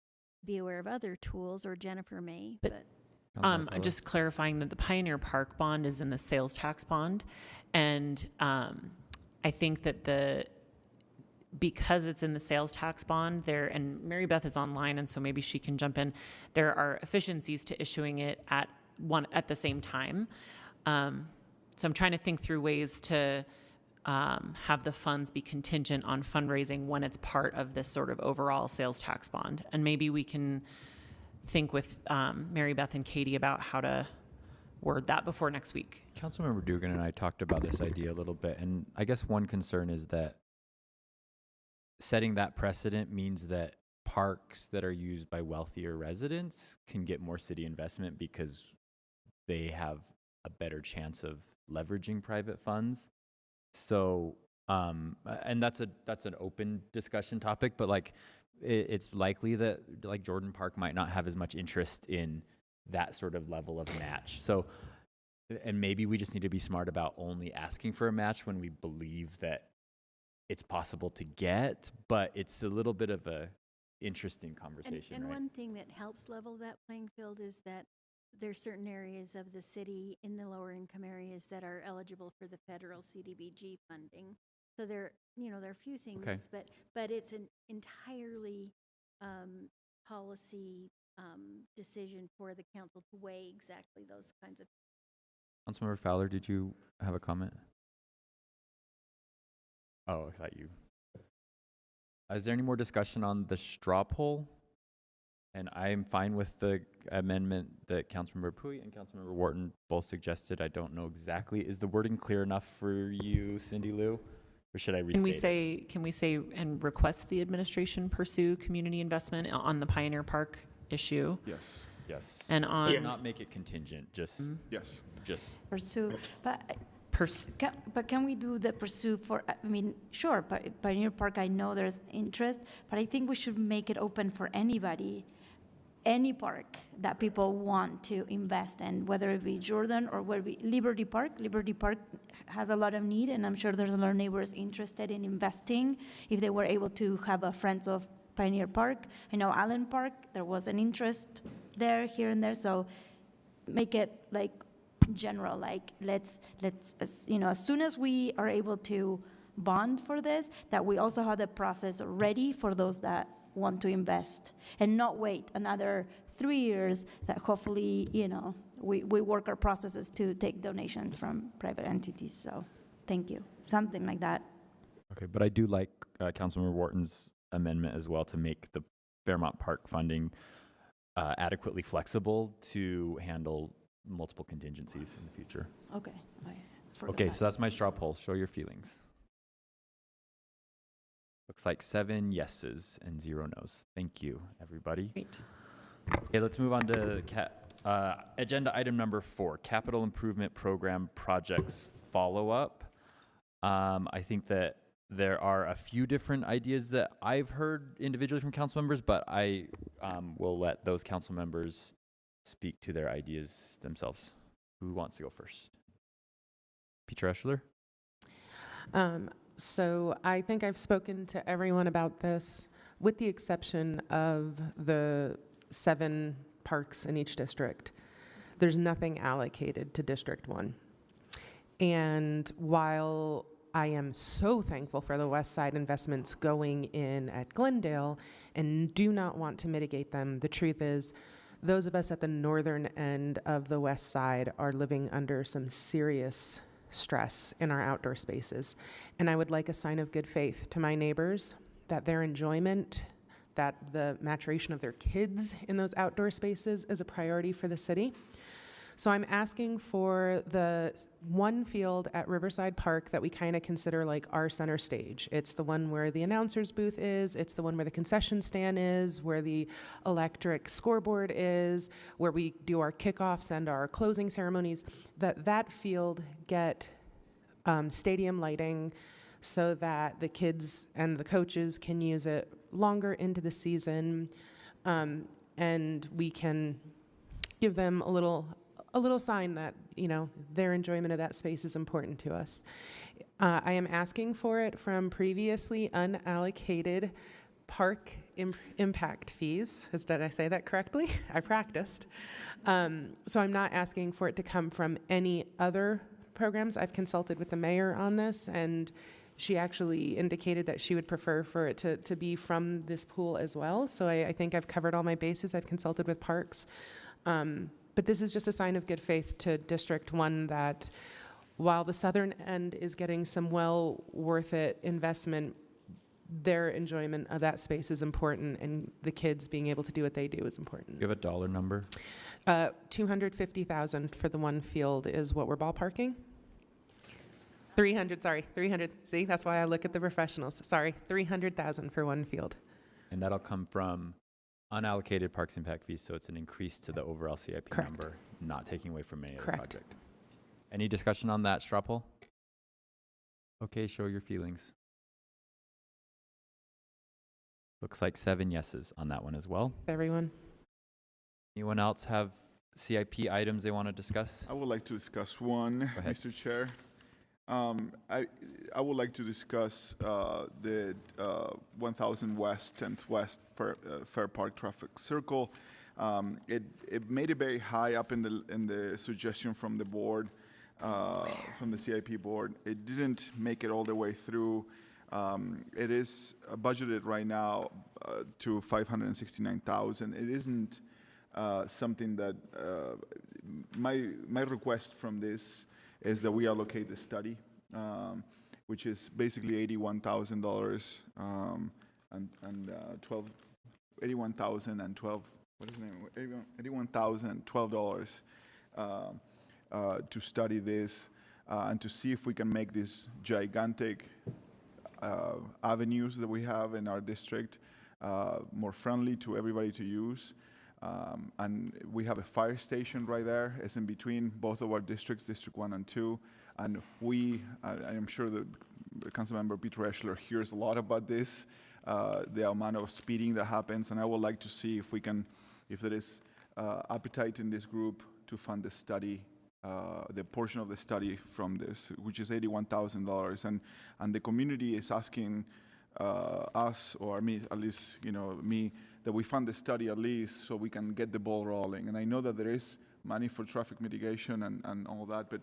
be aware of other tools, or Jennifer may, but just clarifying that the Pioneer Park bond is in the sales tax bond, and I think that because it's in the sales tax bond there, and Mary Beth is online, and so maybe she can jump in, there are efficiencies to issuing it at the same time. So I'm trying to think through ways to have the funds be contingent on fundraising when it's part of this sort of overall sales tax bond. And maybe we can think with Mary Beth and Katie about how to word that before next week. Councilmember Dugan and I talked about this idea a little bit, and I guess one concern is that setting that precedent means that parks that are used by wealthier residents can get more city investment because they have a better chance of leveraging private funds. So And that's an open discussion topic, but like it's likely that like Jordan Park might not have as much interest in that sort of level of match. So, and maybe we just need to be smart about only asking for a match when we believe that it's possible to get, but it's a little bit of a interesting conversation, And right? one thing that helps level that playing field is that there are certain areas of the city in the lower income areas that are eligible for the federal CDBG funding. So there are a few things, Okay. but it's an entirely policy decision for the council to weigh exactly those kinds of. Councilmember Fowler, did you have a comment? Oh, I thought you. Is there any more discussion on the straw poll? And I'm fine with the amendment that Councilmember Pui and Councilmember Wharton both suggested. I don't know exactly. Is the wording clear enough for you, Cindy Lou? Or should I restate it? Can we say and request the administration pursue community investment on the Pioneer Park issue? Yes. Yes. And on. But not make it contingent, just. Yes. Just. Pursue, but can we do the pursue for, I mean, sure, Pioneer Park, I know there's interest, but I think we should make it open for anybody, any park that people want to invest in, whether it be Jordan or whether it be Liberty Park. Liberty Park has a lot of need, and I'm sure there's a lot of neighbors interested in investing if they were able to have a Friends of Pioneer Park. I know Allen Park, there was an interest there, here and there, so make it like general, like let's as soon as we are able to bond for this, that we also have the process ready for those that want to invest, and not wait another 3 years that hopefully we work our processes to take donations from private entities. So thank you, something like that. Okay, but I do like Councilmember Wharton's amendment as well to make the Fairmont Park funding adequately flexible to handle multiple contingencies in the future. Okay. Okay, so that's my straw poll. Show your feelings. Looks like 7 yeses and 0 nos. Thank you, everybody. Great. Okay, let's move on to agenda item number 4, Capital Improvement Program Projects Follow-Up. I think that there are a few different ideas that I've heard individually from council members, but I will let those council members speak to their ideas themselves. Who wants to go first? Peter Eschler? So I think I've spoken to everyone about this, with the exception of the 7 parks in each district. There's nothing allocated to District 1. And while I am so thankful for the West Side investments going in at Glendale and do not want to mitigate them, the truth is those of us at the northern end of the West Side are living under some serious stress in our outdoor spaces. And I would like a sign of good faith to my neighbors that their enjoyment, that the maturation of their kids in those outdoor spaces is a priority for the city. So I'm asking for the one field at Riverside Park that we kind of consider like our center stage. It's the one where the announcer's booth is, it's the one where the concession stand is, where the electric scoreboard is, where we do our kickoffs and our closing ceremonies, that field get stadium lighting so that the kids and the coaches can use it longer into the season, and we can give them a little sign that, their enjoyment of that space is important to us. I am asking for it from previously unallocated park impact fees. Did I say that correctly? I practiced. So I'm not asking for it to come from any other programs. I've consulted with the mayor on this, and she actually indicated that she would prefer for it to be from this pool as well. So I think I've covered all my bases. I've consulted with parks. But this is just a sign of good faith to District 1 that while the southern end is getting some well worth it investment, their enjoyment of that space is important, and the kids being able to do what they do is important. Do you have a dollar number? $250,000 for the one field is what we're ballparking. 300. See, that's why I look at the professionals. Sorry, 300,000 for one field. And that'll come from unallocated parks impact fees, so it's an increase to the overall CIP Correct. number, not taking away from any other Correct. project. Any discussion on that straw poll? Okay, show your feelings. Looks like 7 yeses on that one as well. Everyone? Anyone else have CIP items they want to discuss? I would like to discuss one, Go ahead. Mr. Chair. I would like to discuss the 1000 West, 10th West Fair Park Traffic Circle. It made it very high up in the suggestion from the board, from the CIP board. It didn't make it all the way through. It is budgeted right now to $569,000. It isn't something that my request from this is that we allocate the study, which is basically $81,000 and 12, 81,000 and 12. What is the name? $81,012 to study this and to see if we can make these gigantic avenues that we have in our district more friendly to everybody to use. And we have a fire station right there. It's in between both of our districts, District 1 and 2. And I am sure that Councilmember Peter Eschler hears a lot about this, the amount of speeding that happens. And I would like to see if we can, if there is appetite in this group to fund the study, the portion of the study from this, which is $81,000. And the community is asking us, or me, at least, me, that we fund the study at least so we can get the ball rolling. And I know that there is money for traffic mitigation and all that, but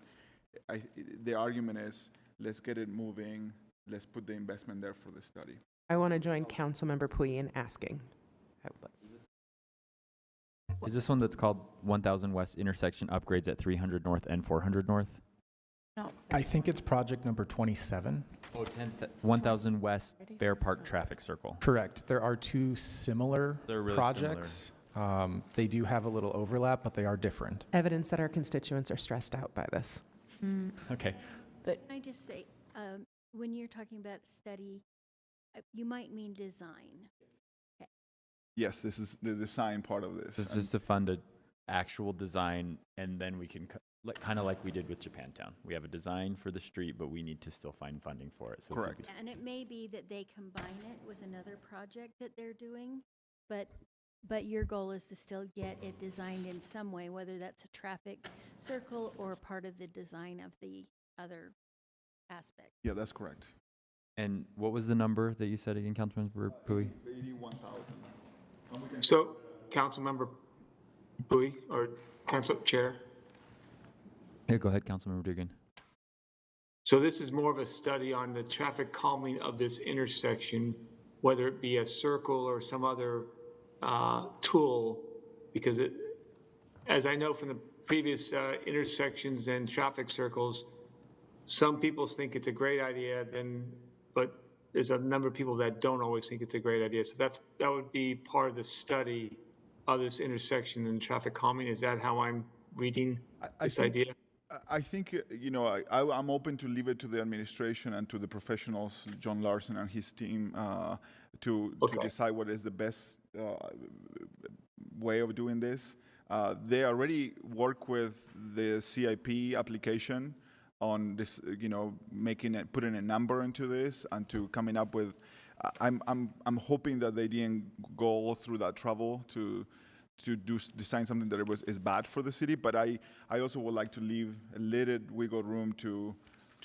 the argument is, let's get it moving, let's put the investment there for the study. I want to join Councilmember Puyi in asking. Is this one that's called 1000 West intersection upgrades at 300 North and 400 North? No. I think it's project number 27. Oh, 1000 West Fair Park Traffic Circle. Correct. There are two similar They're really projects. They do have a little overlap, but they are different. Evidence that our constituents are stressed out by this. Okay. But can I just say, when you're talking about study, you might mean design. Okay. Yes, this is the design part of this. This is to fund an actual design, and then we can, kind of like we did with Japantown. We have a design for the street, but we need to still find funding for it. So correct. And it may be that they combine it with another project that they're doing, but your goal is to still get it designed in some way, whether that's a traffic circle or part of the design of the other aspect. Yeah, that's correct. And what was the number that you said again, Councilmember Puyi? 81,000. So, Councilmember Puyi, or Council Chair? Yeah, go ahead, Councilmember Dugan. So this is more of a study on the traffic calming of this intersection, whether it be a circle or some other tool, because as I know from the previous intersections and traffic circles, some people think it's a great idea, but there's a number of people that don't always think it's a great idea. So that would be part of the study of this intersection and traffic calming. Is that how I'm reading this idea? I think, I'm open to leave it to the administration and to the professionals, John Larson and his team, to decide what is the best way of doing this. They already work with the CIP application on this, putting a number into this and to coming up with. I'm hoping that they didn't go through that trouble to design something that is bad for the city, but I also would like to leave a little wiggle room to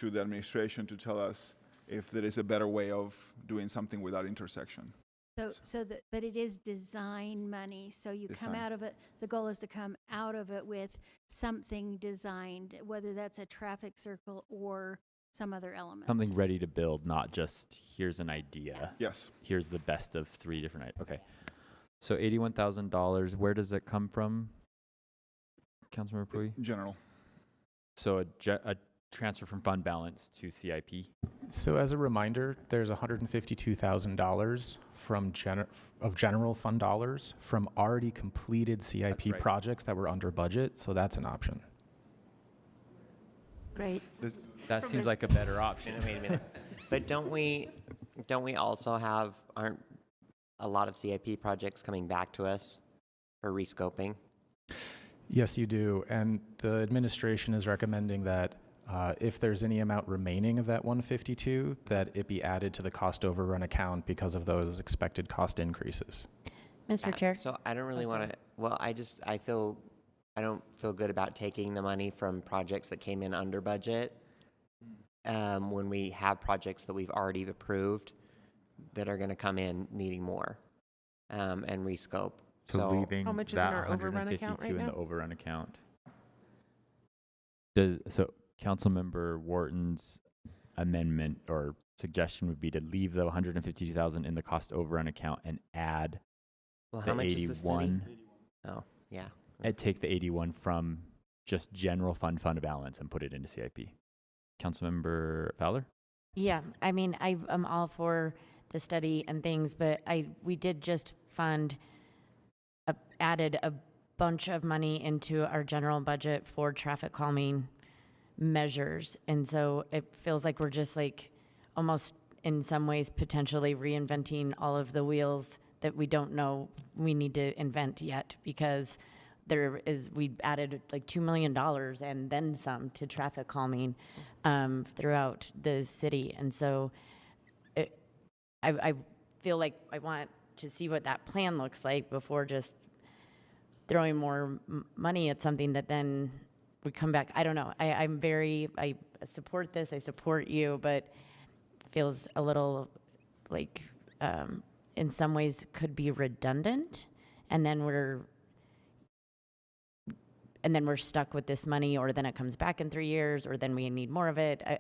the administration to tell us if there is a better way of doing something with that intersection. But it is design money, so you come out of it, the goal is to come out of it with something designed, whether that's a traffic circle or some other element. Something ready to build, not just here's an idea. Yes. Here's the best of 3 different ideas. Okay. So $81,000, where does it come from, Councilmember Puyi? General. So a transfer from fund balance to CIP? So as a reminder, there's $152,000 from general fund dollars from already completed CIP projects that were under budget, so that's an option. Great. That seems like a better option. Wait a minute. But don't we also aren't a lot of CIP projects coming back to us for rescoping? Yes, you do. And the administration is recommending that If there's any amount remaining of that 152, that it be added to the cost overrun account because of those expected cost increases. Mr. Chair? So I don't really want to, well, I don't feel good about taking the money from projects that came in under budget when we have projects that we've already approved that are going to come in needing more and rescope. So leaving How much is in that our overrun account 152 right in now? the overrun account. So Councilmember Wharton's amendment or suggestion would be to leave the 152,000 in the cost overrun account and add Well, the how much is the study? 81. Oh, yeah. And take the 81 from just general fund balance and put it into CIP. Councilmember Fowler? Yeah, I mean, I'm all for the study and things, but we did just added a bunch of money into our general budget for traffic calming measures. And so it feels like we're just like almost in some ways potentially reinventing all of the wheels that we don't know we need to invent yet, because we added like $2 million and then some to traffic calming throughout the city. And so I feel like I want to see what that plan looks like before just throwing more money at something that then would come back. I don't know. I support this. I support you, but feels a little like in some ways could be redundant. And then we're stuck with this money, or then it comes back in 3 years, or then we need more of it. I'm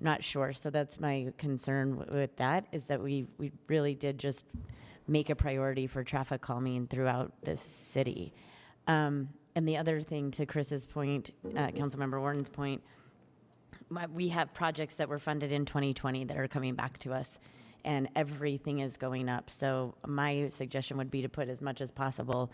not sure. So that's my concern with that, is that we really did just make a priority for traffic calming throughout this city. And the other thing, to Chris's point, Councilmember Warren's point, we have projects that were funded in 2020 that are coming back to us, and everything is going up. So my suggestion would be to put as much as possible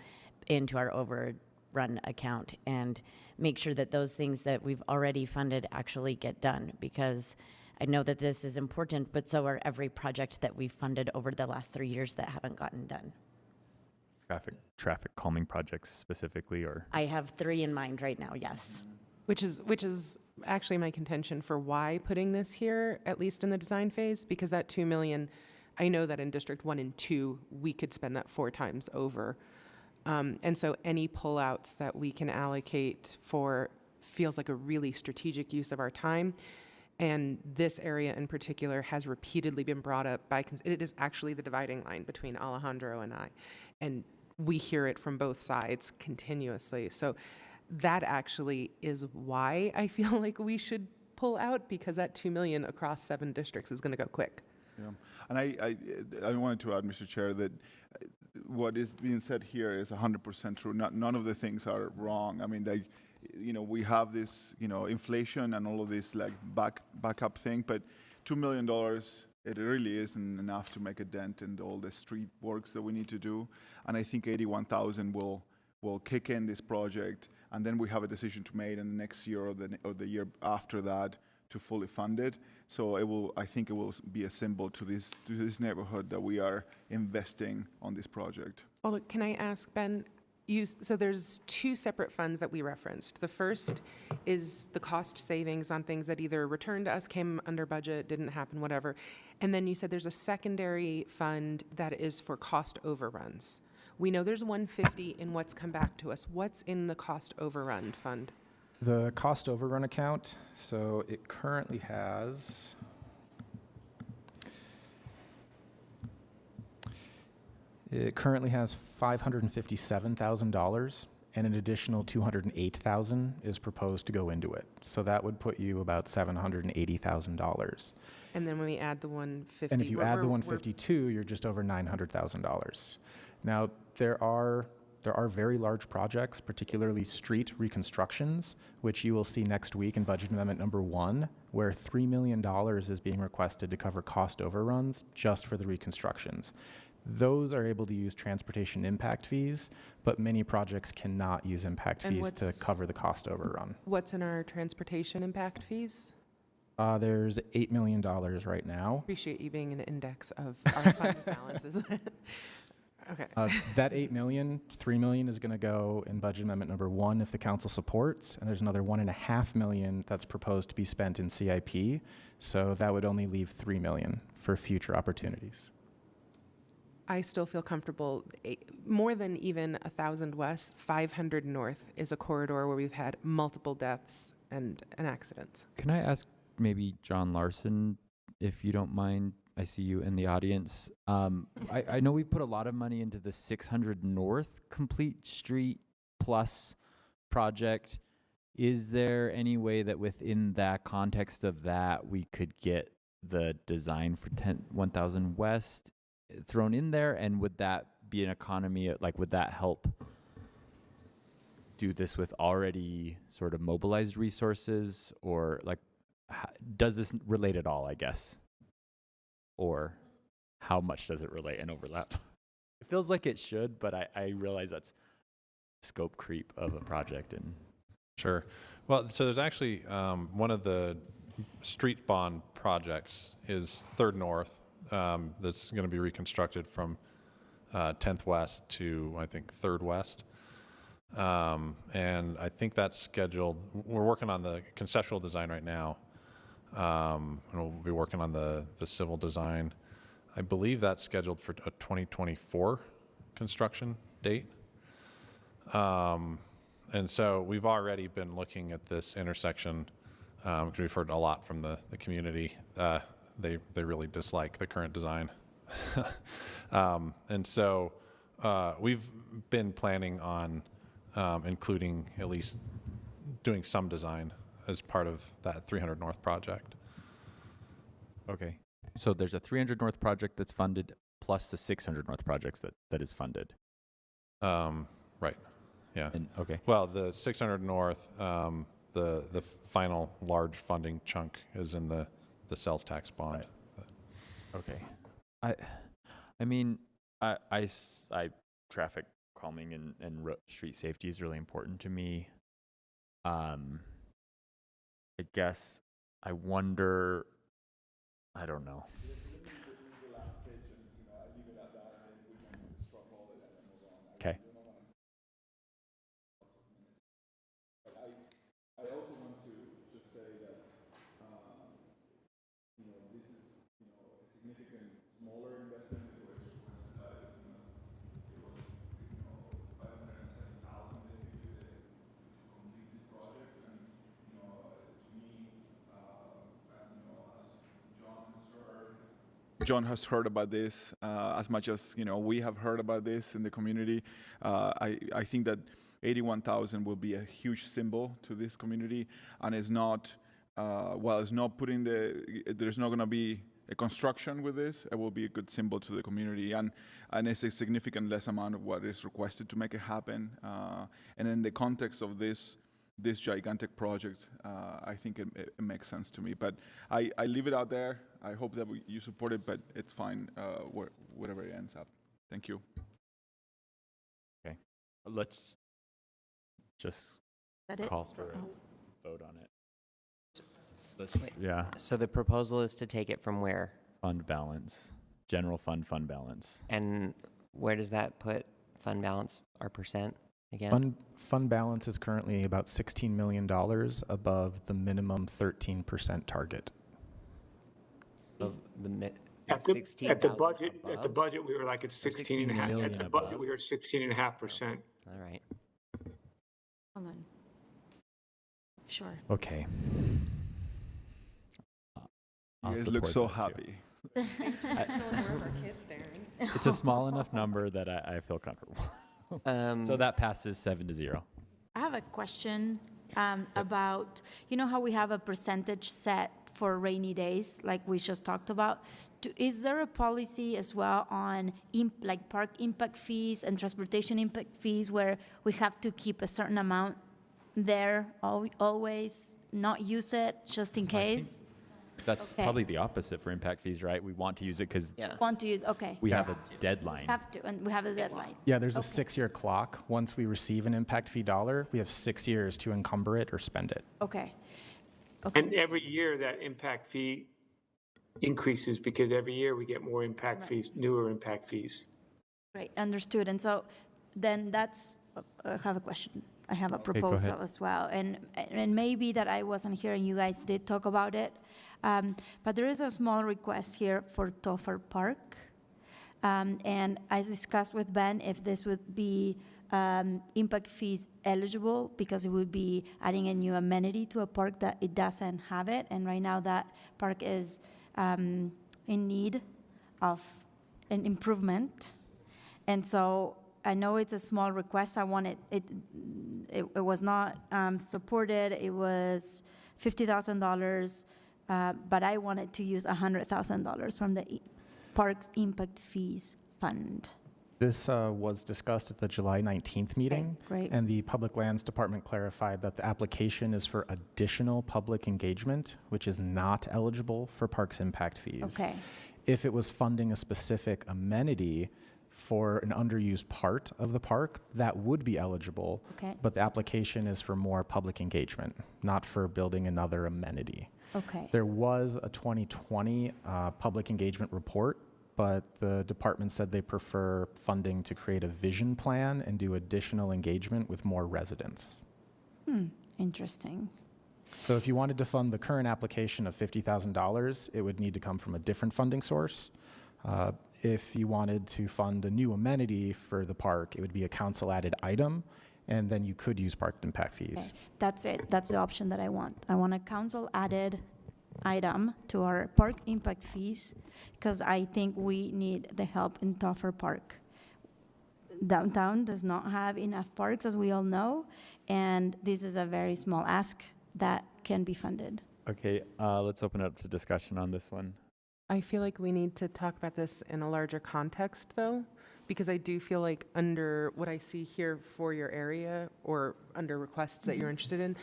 into our overrun account and make sure that those things that we've already funded actually get done, because I know that this is important, but so are every project that we've funded over the last 3 years that haven't gotten done. Traffic calming projects specifically, or? I have 3 in mind right now, yes. Which is actually my contention for why putting this here, at least in the design phase, because that $2 million, I know that in District 1 and 2, we could spend that 4 times over. And so any pullouts that we can allocate for feels like a really strategic use of our time. And this area in particular has repeatedly been brought up by, it is actually the dividing line between Alejandro and I. And we hear it from both sides continuously. So that actually is why I feel like we should pull out, because that $2 million across 7 districts is going to go quick. Yeah, and I wanted to add, Mr. Chair, that what is being said here is 100% true. None of the things are wrong. I mean, we have this, inflation and all of this like backup thing, but $2 million, it really isn't enough to make a dent in all the street works that we need to do. And I think 81,000 will kick in this project, and then we have a decision to make in the next year or the year after that to fully fund it. So I think it will be a symbol to this neighborhood that we are investing on this project. Well, can I ask, Ben, so there's 2 separate funds that we referenced. The first is the cost savings on things that either returned to us, came under budget, didn't happen, whatever. And then you said there's a secondary fund that is for cost overruns. We know there's 150 in what's come back to us. What's in the cost overrun fund? The cost overrun account, so it currently has $557,000, and an additional $208,000 is proposed to go into it. So that would put you about $780,000. And then when we add the 150, and if you add the 152, you're just over $900,000. Now there are very large projects, particularly street reconstructions, which you will see next week in Budget Amendment number 1, where $3 million is being requested to cover cost overruns just for the reconstructions. Those are able to use transportation impact fees, but many projects cannot use impact fees to cover the cost overrun. What's in our transportation impact fees? There's $8 million right now. Appreciate you being an index of our fund balances. Okay. That 8 million, 3 million is going to go in budget amendment number 1 if the council supports, and there's another 1.5 million that's proposed to be spent in CIP. So that would only leave 3 million for future opportunities. I still feel comfortable. More than even 1,000 West, 500 North is a corridor where we've had multiple deaths and accidents. Can I ask maybe John Larson, if you don't mind? I see you in the audience. I know we put a lot of money into the 600 North Complete Street Plus project. Is there any way that within that context of that, we could get the design for 1000 West thrown in there? And would that be an economy, like would that help do this with already sort of mobilized resources? Or like, does this relate at all, I guess? Or how much does it relate and overlap? It feels like it should, but I realize that's scope creep of a project. And Sure. Well, so there's actually one of the street bond projects is 3rd North that's going to be reconstructed from 10th West to, I think, 3rd West. And I think that's scheduled. We're working on the conceptual design right now. And we'll be working on the civil design. I believe that's scheduled for a 2024 construction date. And so we've already been looking at this intersection because we've heard a lot from the community. They really dislike the current design. And so we've been planning on including at least doing some design as part of that 300 North project. okay, so there's a 300 North project that's funded plus the 600 North projects that is funded. Right. Yeah. And, okay. Well, the 600 North, the final large funding chunk is in the sales tax bond. Right. Okay. I mean, I traffic calming and street safety is really important to me. I guess I wonder, I don't know. Okay. I also want to just say that, this is, a significant smaller investment. It was $507,000 basically to complete this project. And, to me, as John has heard about this, as much as, we have heard about this in the community, I think that 81,000 will be a huge symbol to this community, and it's not, it's not there's not going to be a construction with this. It will be a good symbol to the community, and it's a significant less amount of what is requested to make it happen. And in the context of this gigantic project, I think it makes sense to me. But I leave it out there. I hope that you support it, but it's fine whatever it ends up. Thank you. Okay. Let's just call for a vote on it. Yeah. So the proposal is to take it from where? Fund balance, general fund balance. And where does that put fund balance, our percent again? Fund balance is currently about $16 million above the minimum 13% target. Of the At the budget, we were like at 16.5. At the budget, we were 16.5%. All right. Hold on. Sure. Okay. You guys look so happy. It's a small enough number that I feel comfortable. So that passes 7-0. I have a question about, how we have a percentage set for rainy days, like we just talked about. Is there a policy as well on like park impact fees and transportation impact fees where we have to keep a certain amount there always, not use it just in case? That's probably the opposite for impact fees, right? We want to use it because Want to use, okay. we have a deadline. Have to, and we have a deadline. Yeah, there's a 6-year clock. Once we receive an impact fee dollar, we have 6 years to encumber it or spend it. Okay. And every year that impact fee increases because every year we get more impact fees, newer impact fees. Right, understood. And so then that's, I have a question. I have a go proposal ahead. as well. And maybe that I wasn't here and you guys did talk about it. But there is a small request here for Topher Park. And I discussed with Ben if this would be impact fees eligible, because it would be adding a new amenity to a park that it doesn't have it. And right now that park is in need of an improvement. And so I know it's a small request. I wanted it was not supported. It was $50,000, but I wanted to use $100,000 from the Parks Impact Fees Fund. This was discussed at the July 19th meeting, great. and the Public Lands Department clarified that the application is for additional public engagement, which is not eligible for parks impact fees. Okay. If it was funding a specific amenity for an underused part of the park, that would be eligible, Okay. but the application is for more public engagement, not for building another amenity. Okay. There was a 2020 public engagement report, but the department said they prefer funding to create a vision plan and do additional engagement with more residents. Interesting. So if you wanted to fund the current application of $50,000, it would need to come from a different funding source. If you wanted to fund a new amenity for the park, it would be a council-added item, and then you could use park impact fees. Okay. That's it. That's the option that I want. I want a council-added item to our park impact fees, because I think we need the help in Topher Park. Downtown does not have enough parks, as we all know, and this is a very small ask that can be funded. Okay, let's open it up to discussion on this one. I feel like we need to talk about this in a larger context, though, because I do feel like under what I see here for your area, or under requests that you're interested in,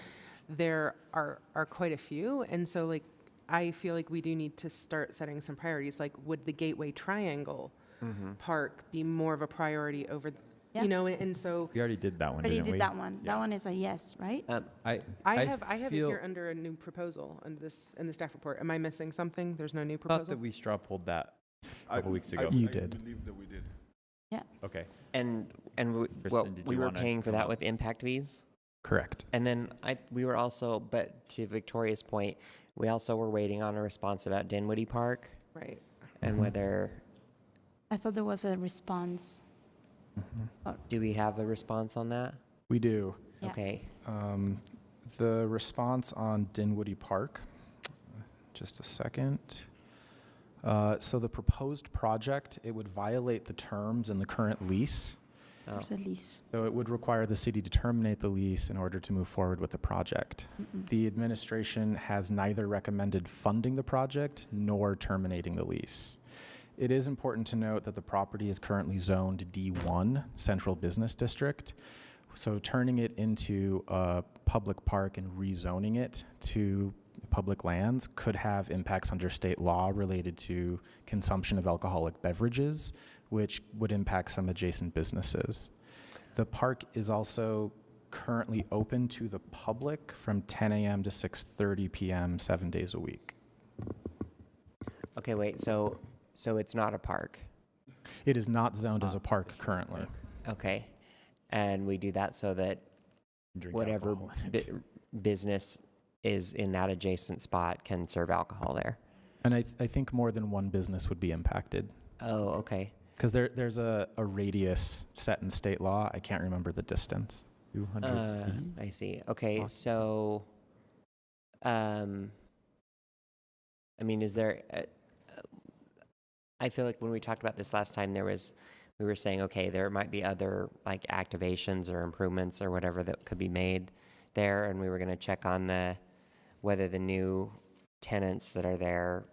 there are quite a few. And so, like, I feel like we do need to start setting some priorities. Like, would the Gateway Triangle Park be more of a priority over, Yeah. you know? And so We already did that one, Already didn't we? did that one. That one is a yes, right? I have it here under a new proposal under this in the staff report. Am I missing something? There's no new I thought proposal. that we straw polled that a couple weeks ago. You did. I believe that we did. Yeah. Okay. And Kristen, did we you were wanna paying for come that up? with impact fees? Correct. And then we were also, but to Victoria's point, we also were waiting on a response about Dinwiddie Park Right. and whether, I thought there was a response. do we have a response on that? We do. Yeah. Okay. The response on Dinwiddie Park, just a second. So the proposed project, it would violate the terms in the current lease. There's a lease. So it would require the city to terminate the lease in order to move forward with the project. The administration has neither recommended funding the project nor terminating the lease. It is important to note that the property is currently zoned D1, Central Business District. So turning it into a public park and rezoning it to public lands could have impacts under state law related to consumption of alcoholic beverages, which would impact some adjacent businesses. The park is also currently open to the public from 10 a.m. to 6:30 p.m. 7 days a week. Okay, wait, so it's not a park? It is not zoned as a park currently. Okay. And we do that so that Drink whatever alcohol in it. business is in that adjacent spot can serve alcohol there? And I think more than one business would be impacted. Oh, okay. Because there's a radius set in state law. I can't remember the distance. 200 feet? I see. Okay, so, I mean, is there, I feel like when we talked about this last time, we were saying, okay, there might be other like activations or improvements or whatever that could be made there, and we were going to check on whether the new tenants that are there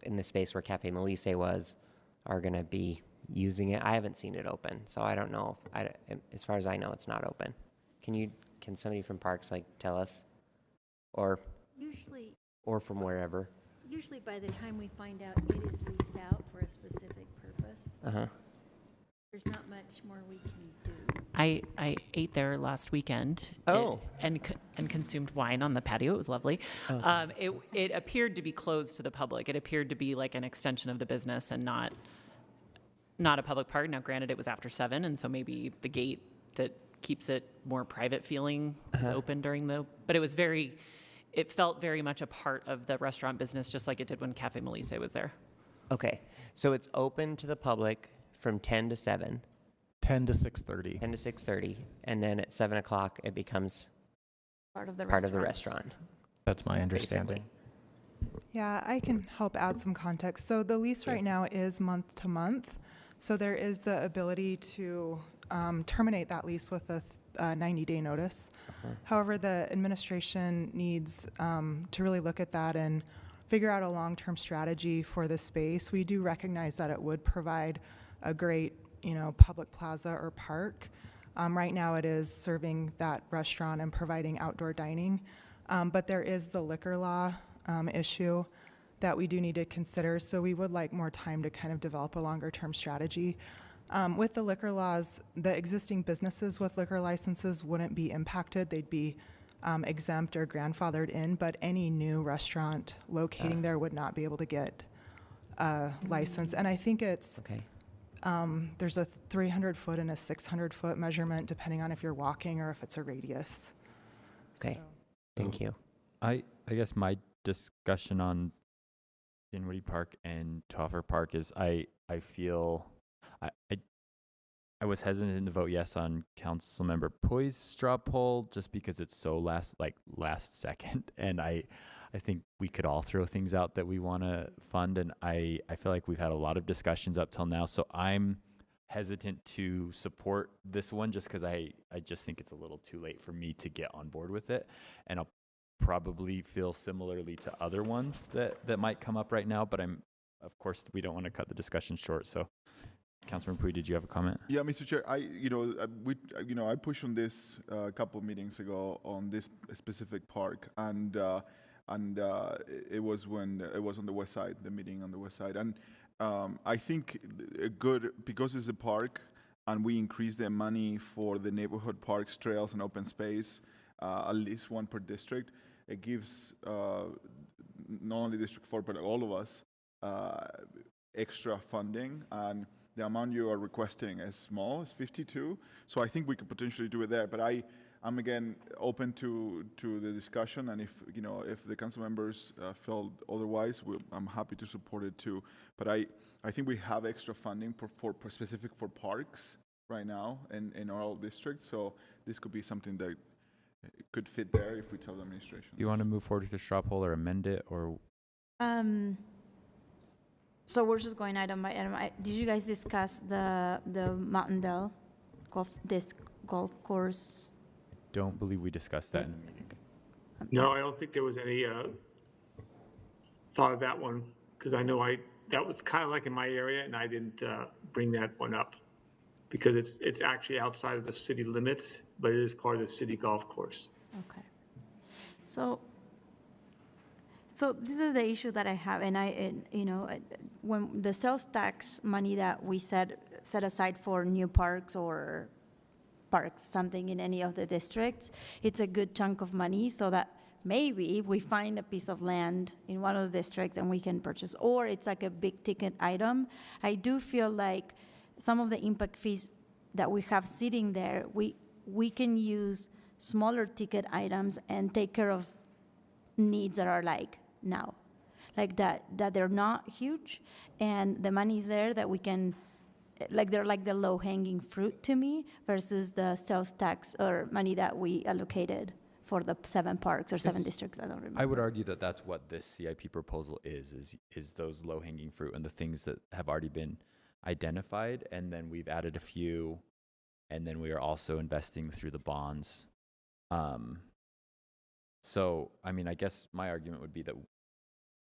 in the space where Cafe Melisse was are going to be using it. I haven't seen it open, so I don't know. As far as I know, it's not open. Can somebody from Parks like tell us, or from wherever? Usually by the time we find out it is leased out for a specific purpose, there's not much more we can do. I ate there last weekend. Oh. And consumed wine on the patio. It was lovely. Okay. It appeared to be closed to the public. It appeared to be like an extension of the business and not not a public park. Now, granted, it was after 7, and so maybe the gate that keeps it more private feeling is open during but it felt very much a part of the restaurant business, just like it did when Cafe Melisse was there. Okay, so it's open to the public from 10 to 7. 10 to 6:30. 10 to 6:30, and then at 7 o'clock it becomes Part of the restaurant. That's my understanding. Yeah, I can help add some context. So the lease right now is month to month. So there is the ability to terminate that lease with a 90-day notice. However, the administration needs to really look at that and figure out a long-term strategy for the space. We do recognize that it would provide a great, public plaza or park. Right now it is serving that restaurant and providing outdoor dining. But there is the liquor law issue that we do need to consider. So we would like more time to kind of develop a longer term strategy. With the liquor laws, the existing businesses with liquor licenses wouldn't be impacted. They'd be exempt or grandfathered in, but any new restaurant locating there would not be able to get a license. And I think it's, there's a 300-foot and a 600-foot measurement depending on if you're walking or if it's a radius. Okay, thank you. I guess my discussion on Dinwiddie Park and Toffer Park is I feel I was hesitant to vote yes on Councilmember Poy's straw poll just because it's so last second, and I think we could all throw things out that we want to fund, and I feel like we've had a lot of discussions up till now, so I'm hesitant to support this one just because I just think it's a little too late for me to get on board with it, and I'll probably feel similarly to other ones that might come up right now, but of course we don't want to cut the discussion short. So Councilman Puy, did you have a comment? Yeah, Mr. Chair, I pushed on this a couple of meetings ago on this specific park, and it was when it was on the west side, the meeting on the west side, and I think because it's a park, and we increase the money for the neighborhood parks, trails, and open space, at least one per district. It gives not only District 4 but all of us extra funding, and the amount you are requesting is small, it's 52. So I think we could potentially do it there. But I'm again open to the discussion, and if the council members feel otherwise, I'm happy to support it too. But I think we have extra funding for specific for parks right now in all districts. So this could be something that could fit there if we tell the administration. You want to move forward with the straw poll or amend it, or? So we're just going item by item. Did you guys discuss the Mountain Dell golf course? Don't believe we discussed that. No, I don't think there was any thought of that one, because I know that was kind of like in my area, and I didn't bring that one up because it's actually outside of the city limits, but it is part of the city golf course. Okay. So this is the issue that I have, and when the sales tax money that we set aside for new parks or parks, something in any of the districts, it's a good chunk of money, so that maybe we find a piece of land in one of the districts and we can purchase, or it's like a big ticket item. I do feel like some of the impact fees that we have sitting there, we can use smaller ticket items and take care of needs that are like now, like that they're not huge, and the money's there that we can, like they're like the low-hanging fruit to me versus the sales tax or money that we allocated for the 7 parks or 7 districts. I don't remember. I would argue that that's what this CIP proposal is those low-hanging fruit and the things that have already been identified, and then we've added a few, and then we are also investing through the bonds. So, I mean, I guess my argument would be that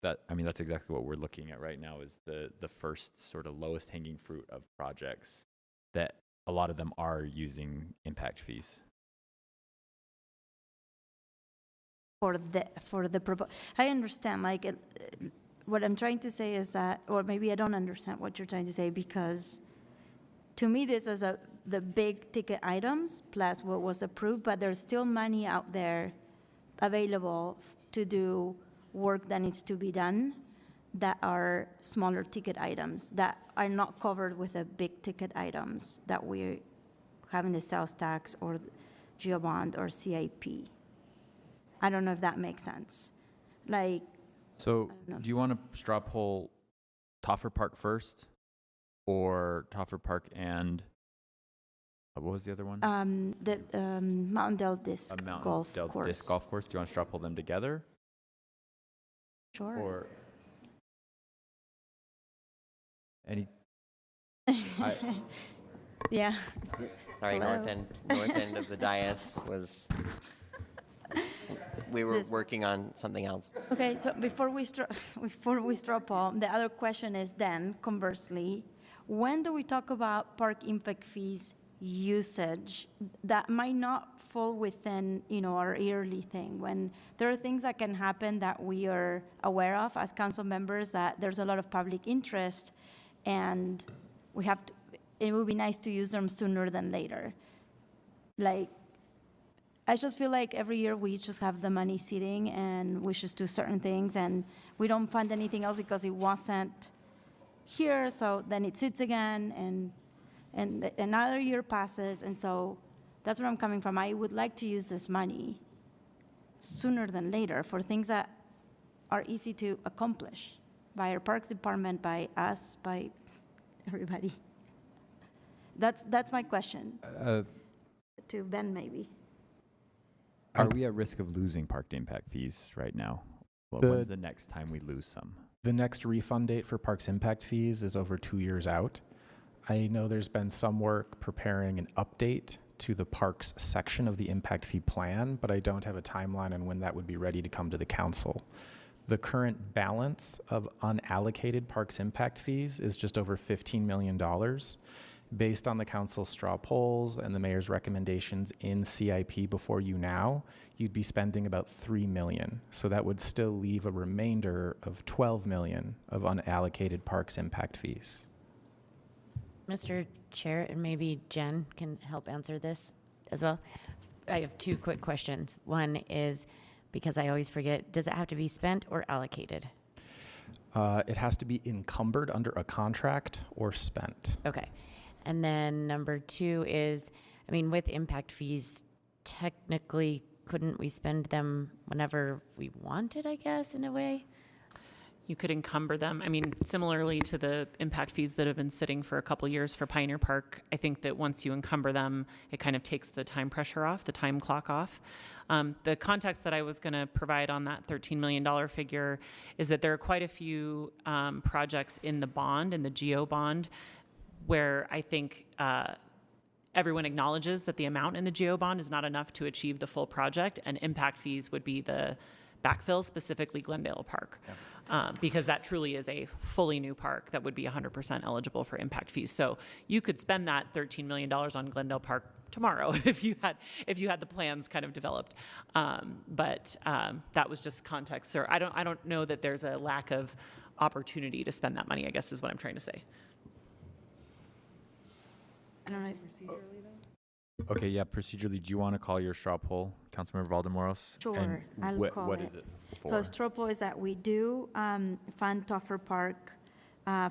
that's exactly what we're looking at right now, is the first sort of lowest hanging fruit of projects that a lot of them are using impact fees. I understand, like, what I'm trying to say is that, or maybe I don't understand what you're trying to say, because to me this is the big ticket items plus what was approved, but there's still money out there available to do work that needs to be done that are smaller ticket items that are not covered with the big ticket items that we have in the sales tax or geo bond or CIP. I don't know if that makes sense. Like, So know. do you want to straw poll Toffer Park first or Toffer Park and what was the other one? The Mountain Dale Disc Golf Course. Disc Golf Course. Do you want to straw poll them together? Sure. Or any? Yeah. Sorry, Hello. north end of the dais was. We were working on something else. Okay, so before we straw poll, the other question is then, conversely, when do we talk about park impact fees usage that might not fall within, our yearly thing? When there are things that can happen that we are aware of as council members, that there's a lot of public interest, and we have to, it would be nice to use them sooner than later. Like, I just feel like every year we just have the money sitting and we just do certain things and we don't fund anything else because it wasn't here, so then it sits again and another year passes, and so that's where I'm coming from. I would like to use this money sooner than later for things that are easy to accomplish by our Parks Department, by us, by everybody. That's my question to Ben, maybe. Are we at risk of losing park impact fees right now? Well, when's the next time we lose some? The next refund date for parks impact fees is over 2 years out. I know there's been some work preparing an update to the parks section of the impact fee plan, but I don't have a timeline on when that would be ready to come to the council. The current balance of unallocated parks impact fees is just over $15 million. Based on the council's straw polls and the mayor's recommendations in CIP before you now, you'd be spending about $3 million. So that would still leave a remainder of $12 million of unallocated parks impact fees. Mr. Chair, and maybe Jen can help answer this as well. I have two quick questions. One is, because I always forget, does it have to be spent or allocated? It has to be encumbered under a contract or spent. Okay. And then number two is, with impact fees, technically, couldn't we spend them whenever we wanted, I guess, in a way? You could encumber them. Similarly to the impact fees that have been sitting for a couple years for Pioneer Park, I think that once you encumber them, it kind of takes the time pressure off, the time clock off. The context that I was going to provide on that $13 million figure is that there are quite a few projects in the bond, in the GEO bond, where I think everyone acknowledges that the amount in the GEO bond is not enough to achieve the full project, and impact fees would be the backfill, specifically Glendale Park, because that truly is a fully new park that would be 100% eligible for impact fees. So you could spend that $13 million on Glendale Park tomorrow if you had the plans kind of developed. But that was just context. Or I don't know that there's a lack of opportunity to spend that money, I guess is what I'm trying to say. I don't know. Okay, yeah, procedurally, do you want to call your straw poll, Councilmember Valdemoros? Sure, And I'll call what it. is it for? So straw poll is that we do fund Toffer Park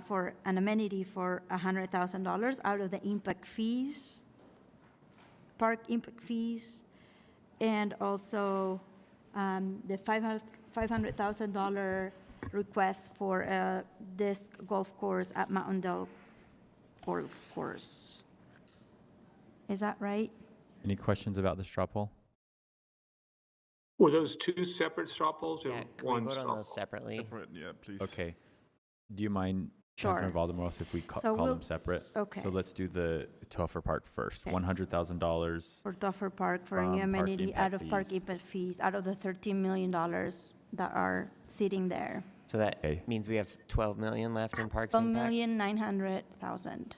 for an amenity for $100,000 out of the impact fees, park impact fees, and also the $500,000 request for a disc golf course at Mountain Dale Golf Course. Is that right? Any questions about the straw poll? Were those two separate straw polls or Yeah, can one we vote straw on those poll? separately? Separate, yeah, please. Okay. Do you mind, Sure. Councilmember Valdemoros, if we So call we'll- them separate? okay. So let's do the Toffer Park first. Okay. $100,000. For Toffer Park for a new From park amenity out impact of park fees. impact fees, out of the $13 million that are sitting there. So that Okay. means we have 12 million left in parks impact, $1,900,000.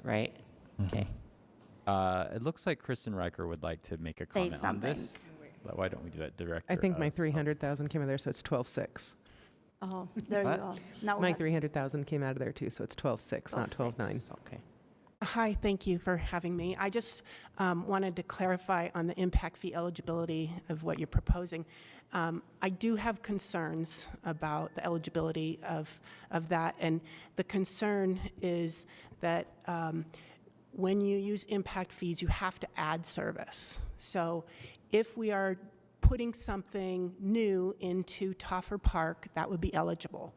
right? Okay. It looks like Kristen Riker would like to make a comment on something. this. Why don't we do that, Director? I think my 300,000 came out of there, so it's 12.6. Oh, there you What? go. Now we My have 300,000 came out of there too, so it's 12.6, not 12.9. Okay. Hi, thank you for having me. I just wanted to clarify on the impact fee eligibility of what you're proposing. I do have concerns about the eligibility of that, and the concern is that when you use impact fees, you have to add service. So if we are putting something new into Toffer Park, that would be eligible.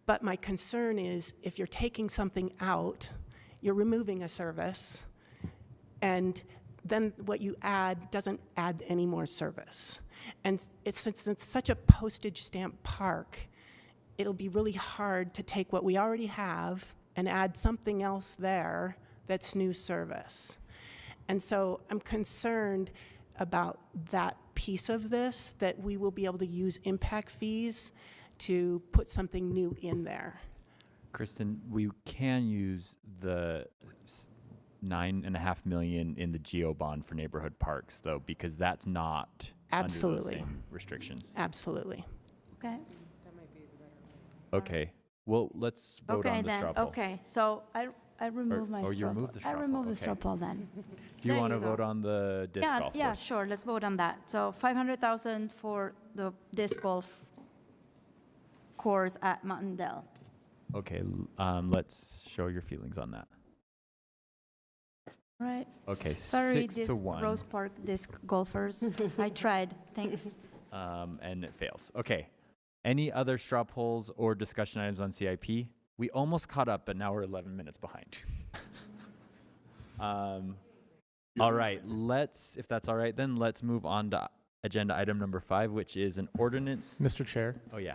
But my concern is if you're taking something out, you're removing a service, and then what you add doesn't add any more service. And since it's such a postage stamp park, it'll be really hard to take what we already have and add something else there that's new service. And so I'm concerned about that piece of this, that we will be able to use impact fees to put something new in there. Kristen, we can use the $9.5 million in the GEO bond for neighborhood parks, though, because that's not Absolutely. under those same restrictions. Absolutely. Okay. Okay. Well, let's vote Okay, on the then. straw poll. Okay, so I remove my you straw remove poll. the straw I remove poll, the straw okay. poll then. Do you There want to go. vote on the disc golf course? Yeah, sure, let's vote on that. So 500,000 for the disc golf course at Mountain Dell. Okay, let's show your feelings on that. Right. Okay, Sorry, 6-1. Rose Park disc golfers. I tried, thanks. And it fails. Okay. Any other straw polls or discussion items on CIP? We almost caught up, but now we're 11 minutes behind. All right, if that's all right, then let's move on to agenda item number 5, which is an ordinance. Mr. Chair. Oh, yeah.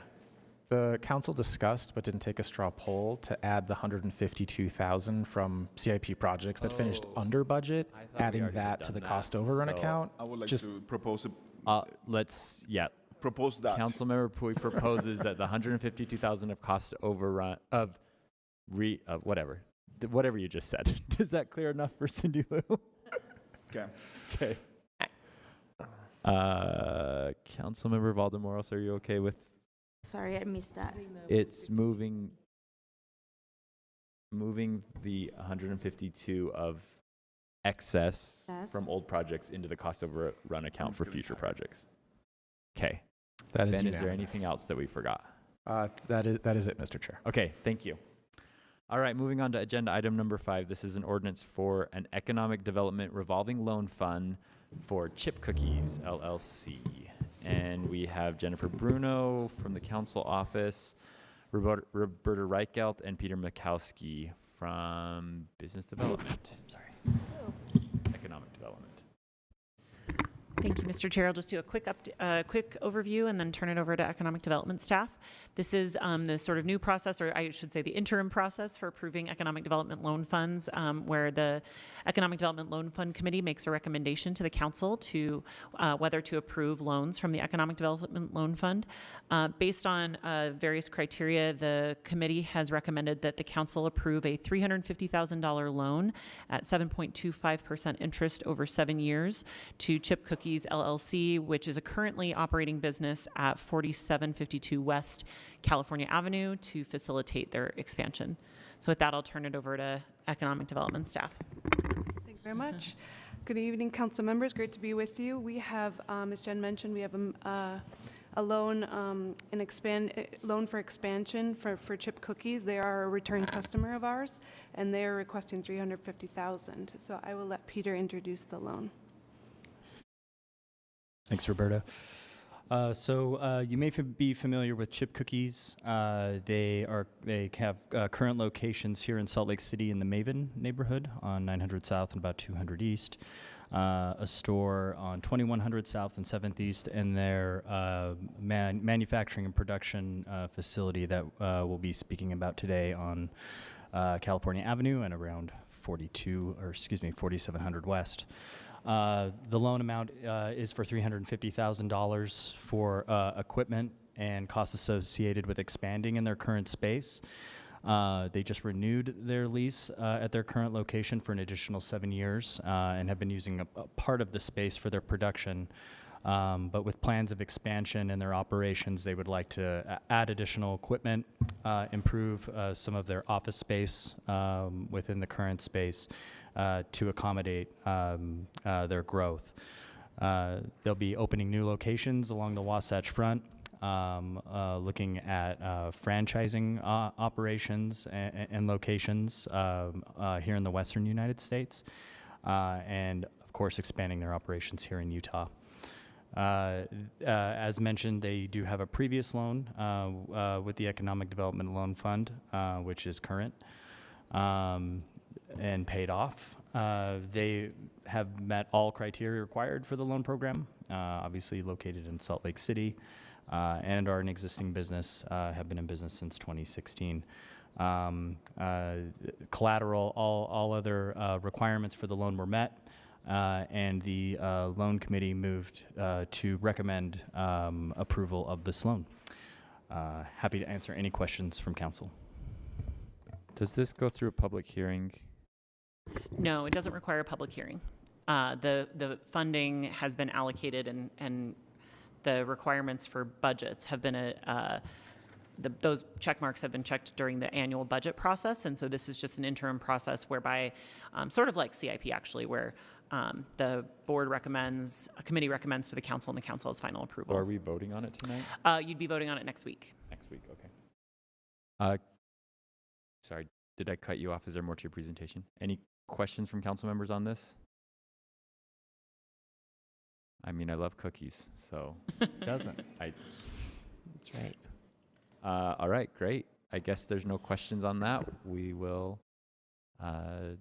The council discussed but didn't take a straw poll to add the 152,000 from CIP projects that finished under budget, adding that to the cost overrun account. I would like to propose propose that. Councilmember Pui proposes that the 152,000 of cost overrun whatever you just said. Is that clear enough for Cindy Lou? Okay. Okay. Councilmember Valdemoros, are you okay with? Sorry, I missed that. It's moving the 152 of excess from old projects into the cost overrun account for future projects. Okay. That is Ben, is there unanimous. anything else that we forgot? That is it, Mr. Chair. Okay, thank you. All right, moving on to agenda item number 5. This is an ordinance for an economic development revolving loan fund for Chip Cookies, LLC. And we have Jennifer Bruno from the council office, Roberta Reichelt, and Peter Mikowski from business development. Economic development. Thank you, Mr. Chair. I'll just do a quick overview and then turn it over to economic development staff. This is the sort of new process, or I should say the interim process for approving economic development loan funds, where the Economic Development Loan Fund Committee makes a recommendation to the council to whether to approve loans from the Economic Development Loan Fund. Based on various criteria, the committee has recommended that the council approve a $350,000 loan at 7.25% interest over 7 years to Chip Cookies LLC, which is a currently operating business at 4752 West California Avenue, to facilitate their expansion. So with that, I'll turn it over to economic development staff. Thank you very much. Good evening, council members. Great to be with you. We have, as Jen mentioned, we have a loan, loan for expansion for Chip Cookies. They are a return customer of ours, and they are requesting $350,000. So I will let Peter introduce the loan. Thanks, Roberta. So you may be familiar with Chip Cookies. They have current locations here in Salt Lake City in the Maven neighborhood on 900 South and about 200 East. A store on 2100 South and 7th East, and their manufacturing and production facility that we'll be speaking about today on California Avenue and around 4700 West. The loan amount is for $350,000 for equipment and costs associated with expanding in their current space. They just renewed their lease at their current location for an additional 7 years and have been using a part of the space for their production. But with plans of expansion in their operations, they would like to add additional equipment, improve some of their office space within the current space to accommodate their growth. They'll be opening new locations along the Wasatch Front, looking at franchising operations and locations here in the western United States, and of course expanding their operations here in Utah. As mentioned, they do have a previous loan with the Economic Development Loan Fund, which is current and paid off. They have met all criteria required for the loan program, obviously located in Salt Lake City, and are an existing business, have been in business since 2016. Collateral, all other requirements for the loan were met, and the loan committee moved to recommend approval of this loan. Happy to answer any questions from council. Does this go through a public hearing? No, it doesn't require a public hearing. The funding has been allocated, and the requirements for budgets have been those check marks have been checked during the annual budget process, and so this is just an interim process whereby, sort of like CIP actually, where the board recommends, a committee recommends to the council, and the council has final approval. Are we voting on it tonight? You'd be voting on it next week. Next week, okay. Sorry, did I cut you off? Is there more to your presentation? Any questions from council members on this? I mean, I love cookies, so. Doesn't. That's right. All right, great. I guess there's no questions on that. We will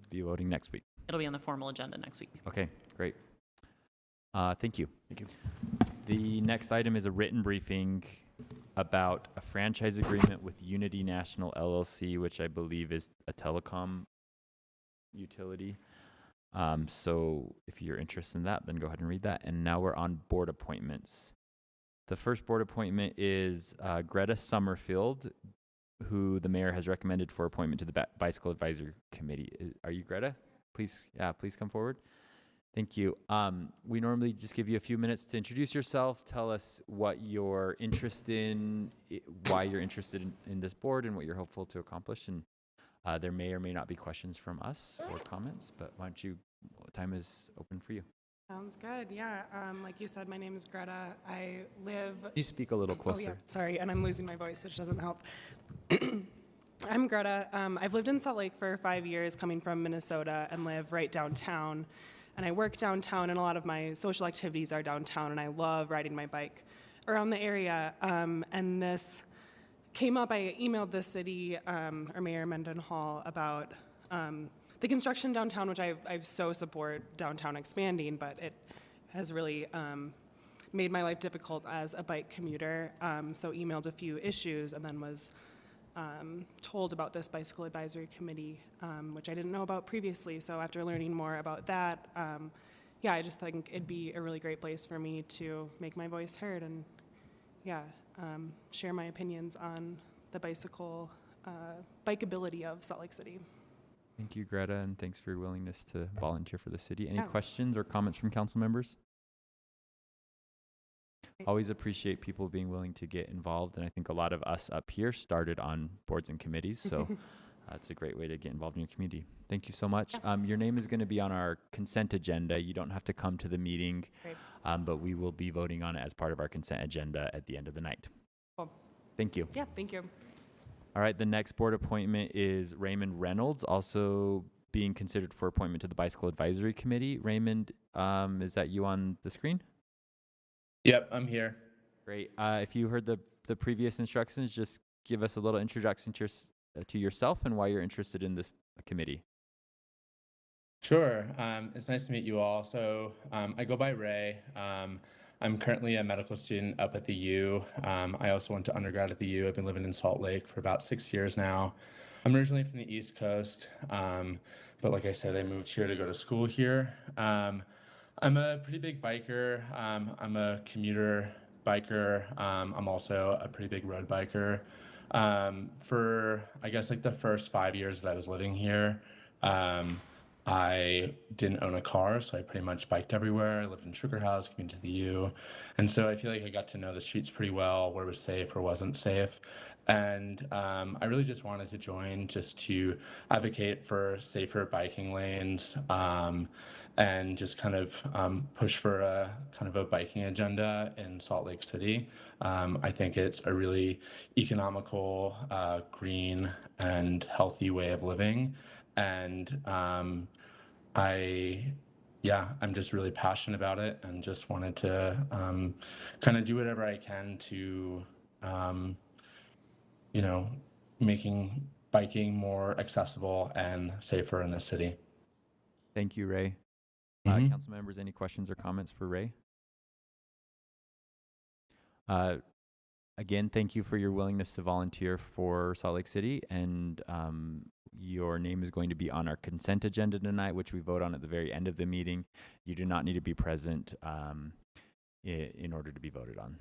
be voting next week. It'll be on the formal agenda next week. Okay, great. Thank you. Thank you. The next item is a written briefing about a franchise agreement with Unity National LLC, which I believe is a telecom utility. So if you're interested in that, then go ahead and read that. And now we're on board appointments. The first board appointment is Greta Summerfield, who the mayor has recommended for appointment to the Bicycle Advisory Committee. Are you Greta? Please come forward. Thank you. We normally just give you a few minutes to introduce yourself, tell us what you're interested in, why you're interested in this board, and what you're hopeful to accomplish. And there may or may not be questions from us or comments, but why don't you, time is open for you. Sounds good, yeah. Like you said, my name is Greta. I live... You speak a little closer. Oh, yeah, sorry, and I'm losing my voice, which doesn't help. I'm Greta. I've lived in Salt Lake for 5 years, coming from Minnesota, and live right downtown. And I work downtown, and a lot of my social activities are downtown, and I love riding my bike around the area. And this came up, I emailed the city, or Mayor Mendenhall, about the construction downtown, which I so support downtown expanding, but it has really made my life difficult as a bike commuter. So emailed a few issues, and then was told about this bicycle advisory committee, which I didn't know about previously. So after learning more about that, yeah, I just think it'd be a really great place for me to make my voice heard and, yeah, share my opinions on the bikeability of Salt Lake City. Thank you, Greta, and thanks for your willingness to volunteer for the city. Any Yeah. questions or comments from council members? Always appreciate people being willing to get involved, and I think a lot of us up here started on boards and committees, so it's a great way to get involved in your community. Thank you so much. Your name is going to be on our consent agenda. You don't have to come to the meeting, but we will be voting on it as part of our consent agenda at the end of the night. Cool. Thank you. Yeah, thank you. All right, the next board appointment is Raymond Reynolds, also being considered for appointment to the Bicycle Advisory Committee. Raymond, is that you on the screen? Yep, I'm here. Great. If you heard the previous instructions, just give us a little introduction to yourself and why you're interested in this committee. Sure. It's nice to meet you all. So I go by Ray. I'm currently a medical student up at the U. I also went to undergrad at the U. I've been living in Salt Lake for about 6 years now. I'm originally from the East Coast, but like I said, I moved here to go to school here. I'm a pretty big biker. I'm a commuter biker. I'm also a pretty big road biker. For, I guess, like the first 5 years that I was living here, I didn't own a car, so I pretty much biked everywhere. I lived in Sugar House, commuted to the U. And so I feel like I got to know the streets pretty well, where was safe or wasn't safe. And I really just wanted to join just to advocate for safer biking lanes, and just kind of push for a kind of a biking agenda in Salt Lake City. I think it's a really economical, green, and healthy way of living. And I'm just really passionate about it, and just wanted to kind of do whatever I can to, making biking more accessible and safer in the city. Thank you, Ray. Council members, any questions or comments for Ray? Again, thank you for your willingness to volunteer for Salt Lake City, and your name is going to be on our consent agenda tonight, which we vote on at the very end of the meeting. You do not need to be present in order to be voted on.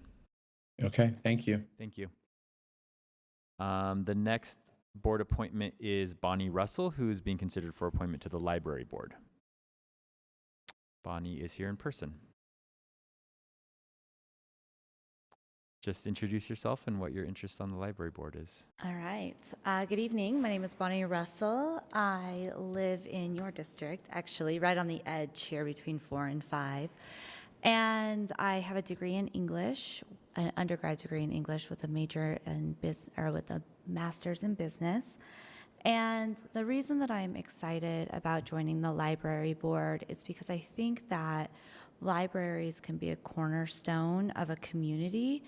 Okay, thank you. Thank you. The next board appointment is Bonnie Russell, who is being considered for appointment to the library board. Bonnie is here in person. Just introduce yourself and what your interest on the library board is. All right. Good evening. My name is Bonnie Russell. I live in your district, actually, right on the edge here between 4 and 5. And I have a degree in English, an undergrad degree in English with a major in with a master's in business. And the reason that I'm excited about joining the library board is because I think that libraries can be a cornerstone of a community,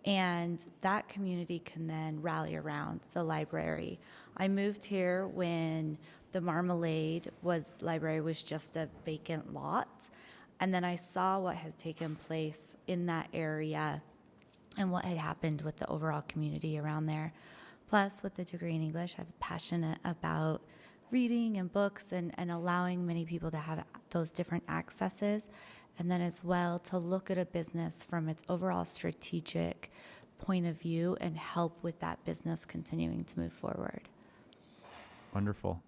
and that community can then rally around the library. I moved here when the Marmalade library was just a vacant lot, and then I saw what had taken place in that area and what had happened with the overall community around there. Plus, with the degree in English, I'm passionate about reading and books and allowing many people to have those different accesses. And then as well, to look at a business from its overall strategic point of view and help with that business continuing to move forward. Wonderful.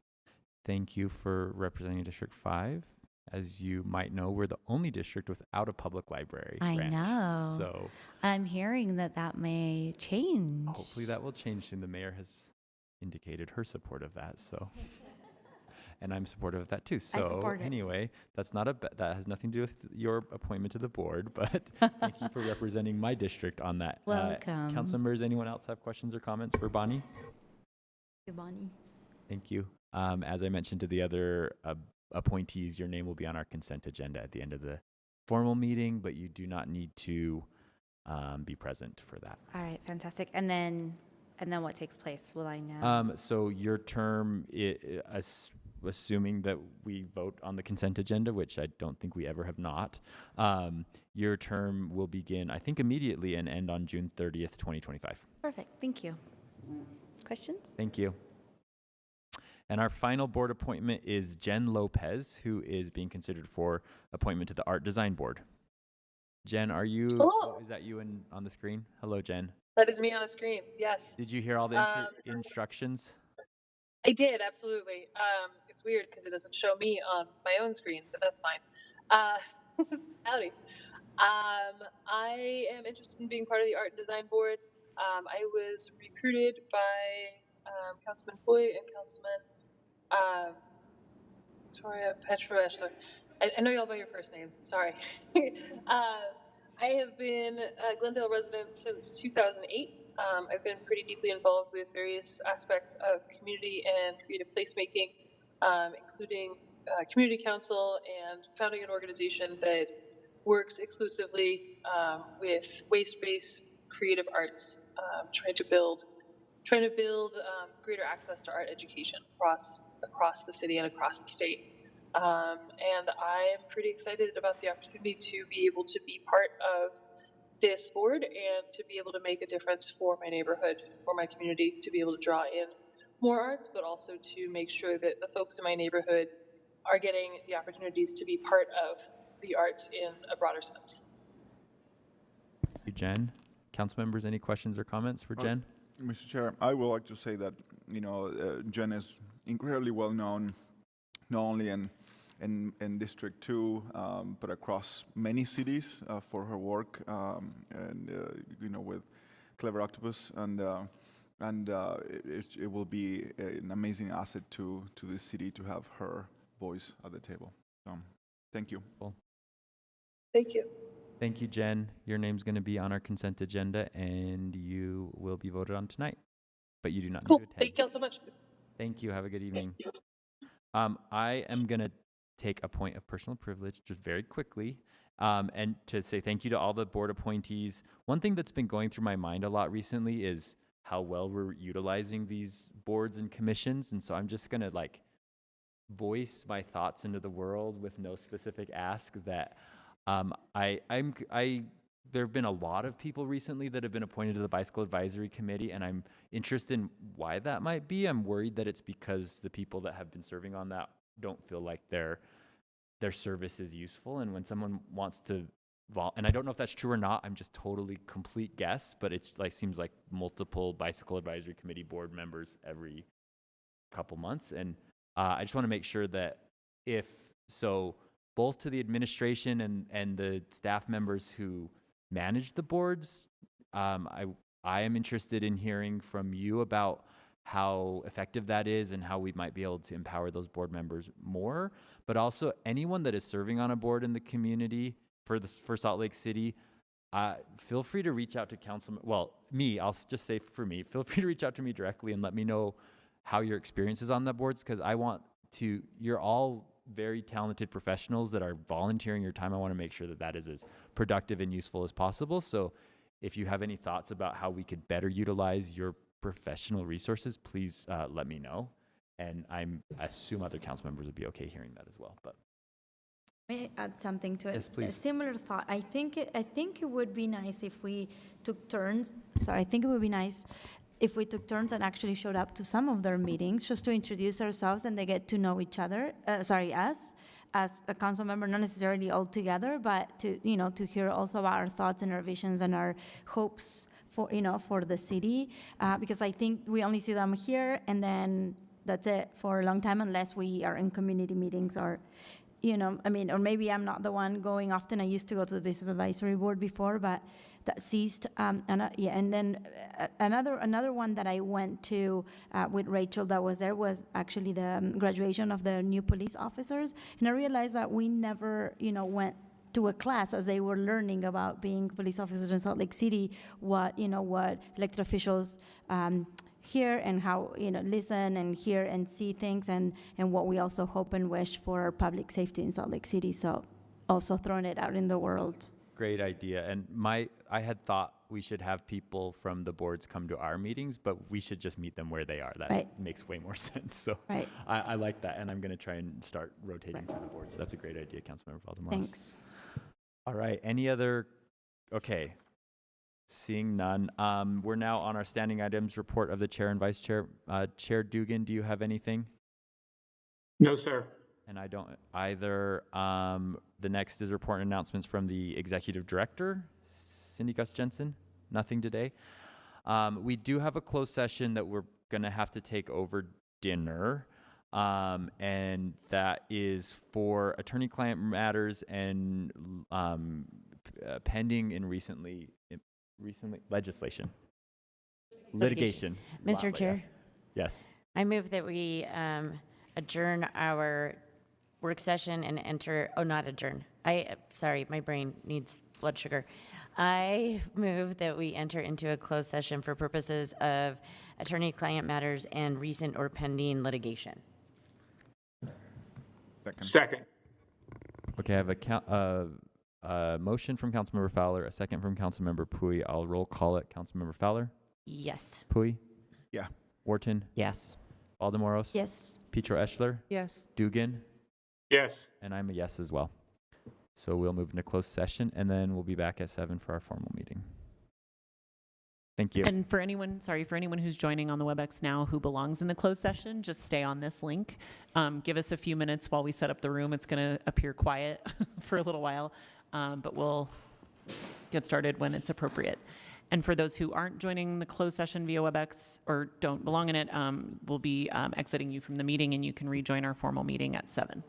Thank you for representing District 5. As you might know, we're the only district without a public library I branch. know. So I'm hearing that may change. hopefully that will change soon. The mayor has indicated her support of that. So, and I'm supportive of that too. I So support it. anyway, that has nothing to do with your appointment to the board, but thank you for representing my district on that. Welcome. Council members, anyone else have questions or comments for Bonnie? Good morning. Thank you. As I mentioned to the other appointees, your name will be on our consent agenda at the end of the formal meeting, but you do not need to be present for that. All right, fantastic. And then what takes place? Will I know? So your term, assuming that we vote on the consent agenda, which I don't think we ever have not, your term will begin, I think, immediately and end on June 30th, 2025. Perfect. Thank you. Questions? Thank you. And our final board appointment is Jen Lopez, who is being considered for appointment to the Art Design Board. Jen, are you, is that you on the screen? Hello, Jen. That is me on the screen, yes. Did you hear all the instructions? I did, absolutely. It's weird because it doesn't show me on my own screen, but that's fine. Howdy. I am interested in being part of the Art and Design Board. I was recruited by Councilman Foy and Councilman Victoria Petro-Eschler. I know y'all by your first names, sorry. I have been a Glendale resident since 2008. I've been pretty deeply involved with various aspects of community and creative placemaking, including community council, and founding an organization that works exclusively with waste-based creative arts, trying to build greater access to art education across the city and across the state. And I'm pretty excited about the opportunity to be able to be part of this board and to be able to make a difference for my neighborhood, for my community, to be able to draw in more arts, but also to make sure that the folks in my neighborhood are getting the opportunities to be part of the arts in a broader sense. Thank you, Jen. Council members, any questions or comments for Jen? Mr. Chair, I would like to say that, Jen is incredibly well known not only in District 2, but across many cities for her work, with Clever Octopus, and it will be an amazing asset to this city to have her voice at the table. Thank you. Cool. Thank you. Thank you, Jen. Your name's going to be on our consent agenda, and you will be voted on tonight. But you do not Cool. need to attend. Thank you all so much. Thank you. Have a good evening. I am going to take a point of personal privilege just very quickly and to say thank you to all the board appointees. One thing that's been going through my mind a lot recently is how well we're utilizing these boards and commissions. And so I'm just going to voice my thoughts into the world with no specific ask that there have been a lot of people recently that have been appointed to the Bicycle Advisory Committee, and I'm interested in why that might be. I'm worried that it's because the people that have been serving on that don't feel like their service is useful. And when someone wants to, and I don't know if that's true or not, I'm just totally complete guess, but it's seems like multiple Bicycle Advisory Committee board members every couple months. And I just want to make sure that both to the administration and the staff members who manage the boards, I am interested in hearing from you about how effective that is and how we might be able to empower those board members more. But also anyone that is serving on a board in the community for Salt Lake City, feel free to reach out to I'll just say for me, feel free to reach out to me directly and let me know how your experience is on the boards, because you're all very talented professionals that are volunteering your time. I want to make sure that is as productive and useful as possible. So if you have any thoughts about how we could better utilize your professional resources, please let me know. And I assume other council members would be okay hearing that as well. But May I add something to it? Yes, please. A similar thought. I think it would be nice if we took turns. Sorry, I think it would be nice if we took turns and actually showed up to some of their meetings just to introduce ourselves and they get to know each other, us as a council member, not necessarily all together, but to hear also about our thoughts and our visions and our hopes for the city, because I think we only see them here and then that's it for a long time unless we are in community meetings or or maybe I'm not the one going often. I used to go to the Business Advisory Board before, but that ceased. And then another one that I went to with Rachel that was there was actually the graduation of the new police officers. And I realized that we never, went to a class as they were learning about being police officers in Salt Lake City, what elected officials hear and how, listen and hear and see things and what we also hope and wish for public safety in Salt Lake City. So also throwing it out in the world. great idea. And I had thought we should have people from the boards come to our meetings, but we should just meet them where they are. That makes way more sense. So I like that, and I'm going to try and start rotating through the boards. That's a great idea, Councilmember Valdemar. Thanks. All right. Any other? Okay. Seeing none, we're now on our standing items report of the chair and vice chair. Chair Dugan, do you have anything? No, sir. And I don't either. The next is report and announcements from the executive director, Cindy Gus Jensen. Nothing today. We do have a closed session that we're going to have to take over dinner, and that is for attorney-client matters and pending and recently litigation. Mr. Chair. Yes. I move that we adjourn our work session and enter, not adjourn. Sorry, my brain needs blood sugar. I move that we enter into a closed session for purposes of attorney-client matters and recent or pending litigation. Second. Okay, I have a motion from Councilmember Fowler, a second from Councilmember Pui. I'll roll call it. Councilmember Fowler? Yes. Pui? Yeah. Wharton? Yes. Valdemoros? Yes. Petro Eschler? Yes. Dugan? Yes. And I'm a yes as well. So we'll move into closed session, and then we'll be back at 7 for our formal meeting. Thank you. And for anyone who's joining on the WebEx now who belongs in the closed session, just stay on this link. Give us a few minutes while we set up the room. It's going to appear quiet for a little while, but we'll get started when it's appropriate. And for those who aren't joining the closed session via WebEx or don't belong in it, we'll be exiting you from the meeting, and you can rejoin our formal meeting at 7.